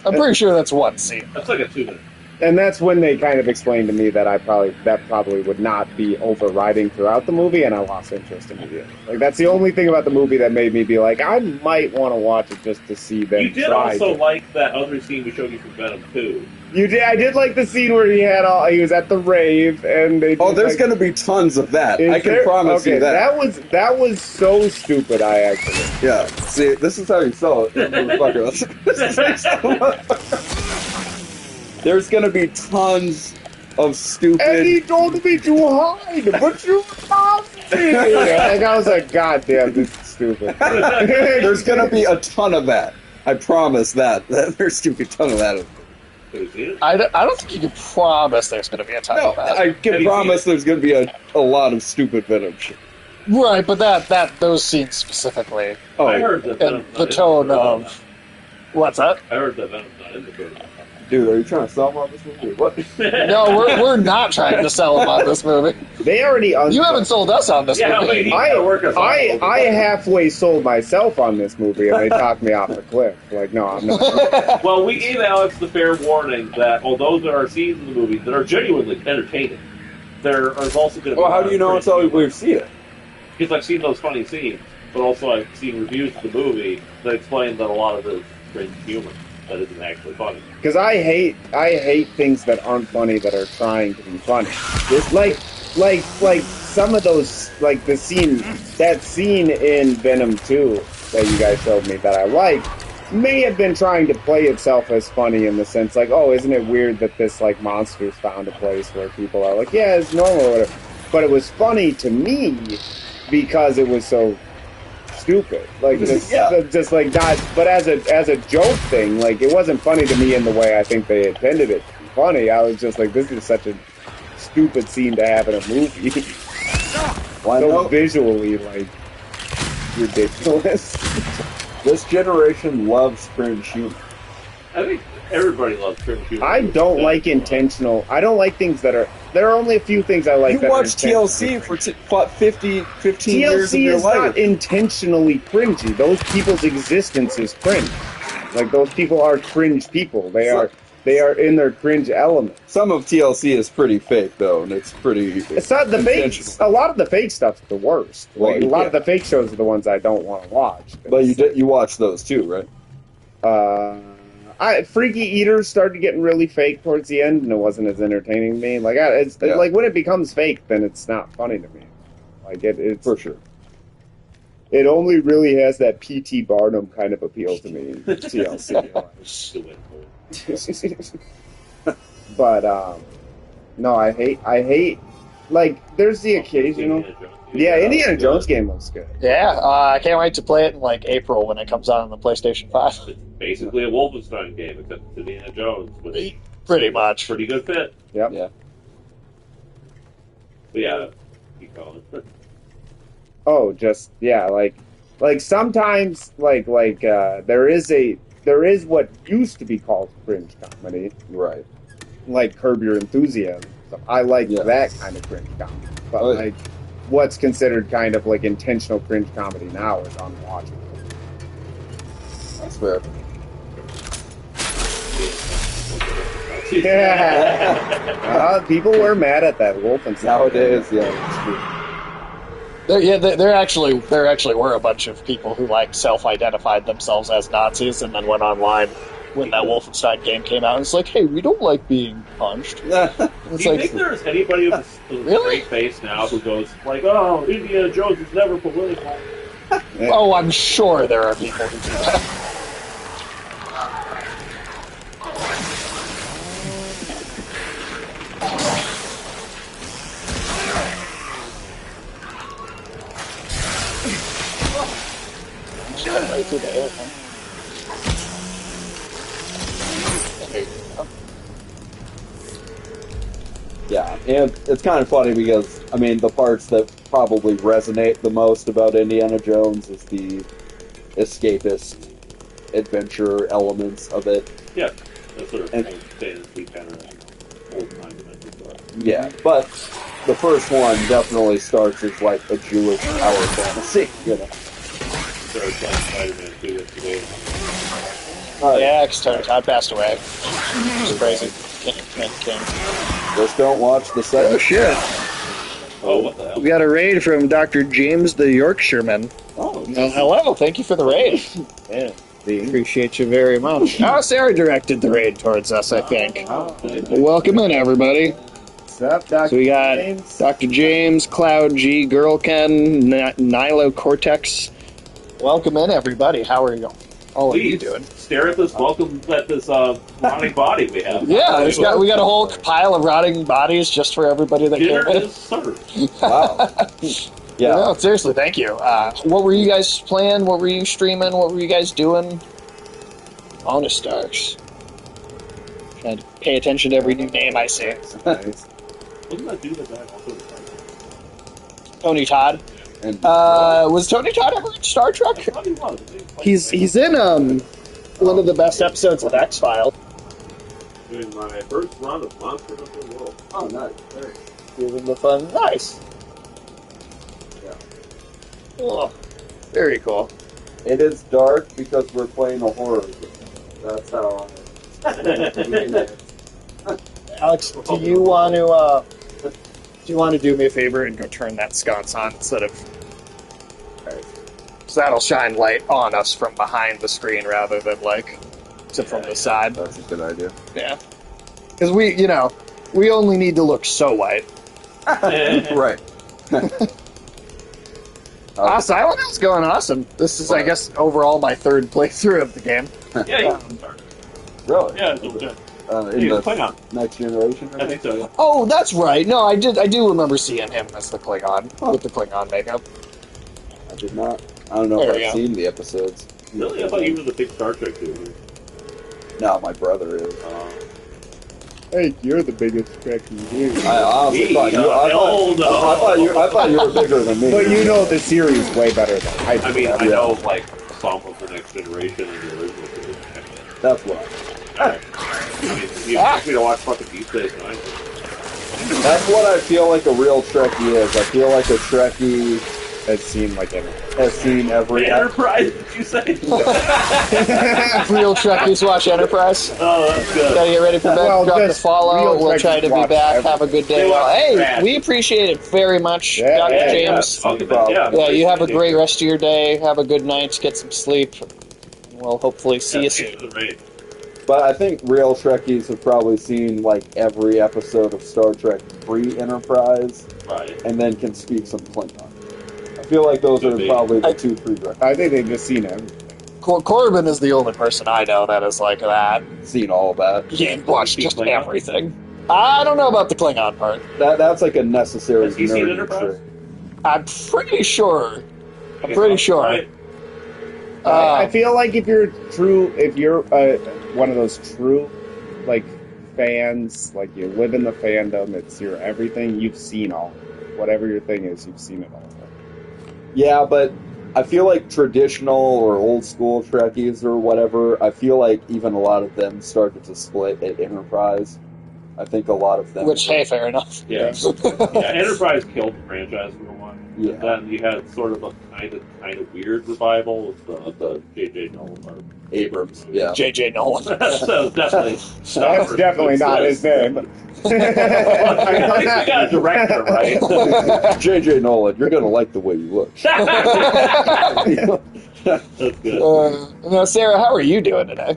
I'm pretty sure that's one scene. That's like a 2-minute. And that's when they kind of explained to me that that probably would not be overriding throughout the movie, and I lost interest immediately. Like, that's the only thing about the movie that made me be like, I might want to watch it just to see them. You did try also to. like that other scene we showed you from Venom 2. You did. I did like the scene where he was at the rave, and they. Oh, there's like, going to be tons of that. is I can there? promise Okay, you that. that was so stupid. I actually. Yeah. See, this is how you sell it, motherfucker. This is how you sell it. There's going to be tons of stupid. And he told me to hide, but you lost me. Like, I was like, God damn, this is stupid. There's going to be a ton of that. I promise that. There's going to be a ton of that. Have you seen it? I don't think you can promise there's going to be a ton No, of that. I can promise there's going to be a lot of stupid Venom shit. Right, but those scenes specifically, Oh, I heard that and Venom's the not in tone the of what's that? I heard that Venom's not in the film. dude, are you trying to sell me on this movie? What? No, we're not trying to sell them on this movie. They already. You haven't sold us on this Yeah, movie. wait, I halfway sold myself on this movie, and they talked me off the cliff. Like, no, I'm not. Well, we gave Alex the fair warning that although there are scenes in the movie that are genuinely entertaining, there is also going to be. Well, how do you know until we've seen it? Because I've seen those funny scenes, but also I've seen reviews of the movie that explain that a lot of it is cringe humor that isn't actually funny. Because I hate things that aren't funny that are trying to be funny. Like some of those, like that scene in Venom 2 that you guys showed me that I liked, may have been trying to play itself as funny in the sense like, oh, isn't it weird that this like monster's found a place where people are like, yeah, it's normal or whatever. But it was funny to me because it was so stupid. Like just like not, but as a joke thing, like it wasn't funny to me in the way I think they intended it to be funny. I was just like, this is such a stupid scene to have in a movie. Why So not? visually, like, ridiculous. This generation loves cringe humor. I think everybody loves cringe humor. I don't like intentional. I don't like things that are. There are only a few things I like. You that watched are TLC for 15 years of TLC your is life. not intentionally cringy. Those people's existence is cringe. Like, those people are cringe people. They are in their cringe element. Some of TLC is pretty fake, though, and it's pretty. It's not the fake. intentional. A lot of the fake stuff's the worst. Like, Well, a lot yeah. of the fake shows are the ones I don't want to watch. But you watch those too, right? Freaky Eaters started getting really fake towards the end, and it wasn't as entertaining to me. Like, like when it becomes fake, then it's not funny to me. Like it's For sure. It only really has that P.T. Barnum kind of appeal to me. TLC. But no, I hate. Like, there's the occasional. Yeah, Indiana Jones game looks good. Yeah, I can't wait to play it in like April when it comes out on the PlayStation 5. It's basically a Wolfenstein game, except it's Indiana Jones with a Pretty much. pretty good fit. Yep. Yeah. But yeah, keep going. Oh, just yeah, like sometimes there is what used to be called cringe comedy, Right. like Curb Your Enthusiasm. So I like that kind of cringe comedy, but like what's considered kind of like intentional cringe comedy now is unwatchable. That's fair. Yeah, people were mad at that Wolfenstein Nowadays, yeah, it's true. There actually were a bunch of people who like self-identified themselves as Nazis and then went online when that Wolfenstein game came out and it's like, hey, we don't like being punched. Do you think there's anybody with a Really? straight face now who goes like, "Oh, Indiana Jones is never political"? Oh, I'm sure there are people who do that. Right through the air, huh? There you go. Yeah, and it's kind of funny because, I mean, the parts that probably resonate the most about Indiana Jones is the escapist adventure elements of it. Yeah, that's sort of fantasy kind of old time adventure stuff. Yeah, but the first one definitely starts as like a Jewish power fantasy, you know. So it's like Spider-Man 2 yesterday. Yeah, because Tony Todd passed away. It's crazy. King. Just don't watch the second. Oh, shit. Oh, what the hell? We got a raid from Dr. James the Yorkshireman. Oh, Well, hello. Thank you for the raid. Yeah. Appreciate you very much. Oh, Sarah directed the raid towards us, I think. Welcome in, everybody. What's up, Dr. So we got James? Dr. James, Cloud G, Girl Ken, Nilo Cortex. Welcome in, everybody. How are you? All of you Please doing? stare at this. Welcome at this rotting body we have. Yeah, we got a whole pile of rotting bodies just for everybody that Dinner came in. is served. wow. Yeah. No, seriously, thank you. What were you guys playing? What were you streaming? What were you guys doing? Honest Stars. Trying to pay attention to every new name I see. Nice. Wasn't that dude that died also in Star Trek? Tony Todd. And Was Tony Todd ever in Star I Trek? thought he was. He's in one of the best episodes of X-Files. Doing my first round of Monster Hunter World. oh, nice. Giving the fun. Nice. Yeah. Oh, very cool. It is dark because we're playing a horror game. That's how Alex, do you want to do me a favor and go turn that sconce on instead of? So that'll shine light on us from behind the screen rather than from the side. That's a good idea. Yeah, because we only need to look so white. Right. Silent Hill's going awesome. This is, I guess, overall my third playthrough of the game. Yeah, you can start. Really? Yeah, it's good. In You the can Klingon. next generation? I think so. Yeah. Oh, that's right. No, I do remember seeing him as the Klingon with the Klingon makeup. I did not. I don't know There if we I've go. seen the episodes. Really? I thought you were the big Star Trek dude. No, my brother is. Hey, you're the biggest Trekkie here. I honestly thought you. I thought you were bigger than me. But you know the series way better than I do. I mean, I know some of the next generation and the original series. That's why. I mean, you expect me to watch fucking Deep Space Nine? That's what I feel like a real Trekkie is. I feel like a Trekkie It seemed like it. has seen every. Enterprise, did you say? Real Trekkies watch Enterprise. Oh, that's good. Gotta get ready for bed. Well, Drop the just follow. real We'll try to Trekkies be watch back. everything. Have a good day. They watch Hey, Brad. we appreciate it very much, Yeah, Dr. yeah, James. Yeah, You have a great rest of your day. Have a good night. Get some sleep. We'll hopefully see you soon. But I think real Trekkies have probably seen like every episode of Star Trek pre-Enterprise, Right. and then can speak some Klingon. I feel like those are probably the two prerequisites. I think they've just seen him. Corbin is the only person I know that is like that. Seen all of that. He watched just everything. I don't know about the Klingon part. That's like a necessary. Has he seen nerd Enterprise? trick. I'm pretty sure. Right. I feel like if you're one of those true, like, fans, like, you live in the fandom, it's your everything, you've seen all of it. Whatever your thing is, you've seen it all. Yeah, but I feel like traditional or old school Trekkies or whatever, I feel like even a lot of them started to split at Enterprise. I think a lot of them... Which, hey, fair enough. Yeah. Enterprise killed the franchise for a while. Yeah. And then you had sort of a kind of weird revival with the J.J. Nolan or Abrams. Yeah. J.J. Nolan. So definitely. That's definitely not his name. At least we got a director, right? J.J. Nolan, you're gonna like the way you look. That's good. Now, Sarah, how are you doing today?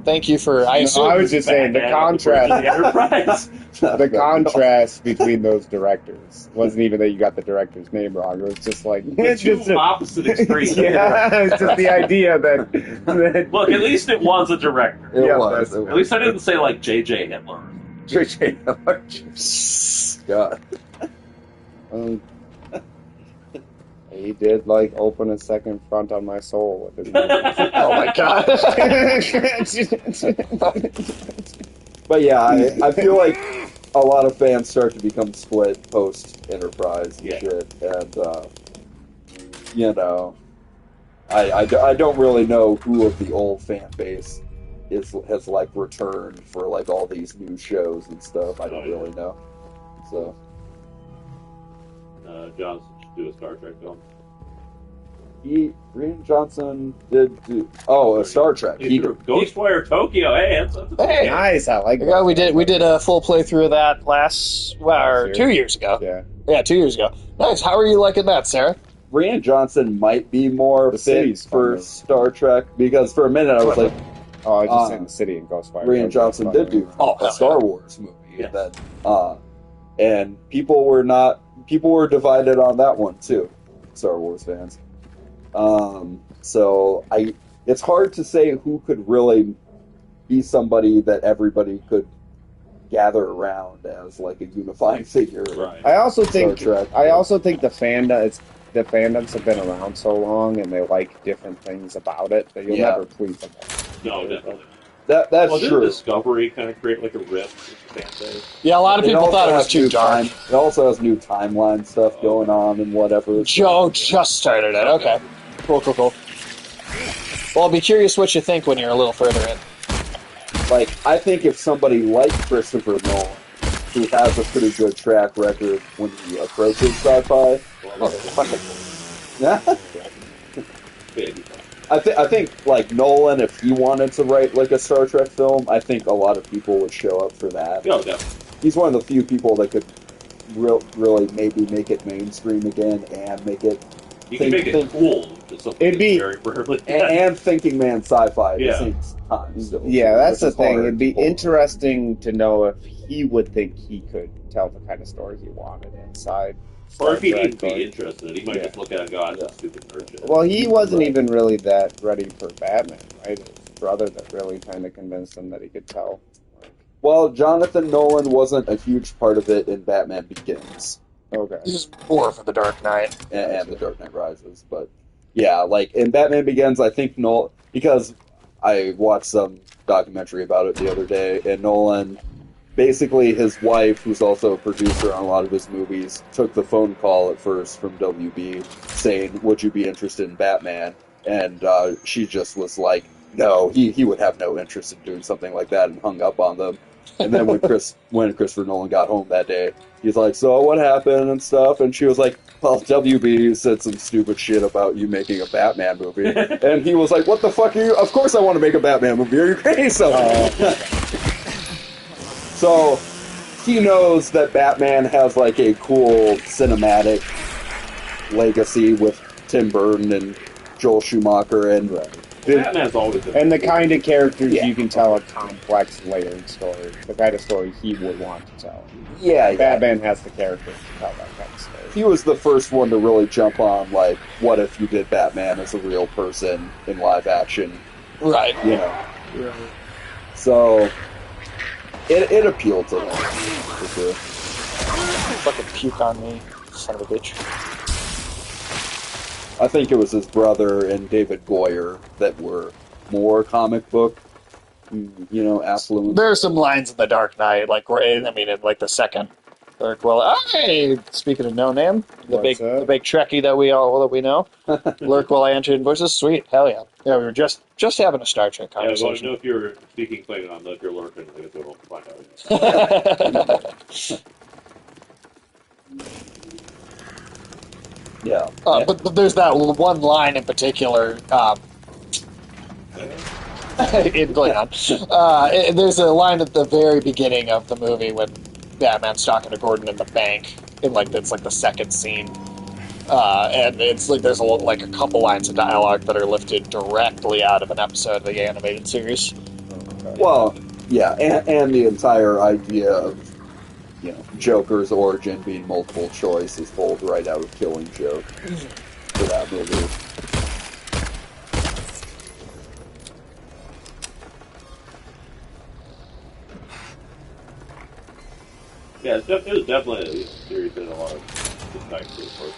Thank you for... I was just saying, the contrast... The Enterprise. The contrast between those directors wasn't even that you got the director's name wrong. It was just like It's just opposite extremes. Yeah, it's just the idea that Look, at least it was a director. It was. At least I didn't say like J.J. Hitler. J.J. Nolan. God. He did like open a second front on my soul with his Oh my god. But yeah, I feel like a lot of fans start to become split post Enterprise and shit, and you know, I don't really know who of the old fan base has like returned for like all these new shows and stuff. I don't really know. So Johnson should do a Star Trek film. Rian Johnson did do a Star Trek. He Ghostwire Tokyo. Hey, that's Hey, nice. I like that. Yeah, we did a full playthrough of that last 2 years ago. Yeah, 2 years ago. Nice. How are you liking that, Sarah? Rian Johnson might be more The fit city's for fun, Star Trek because for a minute I was like, Oh, I just said the city in Ghostwire. Rian Johnson did do a Star Wars movie, and people were divided on that one too, Star Wars fans. So it's hard to say who could really be somebody that everybody could gather around as like a unifying figure. Right. I also think Trek. the fandoms have been around so long and they like different things about it that you'll never please them all. No, definitely. That's Well, true. didn't Discovery kind of create like a rift with the fan base? Yeah, a lot of people also thought it was has too new dark. It also has new timeline stuff going on and whatever. Joe just started it. Okay. Cool. Well, I'll be curious what you think when you're a little further in. Like, I think if somebody like Christopher Nolan, who has a pretty good track record when he approaches sci-fi, I think like Nolan, if he wanted to write like a Star Trek film, I think a lot of people would show up for that. Oh, definitely. He's one of the few people that could really maybe make it mainstream again and make it. You can make it cool. It'd be very rarely. And thinking man sci-fi at the same time. Still. Yeah, that's the Which is thing. hard It'd be to pull. interesting to know if he would think he could tell the kind of story he wanted inside. Or if he Star didn't Trek, be interested, he might just look at it and go, "I'm just stupid nerd shit." Well, he wasn't even really that ready for Batman, right? It was his brother that really kind of convinced him that he could tell. Well, Jonathan Nolan wasn't a huge part of it in Batman Begins. Okay. He's more for the Dark Knight. And The Dark Knight Rises. But yeah, like in Batman Begins, I think Nolan, because I watched some documentary about it the other day, and Nolan, basically his wife, who's also a producer on a lot of his movies, took the phone call at first from WB saying, "Would you be interested in Batman?" And she just was like, "No, he would have no interest in doing something like that," and hung up on them. And then when Christopher Nolan got home that day, he's like, "So what happened and stuff?" And she was like, "Well, WB said some stupid shit about you making a Batman movie." And he was like, "What the fuck are you? Of course I want to make a Batman movie. Are you crazy?" So he knows that Batman has like a cool cinematic legacy with Tim Burton and Joel Schumacher and Batman's always been And the kind of characters Yeah. you can tell a complex, layered story. The kind of story he would want to tell. yeah. Batman has the characters to tell that kind of story. He was the first one to really jump on, like, what if you did Batman as a real person in live action, Right. you know? So, it appealed to him, for sure. Fucking puke on me, son of a bitch. I think it was his brother and David Goyer that were more comic book, affluent. There are some lines in The Dark Knight, like, in like the second. Like, well, hey, speaking of no name, the What's big up? Trekkie that we know, lurk while I answer invoices. Sweet, hell yeah. Yeah, we were just having a Star Trek Yeah, I want to conversation. know if you're speaking Klingon, not if you're lurking. I guess we'll find out. Yeah. But there's that one line in particular in Klingon. There's a line at the very beginning of the movie when Batman's talking to Gordon in the bank. It's like the second scene. And it's like there's a couple lines of dialogue that are lifted directly out of an episode of the animated series. Well, yeah, and the entire idea of, Joker's origin being multiple choice is pulled right out of Killing Joke for that movie. Yeah, it was definitely a series that a lot of respect for the first one.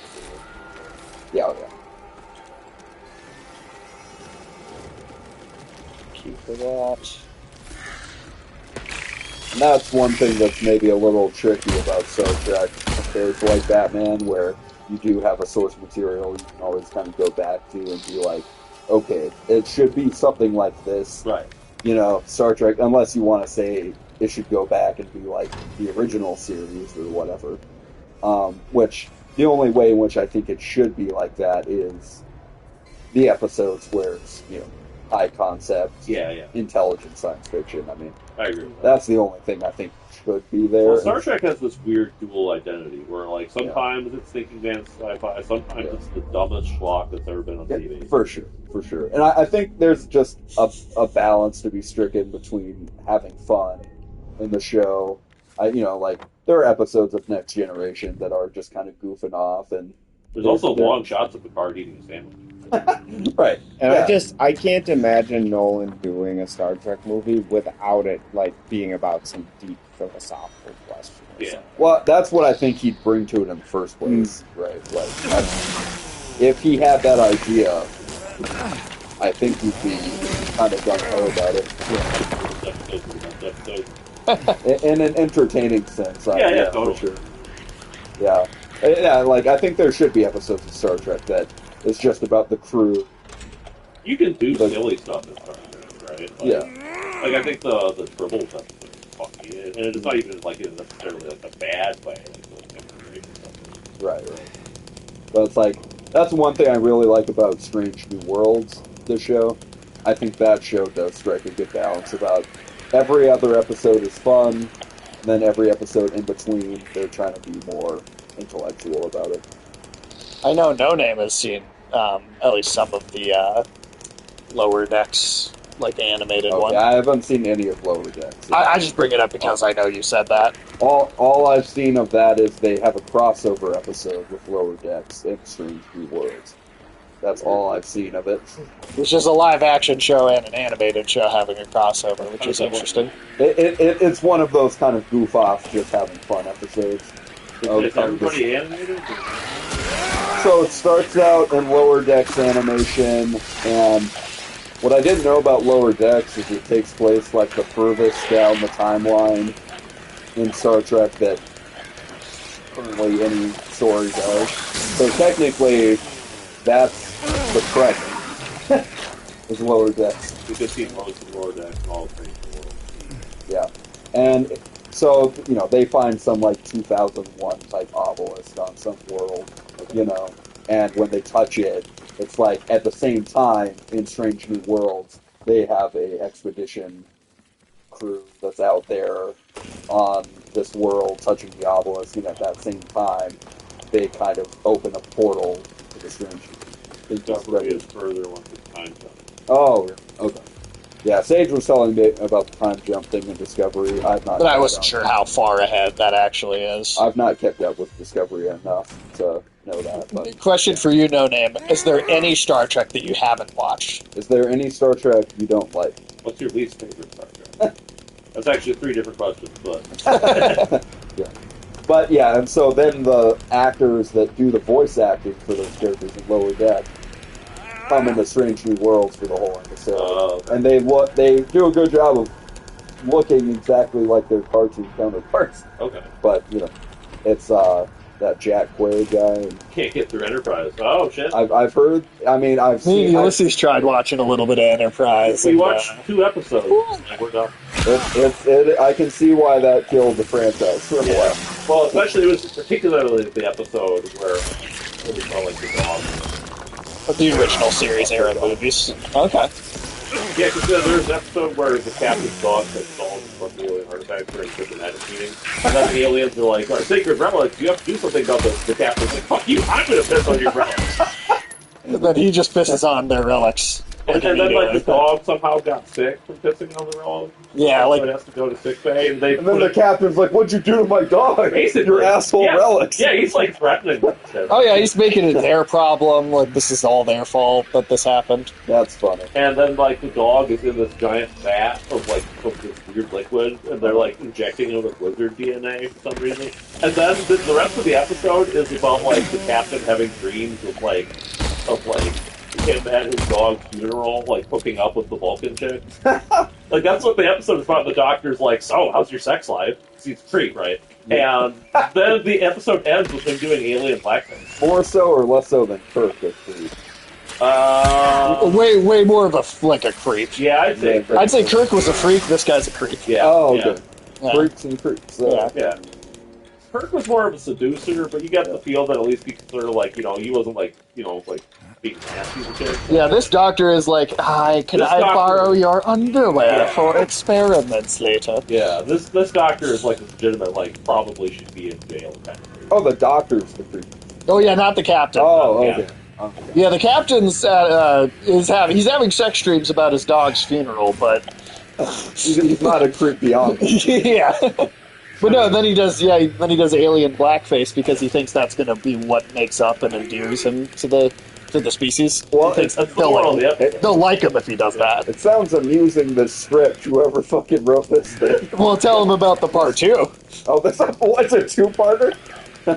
Yeah. Keep for that. And that's one thing that's maybe a little tricky about Star Trek affairs like Batman, where you do have a source material you can always kind of go back to and be like, okay, it should be something like this. Right. Star Trek, unless you want to say it should go back and be like the original series or whatever. Which, the only way in which I think it should be like that is the episodes where it's, high concept, intelligent science fiction. I mean, I agree with that. that's the only thing I think should be there. Well, Star Trek has this weird dual identity where, like, sometimes it's thinking advanced sci-fi, sometimes it's the dumbest schlock that's ever been on TV. For sure. And I think there's just a balance to be stricken between having fun in the show. There are episodes of Next Generation that are just kind of goofing off, and there's also long shots of Picard eating a sandwich. Right. And I can't imagine Nolan doing a Star Trek movie without it being about some deep philosophical question. Yeah. Well, that's what I think he'd bring to it in the first place, right? If he had that idea, I think he'd be kind of gung-ho about it. In an entertaining sense, totally. for sure. Yeah, I think there should be episodes of Star Trek that is just about the crew. You can do silly stuff in Star Trek, right? I think the Tribbles episode is funny, and it's not even necessarily a bad way. Right. But it's that's one thing I really like about Strange New Worlds, the show. I think that show does strike a good balance about every other episode is fun, and then every episode in between, they're trying to be more intellectual about it. I know No Name has seen at least some of the Lower Decks, animated one. I haven't seen any of Lower Decks. I just bring it up because I know you said that. All I've seen of that is they have a crossover episode with Lower Decks and Strange New Worlds. That's all I've seen of it. It's just a live-action show and an animated show having a crossover, which is interesting. It's one of those kind of goof-off, just having fun episodes. Is everybody animated? So it starts out in Lower Decks animation, and what I didn't know about Lower Decks is it takes place the furthest down the timeline in Star Trek that currently any story does. So technically, that's the present. Is Lower Decks. We just see most of Lower Decks and all the things in the world. Yeah. And so, they find some 2001 type obelisk on some world, and when they touch it, it's at the same time in Strange New Worlds, they have a expedition crew that's out there on this world touching the obelisk, and at that same time, they kind of open a portal to the Strange Discovery is further one with time jump. Oh, okay. Yeah, Sage was telling me about the time jump thing in Discovery. I've not. But I wasn't sure how far ahead that actually is. I've not kept up with Discovery enough to know that. But Question for you, No Name: is there any Star Trek that you haven't watched? is there any Star Trek you don't like? What's your least favorite Star Trek? That's actually 3 different questions, but Yeah. But yeah, and so then the actors that do the voice acting for those characters in Lower Deck come into Strange New Worlds for the whole episode, and they do a good job of looking exactly like their cartoon counterparts. okay. But it's that Jack Quaid guy. And Can't get through Enterprise. Oh shit! I've heard. I mean, I've Me seen. and Ulysses tried watching a little bit of Enterprise. We and, watched 2 episodes. And we're done. I can see why that killed the franchise for a while. Well, especially it was particularly the episode where it was called like the dog. the original series era movies. Okay. Yeah, because there's an episode where the captain's dog gets stolen from the alien artifact during such an addict meeting. And then the aliens are like, our sacred relics, you have to do something about this. The captain's like, fuck you, I'm going to piss on your relics. And then he just pisses on their relics. And then like the dog somehow got sick from pissing on the relics. Yeah, so like... it has to go to sick bay. And then the captain's like, what'd you do to my dog? Basically. Your asshole relics. Yeah, he's like threatening them. Oh yeah, he's making it their problem. Like, this is all their fault that this happened. That's funny. And then, like, the dog is in this giant vat of this weird liquid, and they're, like, injecting it with lizard DNA for some reason. And then the rest of the episode is about, like, the captain having dreams of him at his dog's funeral, like, hooking up with the Vulcan chick. Like, that's what the episode is about. The doctor's like, so, how's your sex life? He's a freak, right? And then the episode ends with him doing alien blackface. More so or less so than Kirk as Creed? Way more of a creep. Yeah, I'd say Kirk was a freak. This guy's a creep. Yeah. Oh, okay. Yeah. Freaks and creeps. Yeah. Kirk was more of a seducer, but you got the feel that at least he could sort of he wasn't being nasty to shit. Yeah, this doctor is like, hi, can I borrow your underwear for experiments later? Yeah, this doctor is like legitimate, probably should be in jail kind of thing. Oh, the doctor's the creep. Oh yeah, not the captain. Oh, okay. Yeah. Yeah, the captain's he's having sex dreams about his dog's funeral, but he's not a creep beyond. Yeah. But no, then he does alien blackface because he thinks that's going to be what makes up and endears him to the species. Well, they'll like him if he does that. It sounds amusing, this script, whoever fucking wrote this thing. Well, tell him about the part 2. Oh, what's a 2-parter?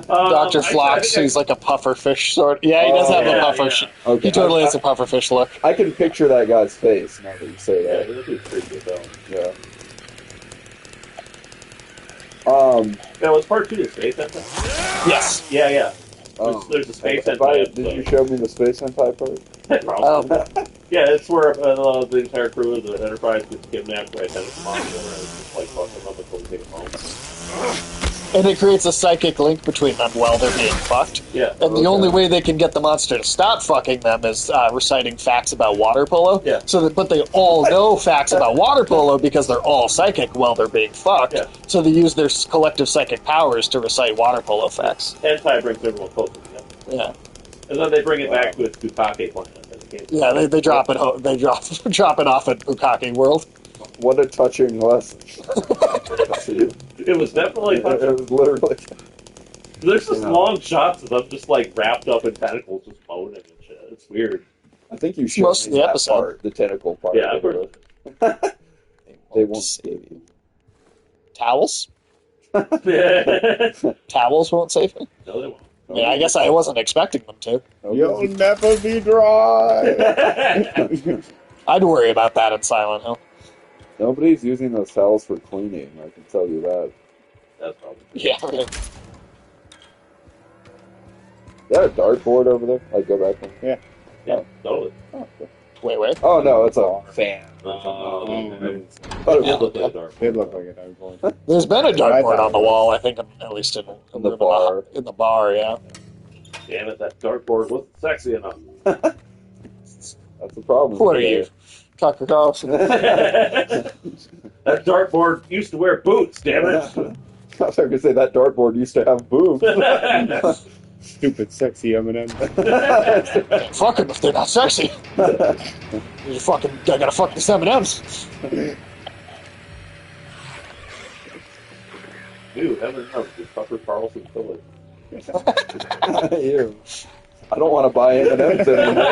Dr. Phlox, who's like a pufferfish sort. Yeah, he does have a puffer. Yeah. Okay. He totally has a pufferfish look. I can picture that guy's face now that you say that. Yeah, this is pretty good though. Yeah. Now, was part 2 the space hentai? Yes. Yeah. There's a space hentai. Did you show me the space hentai part? Probably. Yeah, it's where the entire crew of the Enterprise gets kidnapped by a tentacle monster and it's just fucking them up until they take them home. And it creates a psychic link between them while they're being fucked. Yeah. And the only way they can get the monster to stop fucking them is reciting facts about water polo. Yeah. But they all know facts about water polo because they're all psychic while they're being fucked. Yeah. So they use their collective psychic powers to recite water polo facts. Hentai brings everyone closer together. Yeah. And then they bring it back to its Bukake planet. Yeah, they drop it. They drop it off at Bukake World. What a touching lesson. It was definitely touching. It was literally. There's just long shots of them just wrapped up in tentacles, just moaning and shit. It's weird. I think you showed Most me of the that episode. part, the tentacle part. Yeah, I've heard of They won't save you. Towels? it. Towels won't save me? No, they won't. Yeah, I guess I wasn't expecting them to. You'll never be dry. I'd worry about that in Silent Hill. Nobody's using those towels for cleaning, I can tell you that. That's probably true. Yeah, right. Is that a dartboard over there? I'd go back there. Yeah, totally. Oh, okay. Wait. Oh no, it's a fan. It did look like a dark. It looked like a dartboard. There's been a dartboard on the wall, I think, at least in the bar. In the bar, yeah. Damn it, that dartboard wasn't sexy enough. That's the problem. What are you, Tucker Carlson? That dartboard used to wear boots, damn it. I was going to say that dartboard used to have boobs. Stupid, sexy M&M's. Can't fuck them if they're not sexy. I gotta fuck the M&Ms. Ew, M&M's with Tucker Carlson fillers. Ew. I don't want to buy M&M's anymore.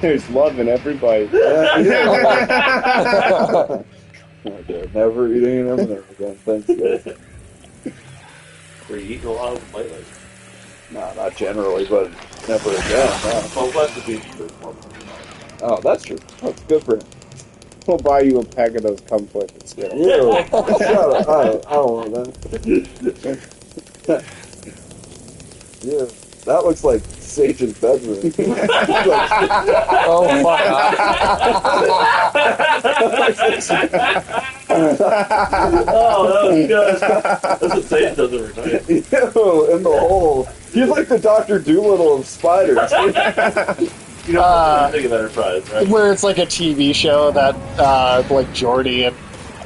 There's love in every bite. Okay, never eating an M&M again. Thanks, guys. Were you eating a lot of them lately? No, not generally, but never again. No. Well, that's the beach for one. Oh, that's true. That's good for him. We'll buy you a pack of those kumquats and Skittles. Ew. Shut up. I don't want that. Yeah, that looks like Sage's bedroom. Oh, fuck. Oh, that was good. That's what Sage does every night. Ew, in the hole. He's like the Dr. Doolittle of spiders. You know what I'm Enterprise, right? Where it's like a TV show that, like, Geordi and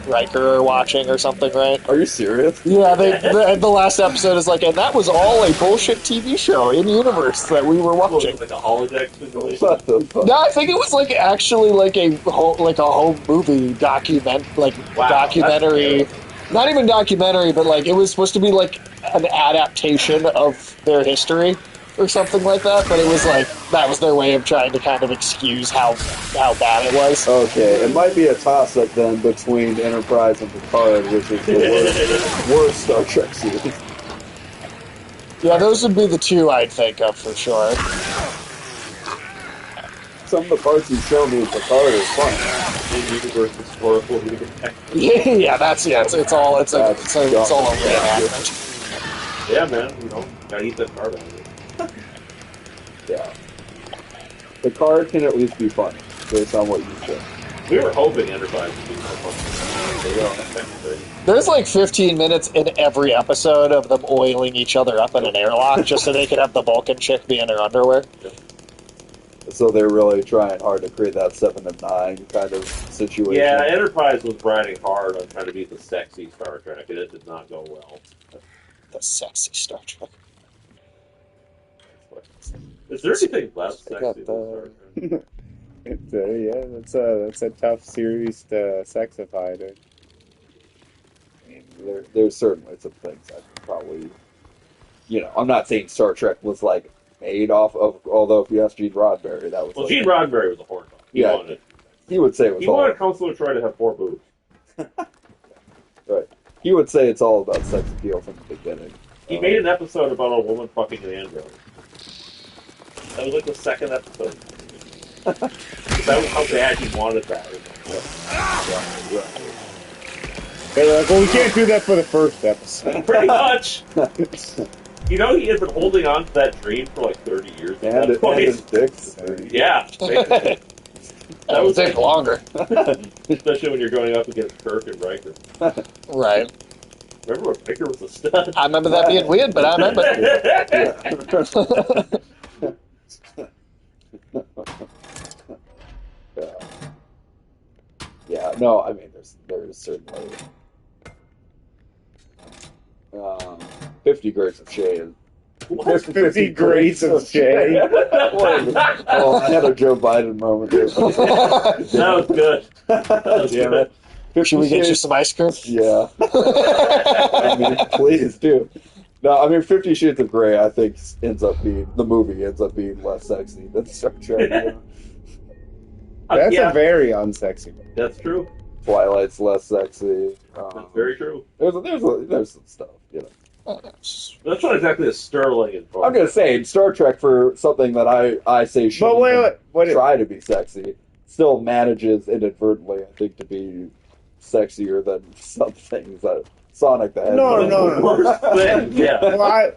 Riker are watching or something, right? Are you serious? Yeah, the last episode is like, and that was all a bullshit TV show in universe that we were watching. Like a holodeck simulation. What the fuck? No, I think it was like actually like a home movie documentary. Not even documentary, but like it was supposed to be like an adaptation of their history or something like that. But it was like that was their way of trying to kind of excuse how bad it was. Okay, it might be a toss-up then between Enterprise and Picard, which is the worst Star Trek series. Yeah, those would be the two I'd think of for sure. Some of the parts you show me in Picard is fun. In-universe historical reenactment. Yeah, it's all a reenactment. Yeah, man, gotta eat that carb out of it. Yeah. Picard can at least be fun, based on what you said. We were hoping Enterprise would be more fun. There's like 15 minutes in every episode of them oiling each other up in an airlock just so they could have the Vulcan chick be in her underwear. So they're really trying hard to create that 7 and 9 kind of situation. Yeah, Enterprise was riding hard on trying to be the sexy Star Trek, and it did not go well. The sexy Star Trek. Is there anything less sexy than Star Trek? That's a tough series to sexify, dude. I mean, there's certainly some things I could probably... I'm not saying Star Trek was, like, made off of... Although, if you ask Gene Roddenberry, that was... Well, Gene Roddenberry was a horn dog. He would say it was He wanted Counselor Troy to have 4 boobs. Right. He would say it's all about sex appeal from the beginning. He made an episode about a woman fucking an android. That was like the second episode. That was how bad he wanted that. They were like, well, we can't do that for the first episode. Pretty much. He had been holding on to that dream for like 30 years. And his dick's yeah. That would take longer. Especially when you're going up against Kirk and Riker. Right. Remember when Riker was a stud? I remember that being weird, but I remember. Yeah, no, I mean, there's certainly 50 Grades of Shade. 50 Grades of Shade. Oh, I had a Joe Biden moment there. That was good. Damn it. Should we get you some ice cream? Yeah. I mean, please do. No, I mean, 50 Shades of Grey, I think, the movie ends up being less sexy than Star Trek. That's a very unsexy one. That's true. Twilight's less sexy. That's very true. There's some stuff, That's not exactly a sterling involved. I'm going to say, in Star Trek, for something that I say should try to be sexy, still manages inadvertently, I think, to be sexier than some things that Sonic the Hedgehog. No. Yeah. Well,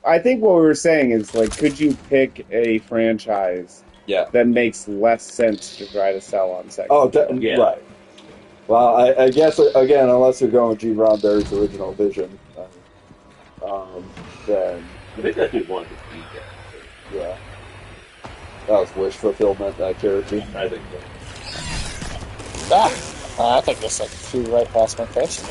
I think what we were saying is, like, could you pick a franchise that makes less sense to try to sell on sex? Oh, right. Well, I guess, again, unless you're going with Gene Roddenberry's original vision, then... I think that dude wanted to be there. Yeah. That was wish fulfillment, that character. I think so. I think this like flew right past my face.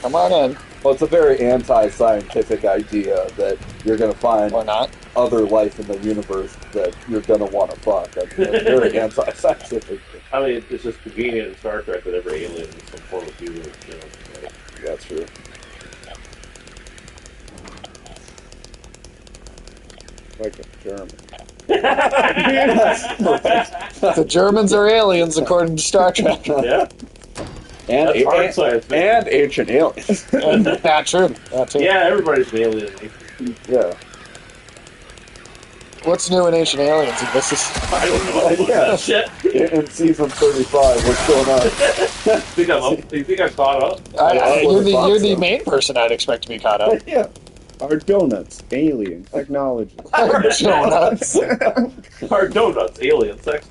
Come on in. Well, it's a very anti-scientific idea that you're going to find Or not. other life in the universe that you're going to want to fuck. I mean, it's very anti-scientific. I mean, it's just convenient in Star Trek that every alien is some form of human. You know, so. That's true. Like a German. The Germans are aliens, according to Star Trek. Yeah. And, That's hard science. and ancient aliens. And that's true. That too. Yeah, everybody's an alien. Yeah. What's new in Ancient Aliens? And this is I don't know. Yeah. Shit. In season 35, what's going on? You think I'm caught up? you're thought the so. main person I'd expect to be caught up. Yeah. Our donuts, alien technology. Donuts. Hard donuts, alien sex.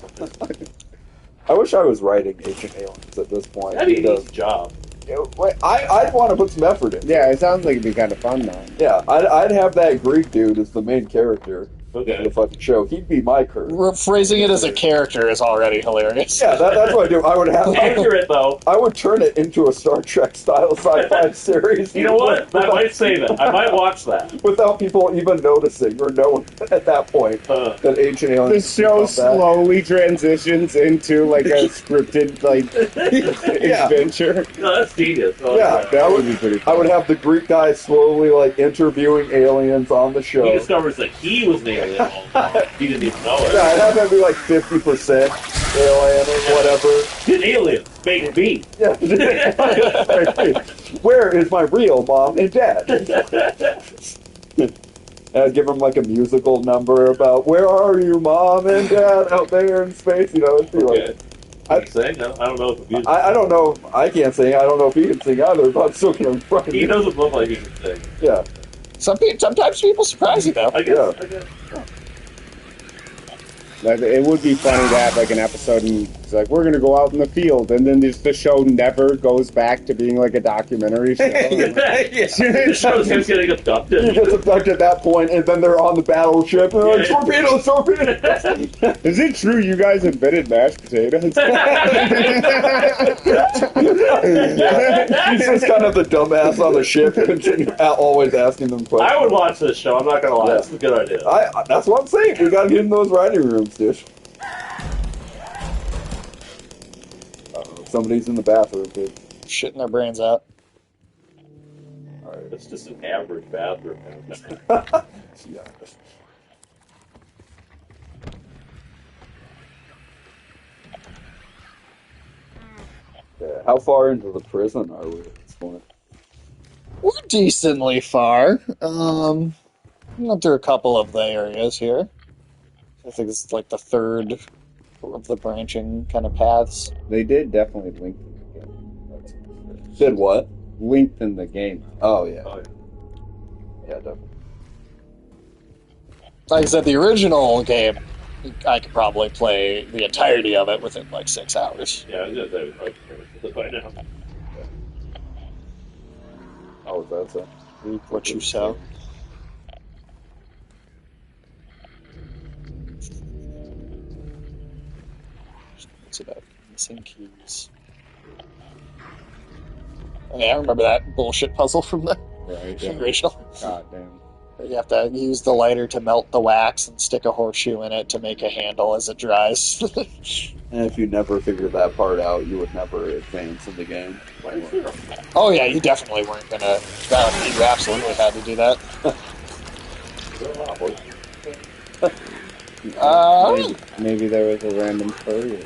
I wish I was writing Ancient Aliens at this point. That'd be an because, easy job. I'd want to put some effort in. Yeah, it sounds like it'd be kind of fun though. Yeah, I'd have that Greek dude as the main character Okay. in the fucking show. He'd be my Kurt. Phrasing it as a character is already hilarious. Yeah, that's what I do. I would have. Accurate, though. I would turn it into a Star Trek style sci-fi series. You know what? That might save it. I might watch that. Without people even noticing or knowing at that point that Ancient The Aliens. show slowly transitions into like a scripted like adventure. No, that's genius. Oh, Yeah, That would be pretty I cool. would have the Greek guy slowly like interviewing aliens on the show. He discovers that he was an alien all the time. He didn't even know it. Yeah, I'd have that be like 50% alien or whatever. An alien made me. Yeah. Where is my real mom and dad? And I'd give him like a musical number about where are you, mom and dad, out there in space. You know, it'd be like. Can you sing? I don't know if the music. I don't know. I can't sing. I don't know if he can sing either, but I'm still going to front. He doesn't look like he can sing. Yeah. Sometimes people surprise you though. I guess. Yeah. I guess. Like, it would be funny to have like an episode and it's like we're gonna go out in the field, and then the show never goes back to being like a documentary show. It shows him getting He abducted. gets abducted at that point, and then they're on the battleship, and they're like, torpedoes, torpedoes! Is it true you guys invented mashed potatoes? He's just kind of the dumbass on the ship, always asking them questions. I would watch this show. I'm not gonna lie. It's a good idea. That's what I'm saying. We gotta get in those writing rooms, dude. Somebody's in the bathroom, dude. Shitting their brains out. Alright. It's just an average bathroom. Yeah. Yeah, how far into the prison are we at this point? We're decently far. Went through a couple of the areas here. I think it's like the third of the branching kind of paths. They did definitely lengthen the game. That's for sure. Did what? Lengthen the game. Oh, yeah. Oh, Yeah, definitely. Like I said, the original game, I could probably play the entirety of it within like 6 hours. yeah, I was gonna say by now. How was that, so? Reap what you sow. It's about missing keys. Oh, yeah, I remember that bullshit puzzle from the Right. original. God damn. You have to use the lighter to melt the wax and stick a horseshoe in it to make a handle as it dries. And if you never figured that part out, you would never advance in the game. Oh yeah, you definitely weren't gonna. You absolutely had to do that. Maybe there was a random furry.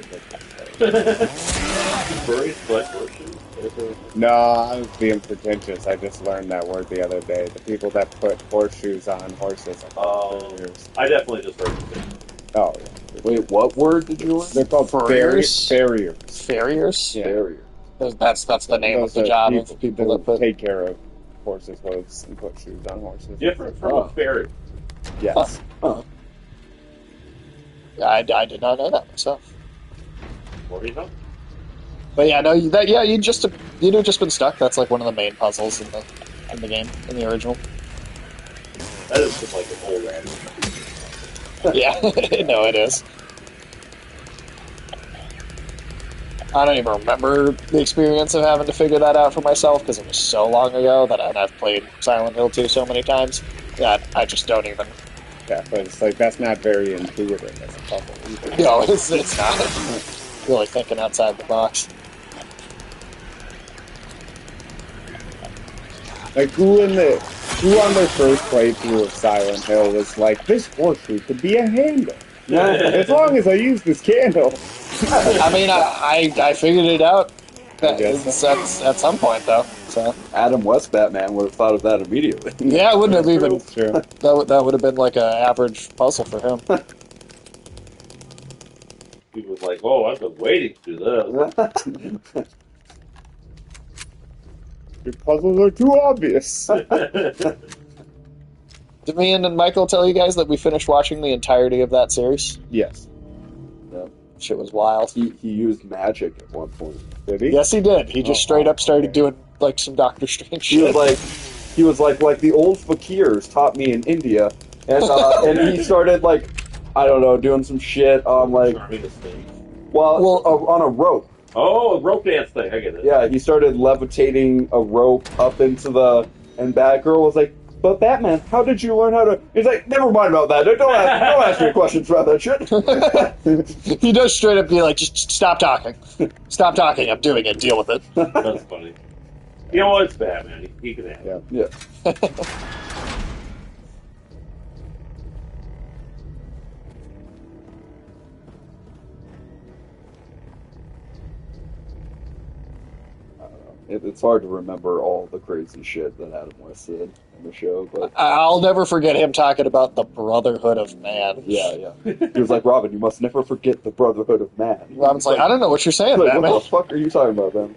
Furries collect horseshoes? No, I was being pretentious. I just learned that word the other day. The people that put horseshoes on horses are called furriers. I definitely just heard it. Oh, Wait, what word did you learn? they're called Furriers? farriers. Farriers? Yeah. Barrier. That's the name of Those the are job people, of people that who put. take care of horses' hooves and put shoes on horses. Different from Oh. a fairy. Yes. Huh. I did not know that myself. What do you know? But yeah, no, you'd just been stuck. That's like one of the main puzzles in the game in the original. That is just like an old animal. Yeah, no, it is. I don't even remember the experience of having to figure that out for myself because it was so long ago that I've played Silent Hill 2 so many times that I just don't even. Yeah, but it's like that's not very intuitive as a puzzle either. No, it's not really thinking outside the box. Like who on their first playthrough of Silent Hill was like, this horseshoe could be a handle. As long as I use this candle. I mean, I figured it out I guess at some point though. So Adam West Batman would have thought of that immediately. yeah, it wouldn't have even. That's true. That would have been like an average puzzle for him. He was like, "Oh, I've been waiting to do this." Your puzzles are too obvious. Did me and Michael tell you guys that we finished watching the entirety of that series? Yes. Yeah. Shit was wild. He used magic at one point. Did he? Yes, he did. He just straight up started doing like some Doctor Strange He shit. was like the old fakirs taught me in India, and and he started like, I don't know, doing some shit on like, on a rope. Oh, a rope dance thing. I get it. Yeah, he started levitating a rope up into and Batgirl was like, "But Batman, how did you learn how to?" He's like, "Never mind about that. Don't ask me questions about that shit." He does straight up be like, "Just stop talking. Stop talking. I'm doing it. Deal with it." That's funny. You know what? It's Batman. He can have it. Yeah. It's hard to remember all the crazy shit that Adam West said in the show, but I'll never forget him talking about the Brotherhood of Man. yeah. He was like, "Robin, you must never forget the Brotherhood of Man." Robin's like, "I don't know what you're saying, Like, Batman." what the fuck are you talking about, man?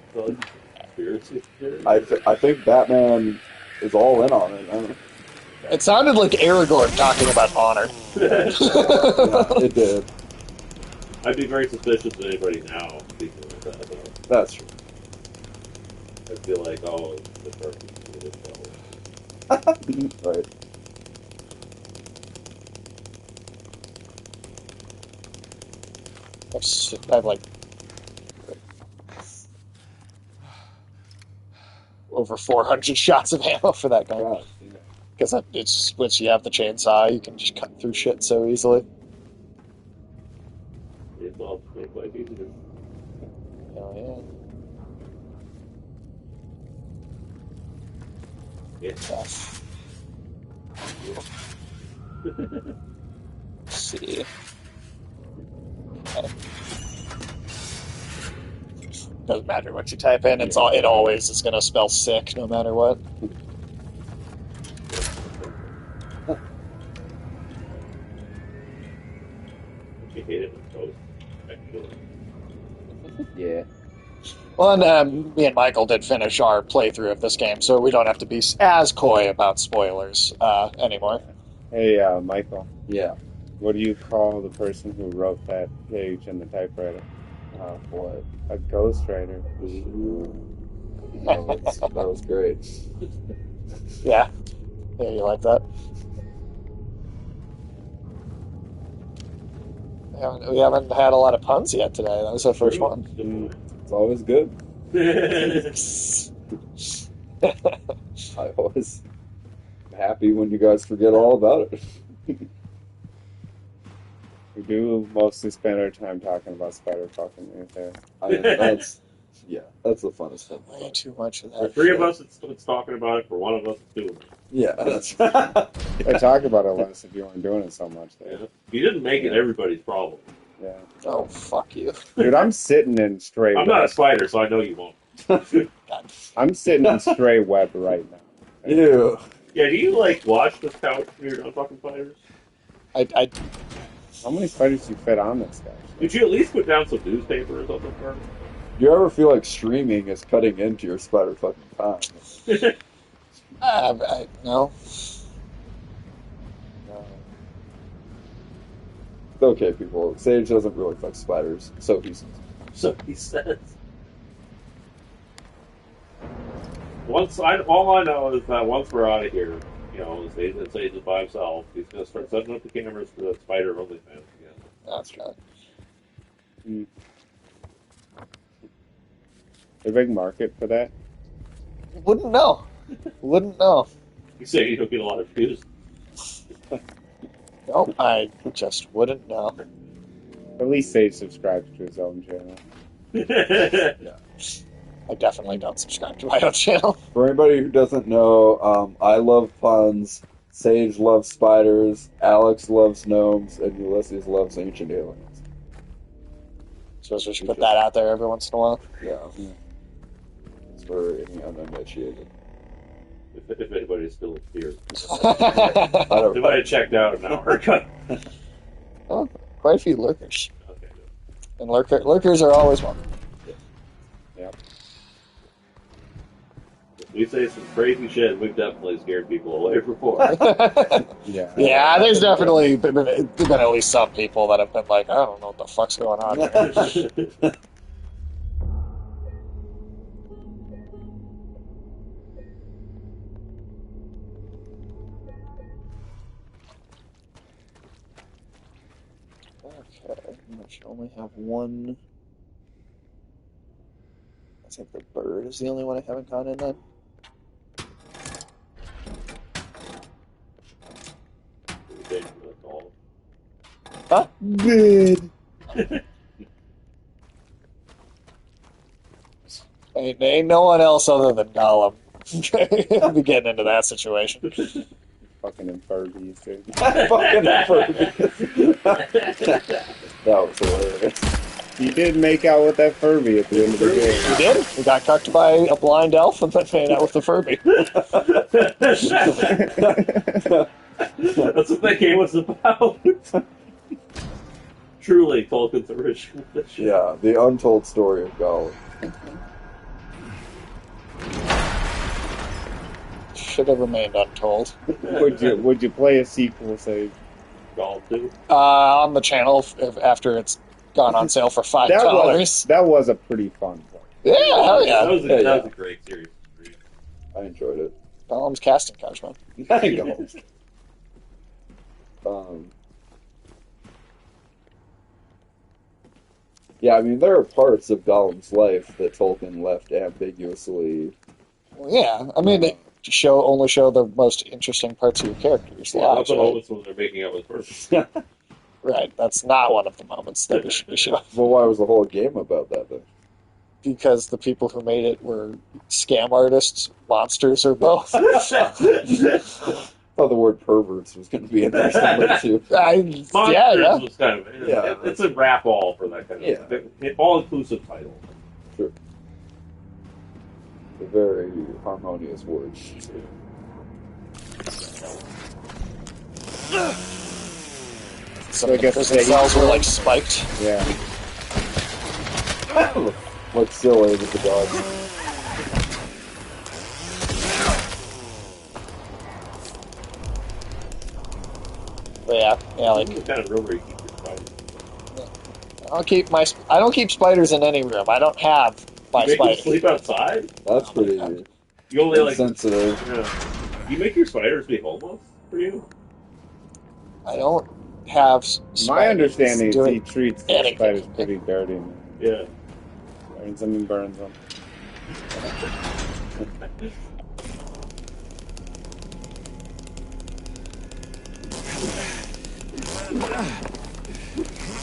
Conspiracy theory. I think Batman is all in on it. I don't know. It sounded like Aragorn talking about honor. Yeah, it did. I'd be very suspicious of anybody now speaking like that. Though. That's true. I feel like, oh, the perfect Right. I've like over 400 shots of ammo for that gun. God, Because it's once you have the chainsaw, you can just cut through shit so easily. It's all made by people. Oh yeah. Yeah. Let's see. Okay. Doesn't matter what you type in; it always is going to spell sick, no matter what. You hate it with toast. Yeah. Well, and me and Michael did finish our playthrough of this game, so we don't have to be as coy about spoilers anymore. Hey, Michael. Yeah. What do you call the person who wrote that page in the typewriter? What? A ghostwriter. That was great. Yeah. Yeah, you like that? We haven't had a lot of puns yet today. That was our first one. It's always good. I always happy when you guys forget all about it. We do mostly spend our time talking about spider fucking right there. I mean, that's the funnest thing. Way too much of that. For three of us, it's talking about it. For one of us, it's doing it. Yeah, that's I talk about it less if you weren't doing it so much. Though. Yeah. You didn't make it everybody's problem. Yeah. Oh, fuck you. Dude, I'm sitting in straight I'm web. not a spider, so I know you won't. I'm sitting in stray web right now. Ew. Yeah, do you, like, watch this couch when you're done fucking spiders? I How many spiders do you fit on this guy? Did you at least put down some newspaper or something for him? Do you ever feel like streaming is cutting into your spider fucking time? no. It's okay, people. Sage doesn't really fuck spiders, so he says. So he says. All I know is that once we're out of here, you know, Sage is by himself. He's going to start setting up the cameras for the spider OnlyFans again. That's right. A big market for that? Wouldn't know. Wouldn't know. You say you don't get a lot of views. Nope, I just wouldn't know. At least Sage subscribes to his own channel. I definitely don't subscribe to my own channel. For anybody who doesn't know, I love puns, Sage loves spiders, Alex loves gnomes, and Ulysses loves ancient aliens. So we should put that out there every once in a while. Yeah. It's for any uninitiated. If anybody's still here. I don't They might have checked out an hour ago. Oh, quite a few lurkers. Okay, good. And lurkers are always welcome. Yep. We say some crazy shit, we've definitely scared people away before. Yeah. Yeah, there's definitely been at least some people that have been like, I don't know what the fuck's going on here. Okay, I should only have one. I think the bird is the only one I haven't gone in then. Huh? Good. Ain't no one else other than Gollum be getting into that situation. Fucking Furbies, dude. Fucking Furby. That was hilarious. He did make out with that Furby at the end of the game. We did. We got cucked by a blind elf and then made out with the Furby. That's what that game was about. Truly, Tolkien's original. Yeah, the untold story of Gollum. Should have remained untold. Would you play a sequel, say? Gollum 2? On the channel after it's gone on sale for $5. That was a pretty fun one. Yeah, hell yeah. That was a great series. I enjoyed it. Gollum's casting couch, man. Yeah, I mean, there are parts of Gollum's life that Tolkien left ambiguously. Well, yeah, I mean, they only show the most interesting parts of your character's Yeah, lives. that's the Right? moments when they're making out with person. Right, that's not one of the moments that we should be showing. Well, why was the whole game about that, then? Because the people who made it were scam artists, monsters, or both. Oh, the word perverts was going to be in there somewhere, too. Monsters yeah. was kind of Yeah. It's a wrap all for that kind of all inclusive title. Sure. A very harmonious word. Some of the prison cells were like spiked. Yeah. Like silly with the dogs. But yeah, like What kind of room are you keep your spiders? I don't keep spiders in any room. I don't have my You make them spiders. sleep outside? That's pretty You only like insensitive. you make your spiders be homeless for you? I don't have spiders. My understanding is he doing treats the anything. spiders pretty dirty. Man. Yeah. Burns them and burns them.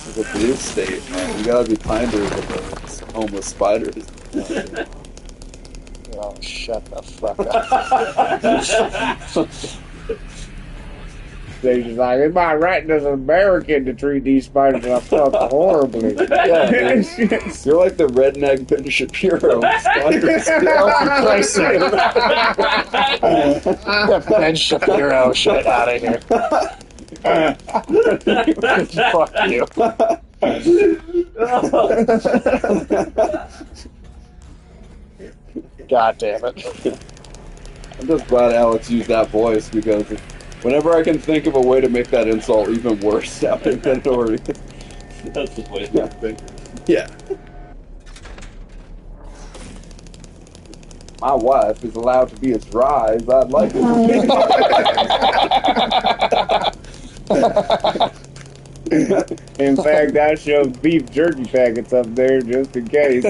It's a blue state, man. You gotta be kinder to the homeless spiders. Oh, shut the fuck up. They're just like, it's my right as an American to treat these spiders I felt horribly. Yeah, dude. You're like the redneck Ben Shapiro of spiders. Oh, for Christ's sake. Get Ben Shapiro shit out of here. Fuck you. God damn it. I'm just glad Alex used that voice because whenever I can think of a way to make that insult even worse, I've been already. That's the way to think. Yeah. My wife is allowed to be as dry as I'd like it to In fact, I shoved beef jerky packets up there just in case.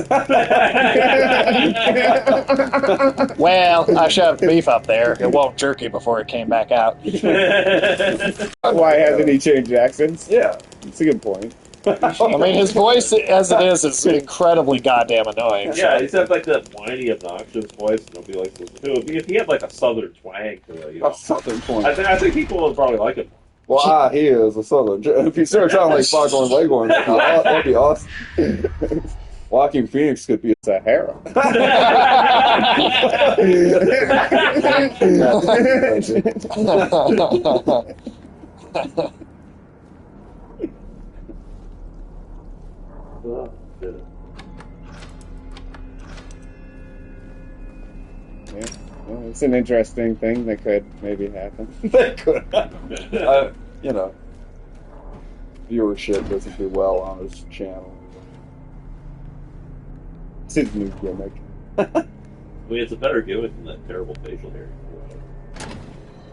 Well, I shoved beef up there. It won't jerky before it came back out. Why hasn't he changed accents? Yeah. That's a good point. I mean, his voice, as it is incredibly goddamn annoying. Yeah, he's got like that whiny, obnoxious voice. Nobody likes to listen to it. If he had like a southern twang to it, you know, A southern point. I think people would probably like it. Well, he is a southern. If he started sounding like Foghorn Leghorn, that'd be awesome. Walking Phoenix could be a Sahara. Yeah. Well, it's an interesting thing that could maybe happen. That could happen. You know, viewership doesn't do well on his channel. It's his new gimmick. I mean, it's a better gimmick than that terrible facial hair.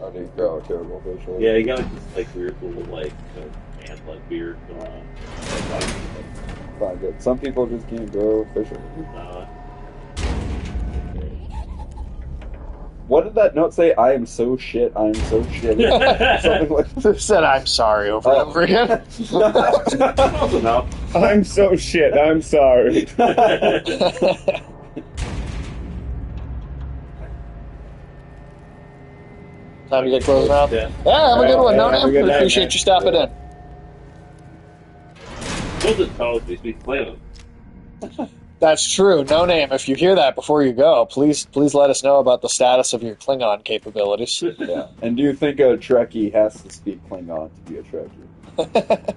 I didn't grow a terrible facial hair. Yeah, you got like this like weird little like ant-like beard going on. Fine, good. Some people just can't grow facial hair. What did that note say? I am so shit. I am so shit. Something like It said I'm sorry over and over again. Close enough. I'm so shit. I'm sorry. Time to get closing out. Yeah. Yeah, have a good one, Yeah, No have a Name. good night, Appreciate man. you stopping in. Wasn't college me speak Klingon. That's true. No Name. If you hear that before you go, please let us know about the status of your Klingon capabilities. yeah. And do you think a Trekkie has to speak Klingon to be a Trekkie?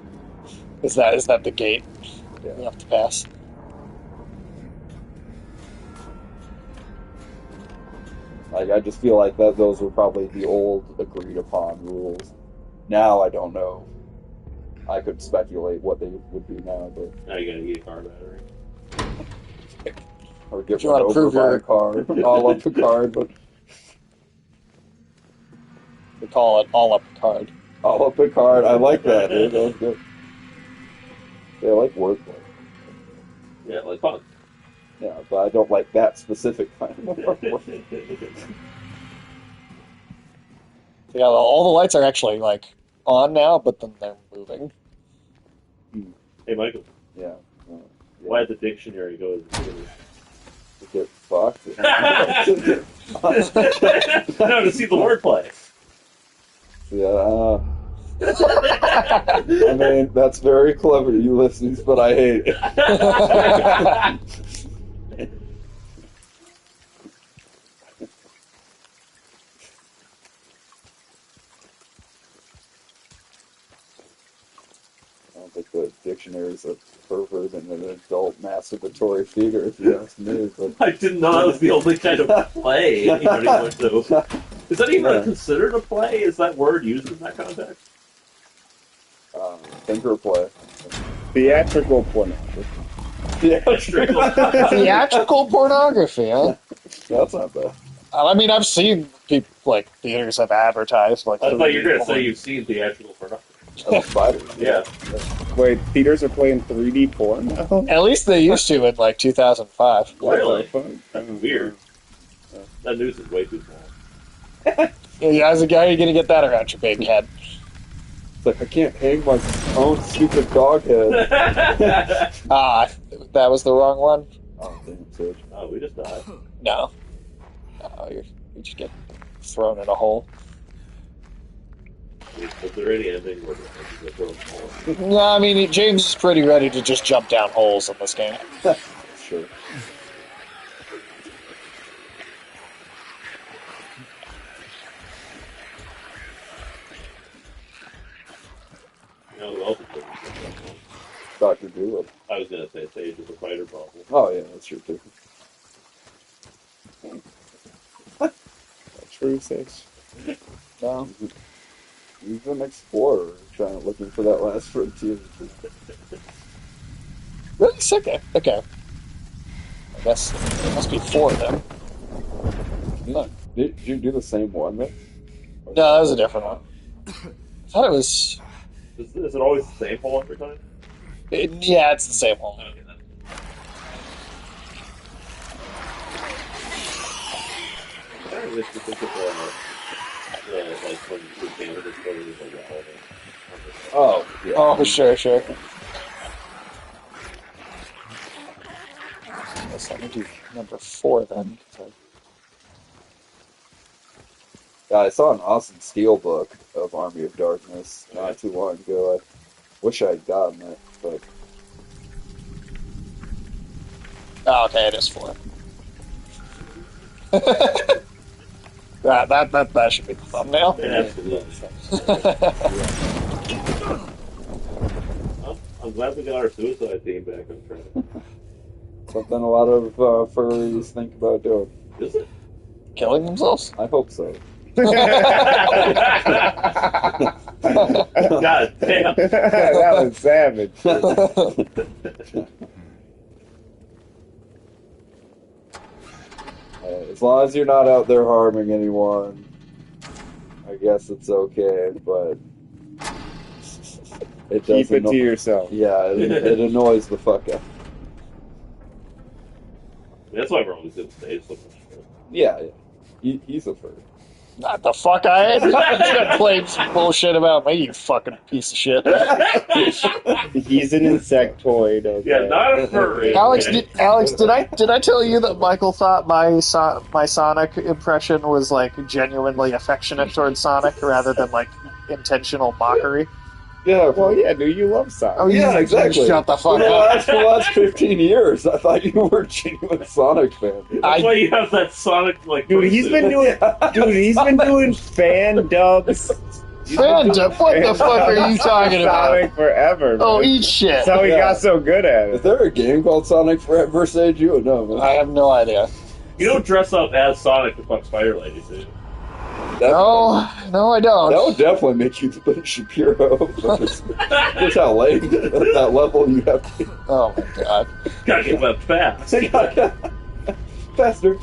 Is that the gate Yeah. we have to pass? Like, I just feel like that those were probably the old agreed upon rules. Now I don't know. I could speculate what they would be now, but Now you gotta eat a car battery. or get If you run wanna over prove by your- a car, all up the card, but We call it all up card. all up the card. I like that. Dude. That was good. Yeah, I like wordplay. Yeah, like fun. Yeah, but I don't like that specific kind of wordplay. Yeah, all the lights are actually like on now, but then they're moving. Hey, Michael, Yeah. why the dictionary goes? Get fucked. No, to see the wordplay. Yeah. I mean, that's very clever, you listeners, but I hate it. I don't think the dictionary's a pervert and an adult masturbatory theater, if you ask me. But I didn't know that was the only kind of play anybody went to. Is that even considered a play? Is that word used in that context? finger play. Theatrical pornography. Theatrical pornography, huh? That's not bad. I mean, I've seen people like theaters have advertised like. I thought you were going to say you've seen theatrical pornography. That's spiders. Yeah. Wait, theaters are playing 3D porn now? At least they used to in like 2005. Really? What the fuck? That's weird. That news is way too small. Yeah, as a guy, you're gonna get that around your big head. It's like, I can't hang my own stupid dog head. Ah, that was the wrong one. Oh, damn, Sage. Oh, we just died. No, you just get thrown in a hole. Is there any ending where the throw a ball? No, I mean James is pretty ready to just jump down holes in this game. Sure. You know who else is looking for that? Dr. Doolittle. I was going to say Sage is a fighter problem. Oh, yeah, that's true, too. True, Sage. No. He's an explorer looking for that last frontier. Really sick. Okay. I guess there must be 4 of them. Did you do the same one, then? No, that was a different one. I thought it was. Is it always the same hole every time? Yeah, it's the same hole. Okay, then. I wish you think of like when Canada discovered the wall. Oh, yeah. Oh, sure. Let's let me do number 4 then. Yeah, I saw an awesome steel book of Army of Darkness not too long ago. I wish I had gotten it, but Oh, okay, it is 4. that should be the thumbnail. Absolutely. I'm glad we got our suicide team back on track. something a lot of furries think about doing. Is it? Killing themselves? I hope so. God damn. That was savage. As long as you're not out there harming anyone, I guess it's okay, but it does Keep it to yourself. Yeah, it annoys the fuck out. That's why we're always good stage so much. Yeah. He's a furry. Not the fuck I ain't. You played some bullshit about me, you fucking piece of shit. He's an insectoid. Okay? Yeah, not a furry. Alex, did I tell you that Michael thought my Sonic impression was like genuinely affectionate towards Sonic rather than like intentional mockery? Yeah, Well, yeah, dude, you love Sonic. Oh, yeah, exactly. Shut the fuck For the up. last 15 years, I thought you were a genuine Sonic fan. That's why you have that Sonic like. Dude, he's been doing fan dubs. Fan dub? What the fuck are you talking about? Sonic forever. Man. Oh, eat shit. That's how he got so good at Is it. there a game called Sonic Forever, Sage? You would know, man. I have no idea. You don't dress up as Sonic to fuck Spider Lady, dude. No, I don't. That would definitely make you the Ben Shapiro. Just how late at that level you have to be. Oh my god. Gotta get web fast. Faster.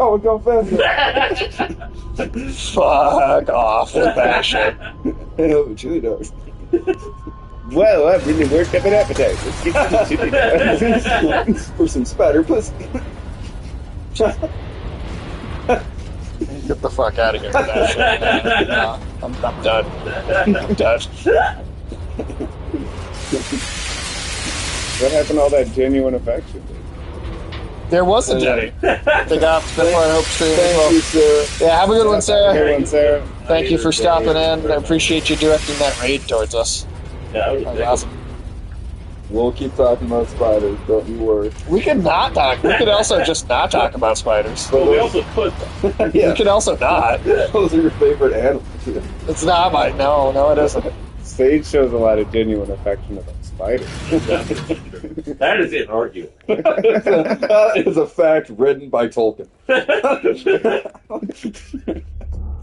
Oh, we're going faster. Fuck off with that shit. Yeah, but chili dogs. Well, that really worked up an appetite. Let's get some chili dogs. For some spider pussy. Get the fuck out of here with that shit. No, I'm done. I'm done. What happened to all that genuine affection? There wasn't any. They got before I hope stream as Thank well. you, sir. Yeah, have a good one, Sarah. Good one, Sarah. Thank you for stopping in. I appreciate you directing that raid towards us. Yeah, That was awesome. We'll keep talking about spiders, don't you worry. We could not talk. We could also just not talk about spiders. Well, we also could. Yeah, We could also not. those are your favorite animals. It's not mine. No, it isn't. Sage shows a lot of genuine affection about spiders. That is inarguable. That is a fact written by Tolkien.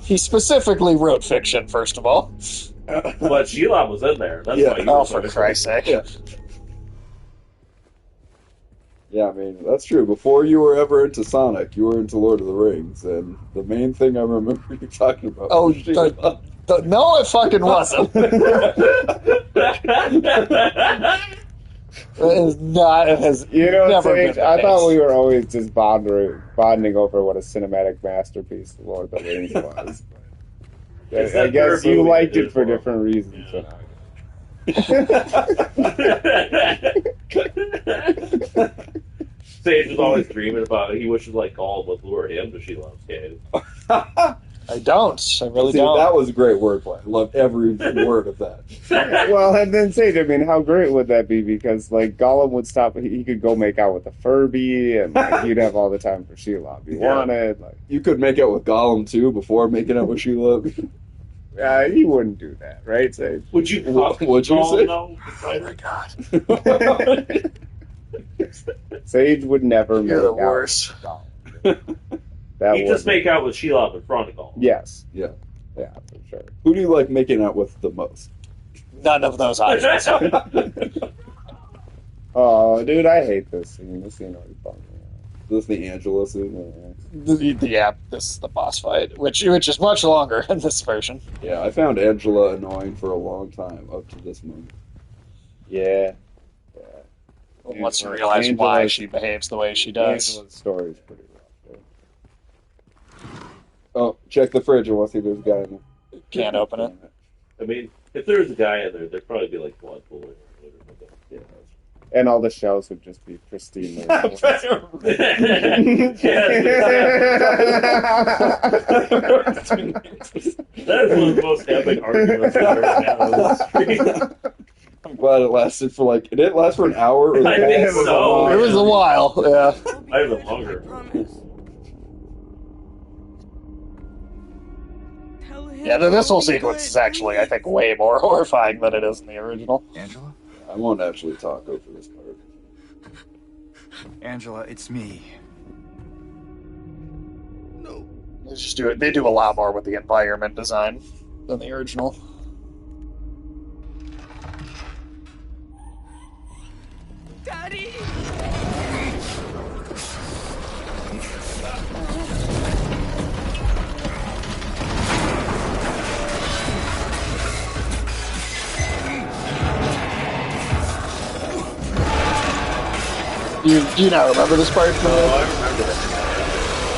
He specifically wrote fiction, first of all. But Sheila was in there. That's Yeah. why you Oh, were for so Christ's sake. Yeah. Yeah, I mean, that's true. Before you were ever into Sonic, you were into Lord of the Rings, and the main thing I remember you talking about Oh, was Sheila. no, it fucking wasn't. It is not. It has You know, never Sage, been the I thought case. we were always just bonding over what a cinematic masterpiece The Lord of the Rings was. It's I that guess third you movie liked they it for did different reasons than I Sage was always dreaming about it. He wishes like Gollum would lure him to Sheila's cave. I don't. I really See, don't. that was great wordplay. I loved every word of that. Well, and then Sage, I mean, how great would that be? Because, like, Gollum would stop, he could go make out with a Furby, and like, he'd have all the time for Sheila if he wanted. Like, You could make out with Gollum, too, before making out with Sheila. he wouldn't do that, right, Sage? Would you What'd you Gollum, say? though? Oh my god. Sage would never make You're the out worst. with Gollum. That You just make out with Sheila in front of Gollum. Yes. Yeah. Yeah, for sure. Who do you like making out with the most? None of those options. Oh, dude, I hate this scene. This scene always bums me out. This is the Angela scene. Yeah, this is the boss fight, which is much longer in this version. Yeah, I found Angela annoying for a long time up to this moment. Yeah. Once you realize why she behaves the way she does. Angela's story is pretty rough. Oh, check the fridge. I want to see if there's a guy in there. Can't open it. I mean, if there was a guy in there, there'd probably be like blood pooling. Yeah. And all the shells would just be pristine. That's one of the most epic arguments I've ever had on the street. I'm glad it lasted for like. It didn't last for an hour. Or I think so. It was a while, yeah. I have it longer. Yeah, this whole sequence is actually, I think, way more horrifying than it is in the original. Angela? I won't actually talk over this part. Angela, it's me. They do a lot more with the environment design than the original. Daddy! Do you not remember this part? Oh, I remember that.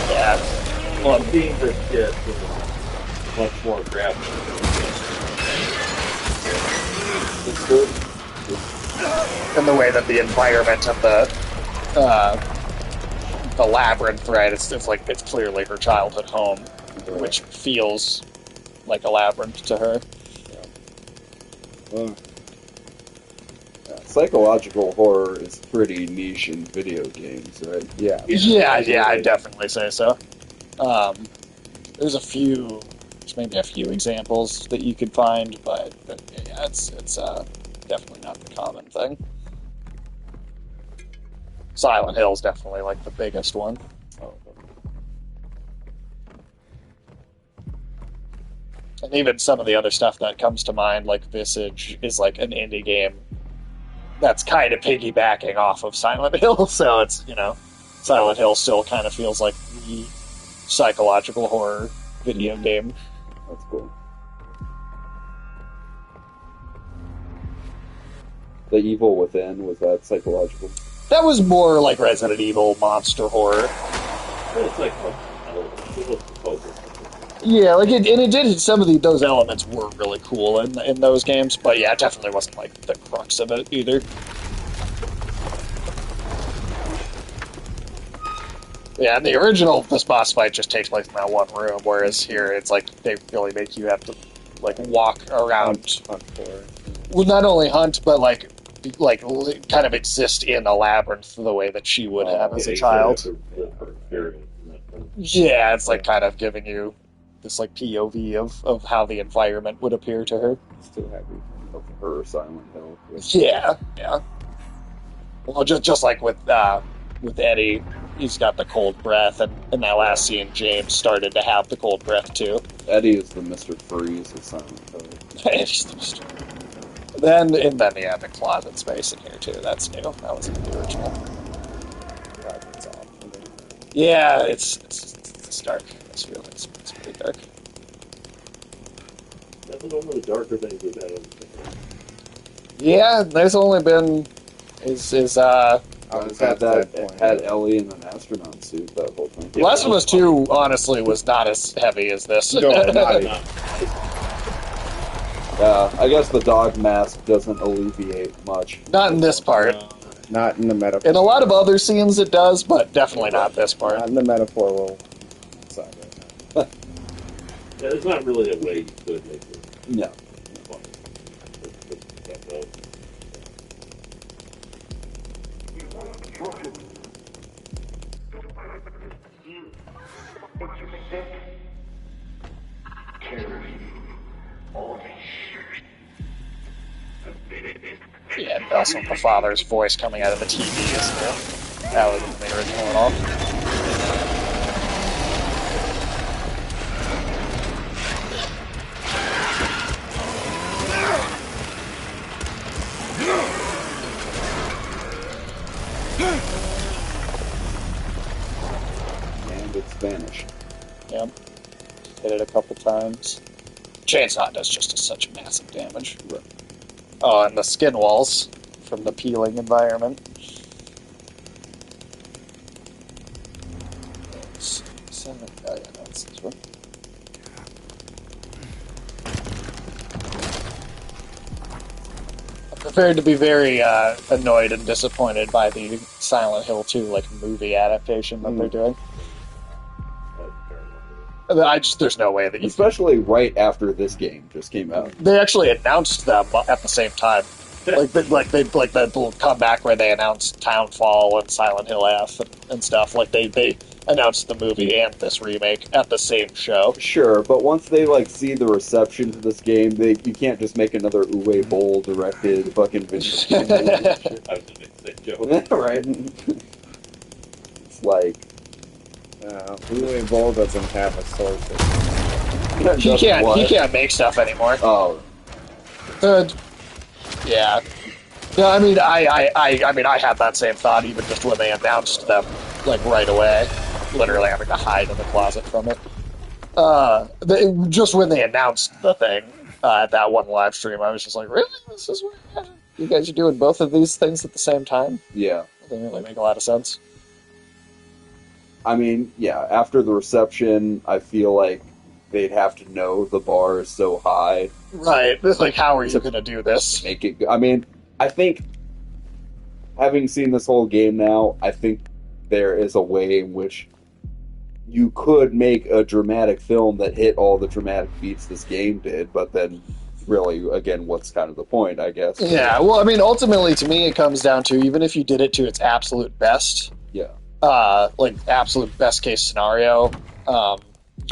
Yeah. Well, Seeing this shit was much more graphic. It's good. and the way that the environment of the labyrinth, right? It's like it's clearly her childhood home, which feels like a labyrinth to her. Yeah, psychological horror is pretty niche in video games, right? Yeah. Yeah, I'd definitely say so. There's maybe a few examples that you could find, but yeah, it's definitely not the common thing. Silent Hill's definitely like the biggest one. And even some of the other stuff that comes to mind, like Visage, is like an indie game that's kind of piggybacking off of Silent Hill, so it's, Silent Hill still kind of feels like the psychological horror video game. That's cool. The Evil Within, was that psychological? That was more like Resident Evil monster horror. It's like, it was focused. Yeah, like it did. Some of those elements were really cool in those games, but yeah, it definitely wasn't like the crux of it either. Yeah, in the original, this boss fight just takes place in that one room, whereas here it's like they really make you have to like walk around. Hunt for it. Well, not only hunt, but like kind of exist in a labyrinth the way that she would have as a child. Yeah, it's like kind of giving you this like POV of how the environment would appear to her. Still happy of her Silent Hill. Yeah. Well, just like with Eddie, he's got the cold breath, and in that last scene, James started to have the cold breath too. Eddie is the Mr. Freeze of Silent Hill. Eddie's the Mr. Then the closet space in here too. That's new. That wasn't in the original. Yeah, it's dark. It's pretty dark. That's one of the darker things we've had. Yeah, there's only been had Ellie in an astronaut suit that whole thing. Last of Us 2, honestly, was not as heavy as this. No, not even. Yeah, I guess the dog mask doesn't alleviate much. Not in this part. Not in the metaphor. In a lot of other scenes it does, but definitely not this part. Not in the metaphor world. Sorry. Yeah, there's not really a way you could make it. No. Yeah, and also the father's voice coming out of the TV isn't that wasn't the original at all. vanish. Yeah. Hit it a couple times. Chainsaw does just such massive damage. Right. Oh, and the skin walls from the peeling environment. Oh, yeah, that's this one. I'm prepared to be very annoyed and disappointed by the Silent Hill 2 movie adaptation that they're doing. There's no way that you... Especially right after this game just came out. They actually announced them at the same time. Like that little comeback where they announced Townfall and Silent Hill F and stuff. Like they announced the movie and this remake at the same show. Sure, but once they see the reception to this game, you can't just make another Uwe Boll directed fucking video game. I was gonna say joke. Right? It's like Uwe Boll doesn't have a source. He can't make stuff anymore. Oh. Yeah. No, I mean, I had that same thought even just when they announced them, right away. Literally having to hide in the closet from it. Just when they announced the thing at that one live stream, I was just like, really? This is what you guys are doing both of these things at the same time? Yeah. It doesn't really make a lot of sense. I mean, yeah, after the reception, I feel like they'd have to know the bar is so high. Right. It's like, how are you going to do this? Make it. I mean, I think, having seen this whole game now, I think there is a way in which you could make a dramatic film that hit all the dramatic beats this game did, but then, really, again, what's kind of the point, I guess? Yeah, well, I mean, ultimately, to me, it comes down to, even if you did it to its absolute best, yeah, absolute best case scenario,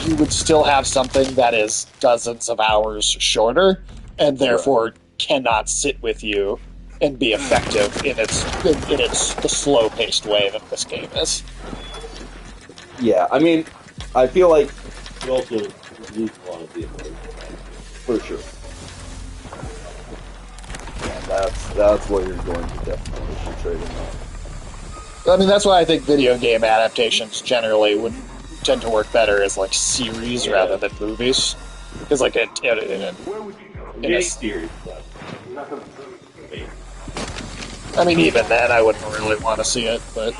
you would still have something that is dozens of hours shorter, and therefore cannot sit with you and be effective in the slow-paced way that this game is. Yeah, I mean, I feel like You also lose a lot of the emotion. for sure. Yeah, that's what you're going to definitely portray in that. I mean, that's why I think video game adaptations generally would tend to work better as series rather than movies, because Series, I mean, even then, I wouldn't really want to see it, but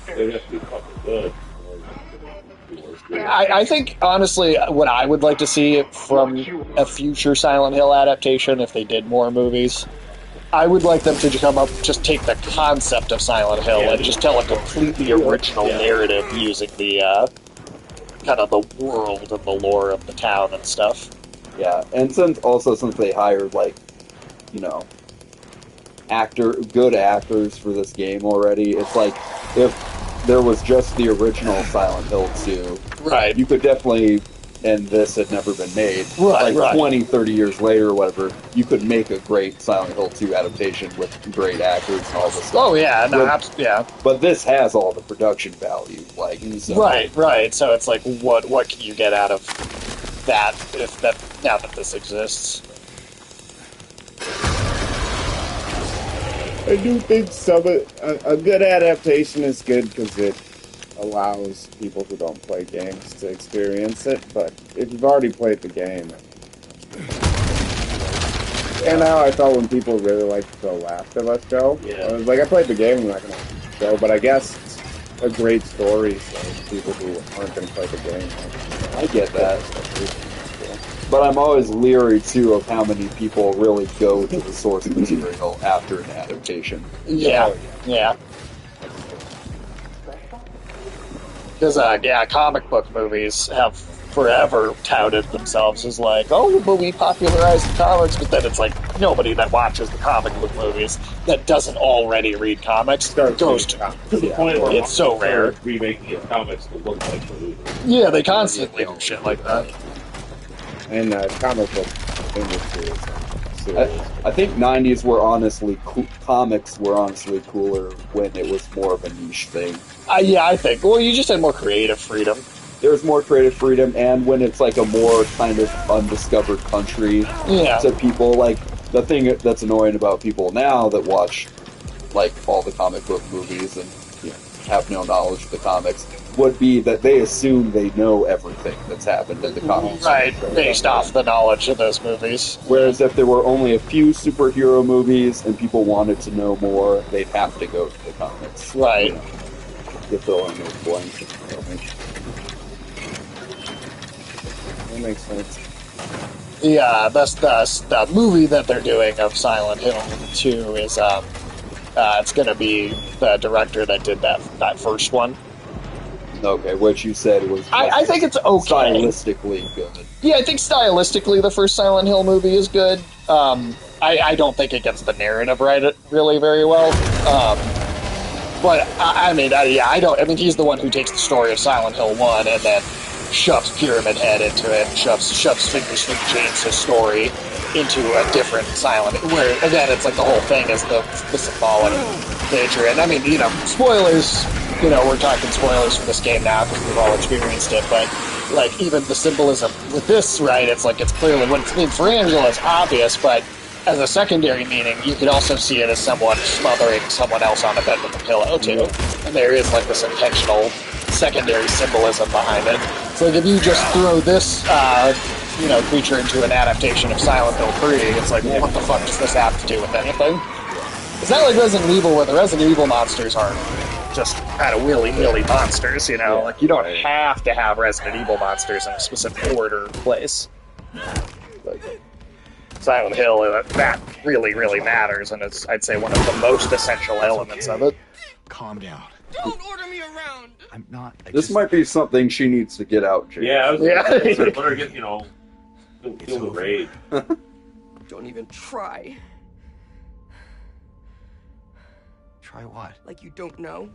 they have to be fucking good. I think, honestly, what I would like to see from a future Silent Hill adaptation, if they did more movies, I would like them to just take the concept of Silent Hill and just tell a completely original narrative using the kind of the world and the lore of the town and stuff. Yeah, and since they hired good actors for this game already, it's like if there was just the original Silent Hill 2, right, you could definitely, and this had never been made, 20, 30 years later or whatever, you could make a great Silent Hill 2 adaptation with great actors and all this stuff. Oh yeah, no, yeah. But this has all the production value, so. Right. So it's like, what can you get out of that now that this exists? I do think a good adaptation is good because it allows people who don't play games to experience it, but if you've already played the game... And how I felt when people really liked the Last of Us show. Yeah. I was like, I played the game, I'm not going to watch the show, but I guess it's a great story, so people who aren't going to play the game... I get that. But I'm always leery, too, of how many people really go to the source material after an adaptation. Yeah. Because, comic book movies have forever touted themselves as but we popularized the comics, but then it's like, nobody that watches the comic book movies that doesn't already read comics goes to the point where it's so rare. Remaking the comics to look like the movie. Yeah, they constantly do shit like that. And comic book industry is serious. I think 90s were honestly comics were honestly cooler when it was more of a niche thing. Yeah, I think. Well, you just had more creative freedom. There's more creative freedom, and when it's a more kind of undiscovered country to people, the thing that's annoying about people now that watch all the comic book movies and have no knowledge of the comics would be that they assume they know everything that's happened in the comics. Right, based off the knowledge of those movies. Whereas if there were only a few superhero movies and people wanted to know more, they'd have to go to the comics. Right. To fill in those blanks. That makes sense. Yeah, the movie that they're doing of Silent Hill 2 is it's going to be the director that did that first one. Okay, which you said was I think it's okay. Stylistically good. Yeah, I think stylistically the first Silent Hill movie is good. I don't think it gets the narrative right really very well. But I mean, he's the one who takes the story of Silent Hill 1 and then shoves Pyramid Head into it, shoves Finger Swing James' story into a different Silent Hill, where, again, it's like the whole thing is the symbolic nature. And I mean, spoilers, we're talking spoilers for this game now because we've all experienced it, but, like, even the symbolism with this, right, it's like, it's clearly, what it means for Angela is obvious, but as a secondary meaning, you could also see it as someone smothering someone else on a bed with a pillow, too. And there is, like, this intentional secondary symbolism behind it. So, like, if you just throw this, creature into an adaptation of Silent Hill 3, it's like, well, what the fuck does this have to do with anything? It's not like Resident Evil, where the Resident Evil monsters are just kind of willy-nilly monsters, Like, you don't have to have Resident Evil monsters in a specific order or place. Like, Silent Hill, that really, really matters, and it's, I'd say, one of the most essential elements of it. Calm down. Don't order me around. I'm not. This might be something she needs to get out, James. Yeah, I was let her get, feel the rage. Don't even try. Try what? Like you don't know.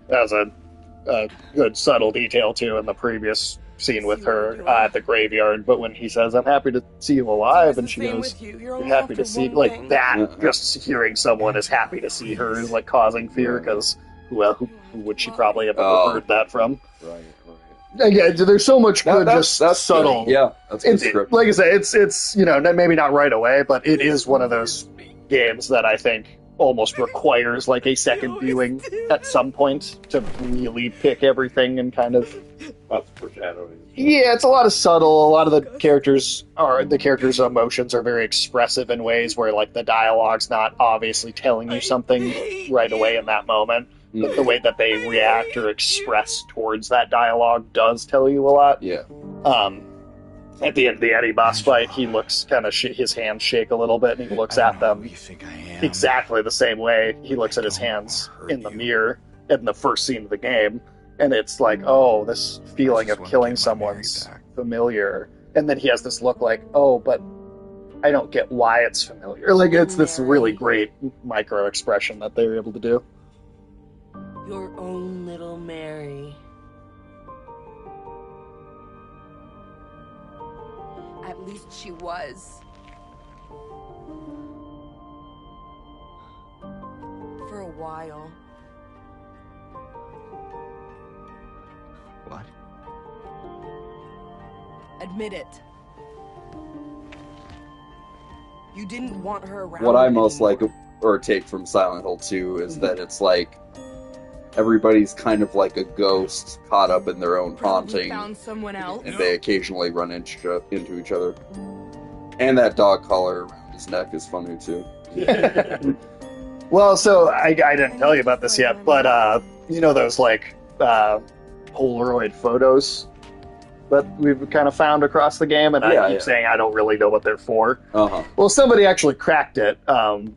That was a good subtle detail, too, in the previous scene with her at the graveyard, but when he says, "I'm happy to see you alive,ve," and she goes, "You're happy to see," like, that, just hearing someone is happy to see her is, like, causing fear, because, well, who would she probably have ever heard that from? Right. Again, there's so much good, that's subtle. Good. Yeah, that's good script. Like I say, it's maybe not right away, but it is one of those games that I think almost requires, like, a second viewing at some point to really pick everything and kind of... That's foreshadowing. Yeah, it's a lot of subtle. A lot of the characters' emotions are very expressive in ways where, like, the dialogue's not obviously telling you something right away in that moment. But the way that they react or express towards that dialogue does tell you a lot. Yeah. At the end of the Eddie boss fight, he looks kind of his hands shake a little bit, and he looks at them exactly the same way he looks at his hands in the mirror in the first scene of the game. And it's like, oh, this feeling of killing someone's familiar. And then he has this look like, oh, but I don't get why it's familiar. Like, it's this really great micro expression that they were able to do. Your own little Mary. At least she was. For a while. What? Admit it. You didn't want her around. What I most anymore. like or take from Silent Hill 2 is that it's like everybody's kind of like a ghost caught up in their own haunting, Found someone else. and they occasionally run into each other. And that dog collar around his neck is funny too. Well, so I didn't tell you about this yet, but those like Polaroid photos that we've kind of found across the game, and I keep saying I don't really know what they're for. Uh-huh. Well, somebody actually cracked it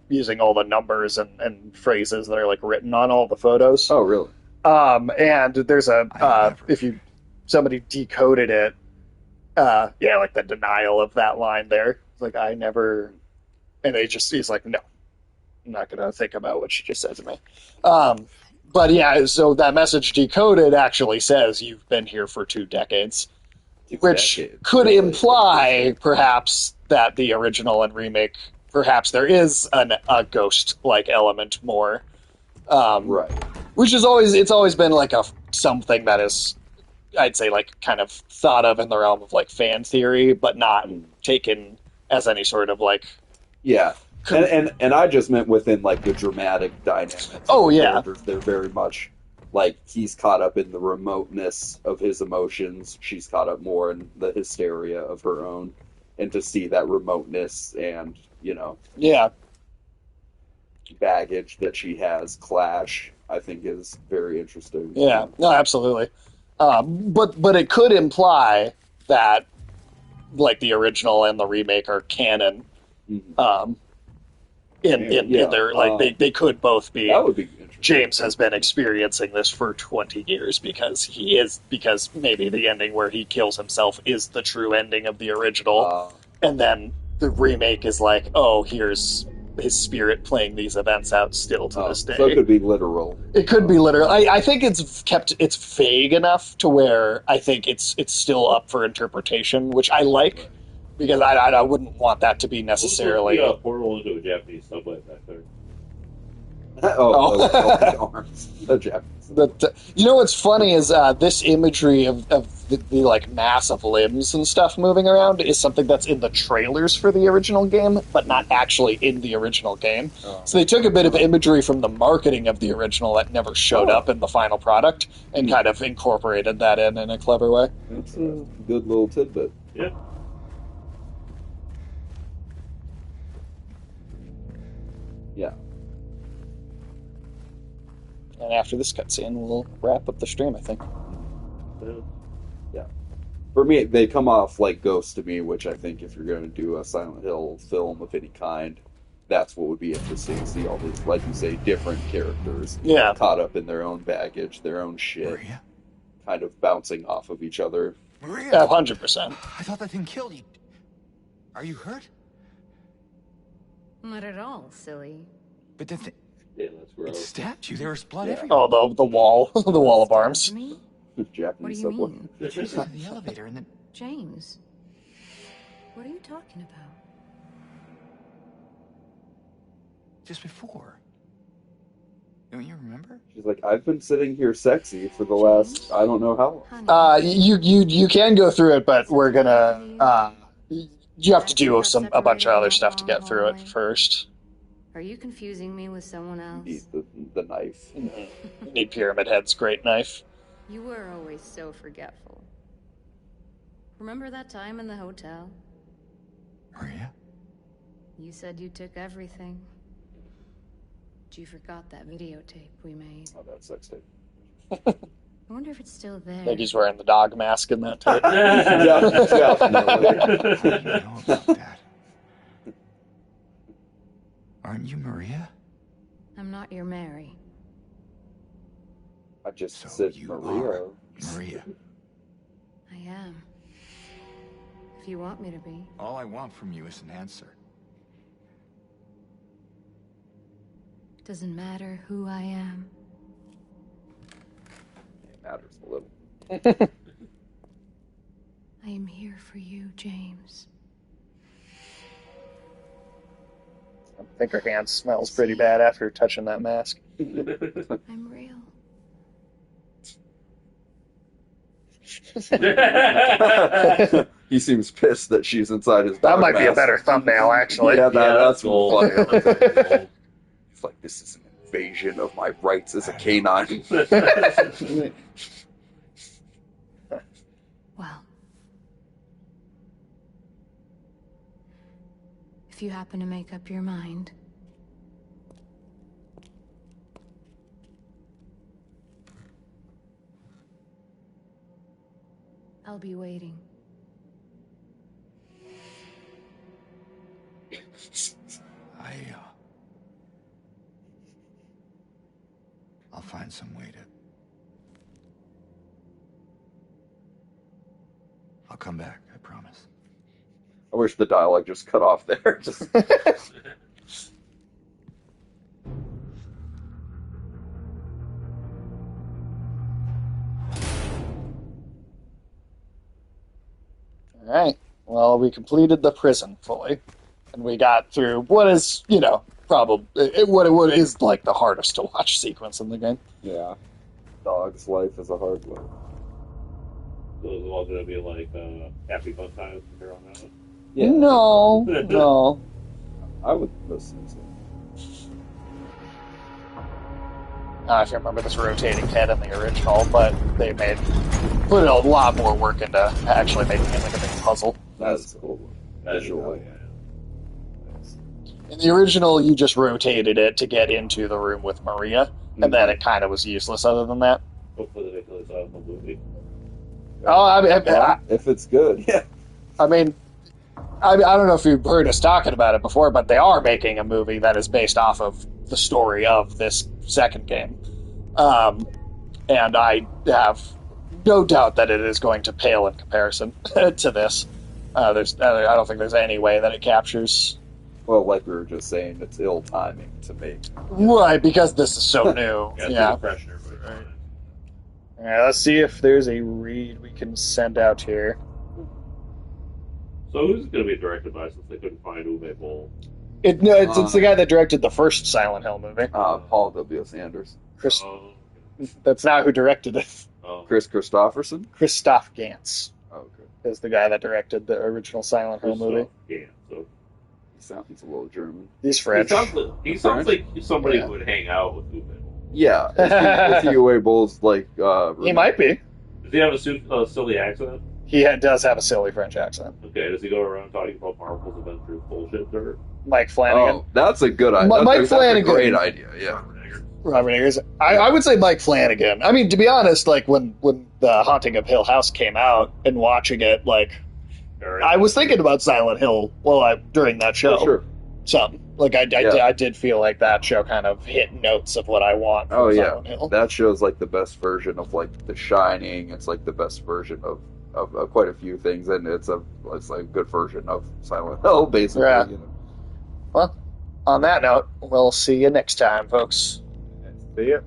using all the numbers and phrases that are like written on all the photos. Oh, really? And there's somebody decoded it. Like the denial of that line there. It's like, I never, and he's like, no, I'm not gonna think about what she just said to me. But yeah, so that message decoded actually says you've been here for 2 decades. Which could imply, perhaps, that the original and remake, perhaps there is a ghost-like element more. Right. Which is it's always been like something that is, I'd say, like, kind of thought of in the realm of, like, fan theory, but not taken as any sort of, like... Yeah. And I just meant within like the dramatic dynamics. Oh, of the yeah. characters. They're very much like he's caught up in the remoteness of his emotions. She's caught up more in the hysteria of her own, and to see that remoteness and Yeah. baggage that she has clash, I think is very interesting. Yeah, no, absolutely. But it could imply that like the original and the remake are canon. Mhm. In their like they could both be. That would be interesting. James has been experiencing this for 20 years because maybe the ending where he kills himself is the true ending of the original, and then the remake is like, oh, here's his spirit playing these events out still to this day. So it could be literal. It could be literal. I think it's vague enough to where I think it's still up for interpretation, which I like, because I wouldn't want that to be necessarily a portal into a Japanese subway back there. The arms. The Japanese. You know what's funny is this imagery of the like mass of limbs and stuff moving around is something that's in the trailers for the original game, but not actually in the original game. So they took a bit of imagery from the marketing of the original that never showed up in the final product and kind of incorporated that in a clever way. That's a good little tidbit. Yeah. Yeah. And after this cutscene, we'll wrap up the stream, I think. Yeah. For me, they come off like Ghost to me, which I think if you're going to do a Silent Hill film of any kind, that's what would be interesting. See all these, like you say, different characters caught up in their own baggage, their own shit, Maria? kind of bouncing off of each other. Maria! 100%. I thought that thing killed you. Are you hurt? Not at all, silly. But the thing... Yeah, that's It gross. stabbed you. There was blood everywhere. Oh, the wall. The wall of arms. Me? Japanese What do you subway. mean? She was in the elevator and then... James, what are you talking about? Just before. Don't you remember? She's like, I've been sitting here sexy for the last, I don't know how long. Honey, You can go through it, but we're gonna you have to do a bunch of other stuff to get through it first. are you confusing me with someone else? Need the knife. You need Pyramid Head's great knife. You were always so forgetful. Remember that time in the hotel? Maria? You said you took everything. But you forgot that videotape we made. Oh, that's sex tape. I wonder if it's still there. I think he's wearing the dog mask in that tape. Yeah, definitely. I didn't know about that. Aren't you Maria? I'm not your Mary. I just So said you Maria. are Maria. I am. If you want me to be. All I want from you is an answer. Doesn't matter who I am. It matters a little. I am here for you, James. I think her hand smells pretty bad after touching that mask. I'm real. He seems pissed that she's inside his That dog might be a mask. better thumbnail, actually. Yeah, that's cool. funny. It's like, this is an invasion of my rights as a canine. Well, if you happen to make up your mind, I'll be waiting. I'll find some way to... I'll come back, I promise. I wish the dialogue just cut off there. Just... Alright. Well, we completed the prison fully. And we got through what is, probably what is like the hardest to watch sequence in the game. Yeah. Dog's life is a hard one. So it's all going to be like happy fun times from here on out. Yeah. No. I would listen to it. I don't know if you remember this rotating head in the original, but they put a lot more work into actually making it like a big puzzle. That's cool. Visually. In the original, you just rotated it to get into the room with Maria, and then it kind of was useless other than that. Hopefully they make this out of the movie. Oh, if it's good, yeah. I mean, I don't know if you've heard us talking about it before, but they are making a movie that is based off of the story of this second game. And I have no doubt that it is going to pale in comparison to this. I don't think there's any way that it captures... Well, like we were just saying, it's ill timing to make. Right, because this is so new. Yeah. Alright, let's see if there's a read we can send out here. So who's going to be directed by, since they couldn't find Uwe Boll? It's the guy that directed the first Silent Hill movie. Paul W.S. Anderson. That's not who directed it. Chris Christopherson? Christoph Gans. Okay. Is the guy that directed the original Silent Hill movie. Yeah, so. He sounds a little German. He's French. He sounds like somebody who would hang out with Uwe Boll. Yeah. If Uwe Boll's like... he might be. Does he have a silly accent? He does have a silly French accent. Okay, does he go around talking about Marvel's Avengers bullshit? Or? Mike Flanagan. Oh, that's a good idea. Mike Flanagan. That's a great idea, yeah. Robert Eggers. I would say Mike Flanagan. I mean, to be honest, like when the Haunting of Hill House came out and watching it, like I was thinking about Silent Hill during that show. Oh, sure. Some like I did feel like that show kind of hit notes of what I want from Silent Hill. That show's like the best version of like The Shining. It's like the best version of quite a few things, and it's like a good version of Silent Hill, basically. Yeah. You know. Well, on that note, we'll see you next time, folks. See ya.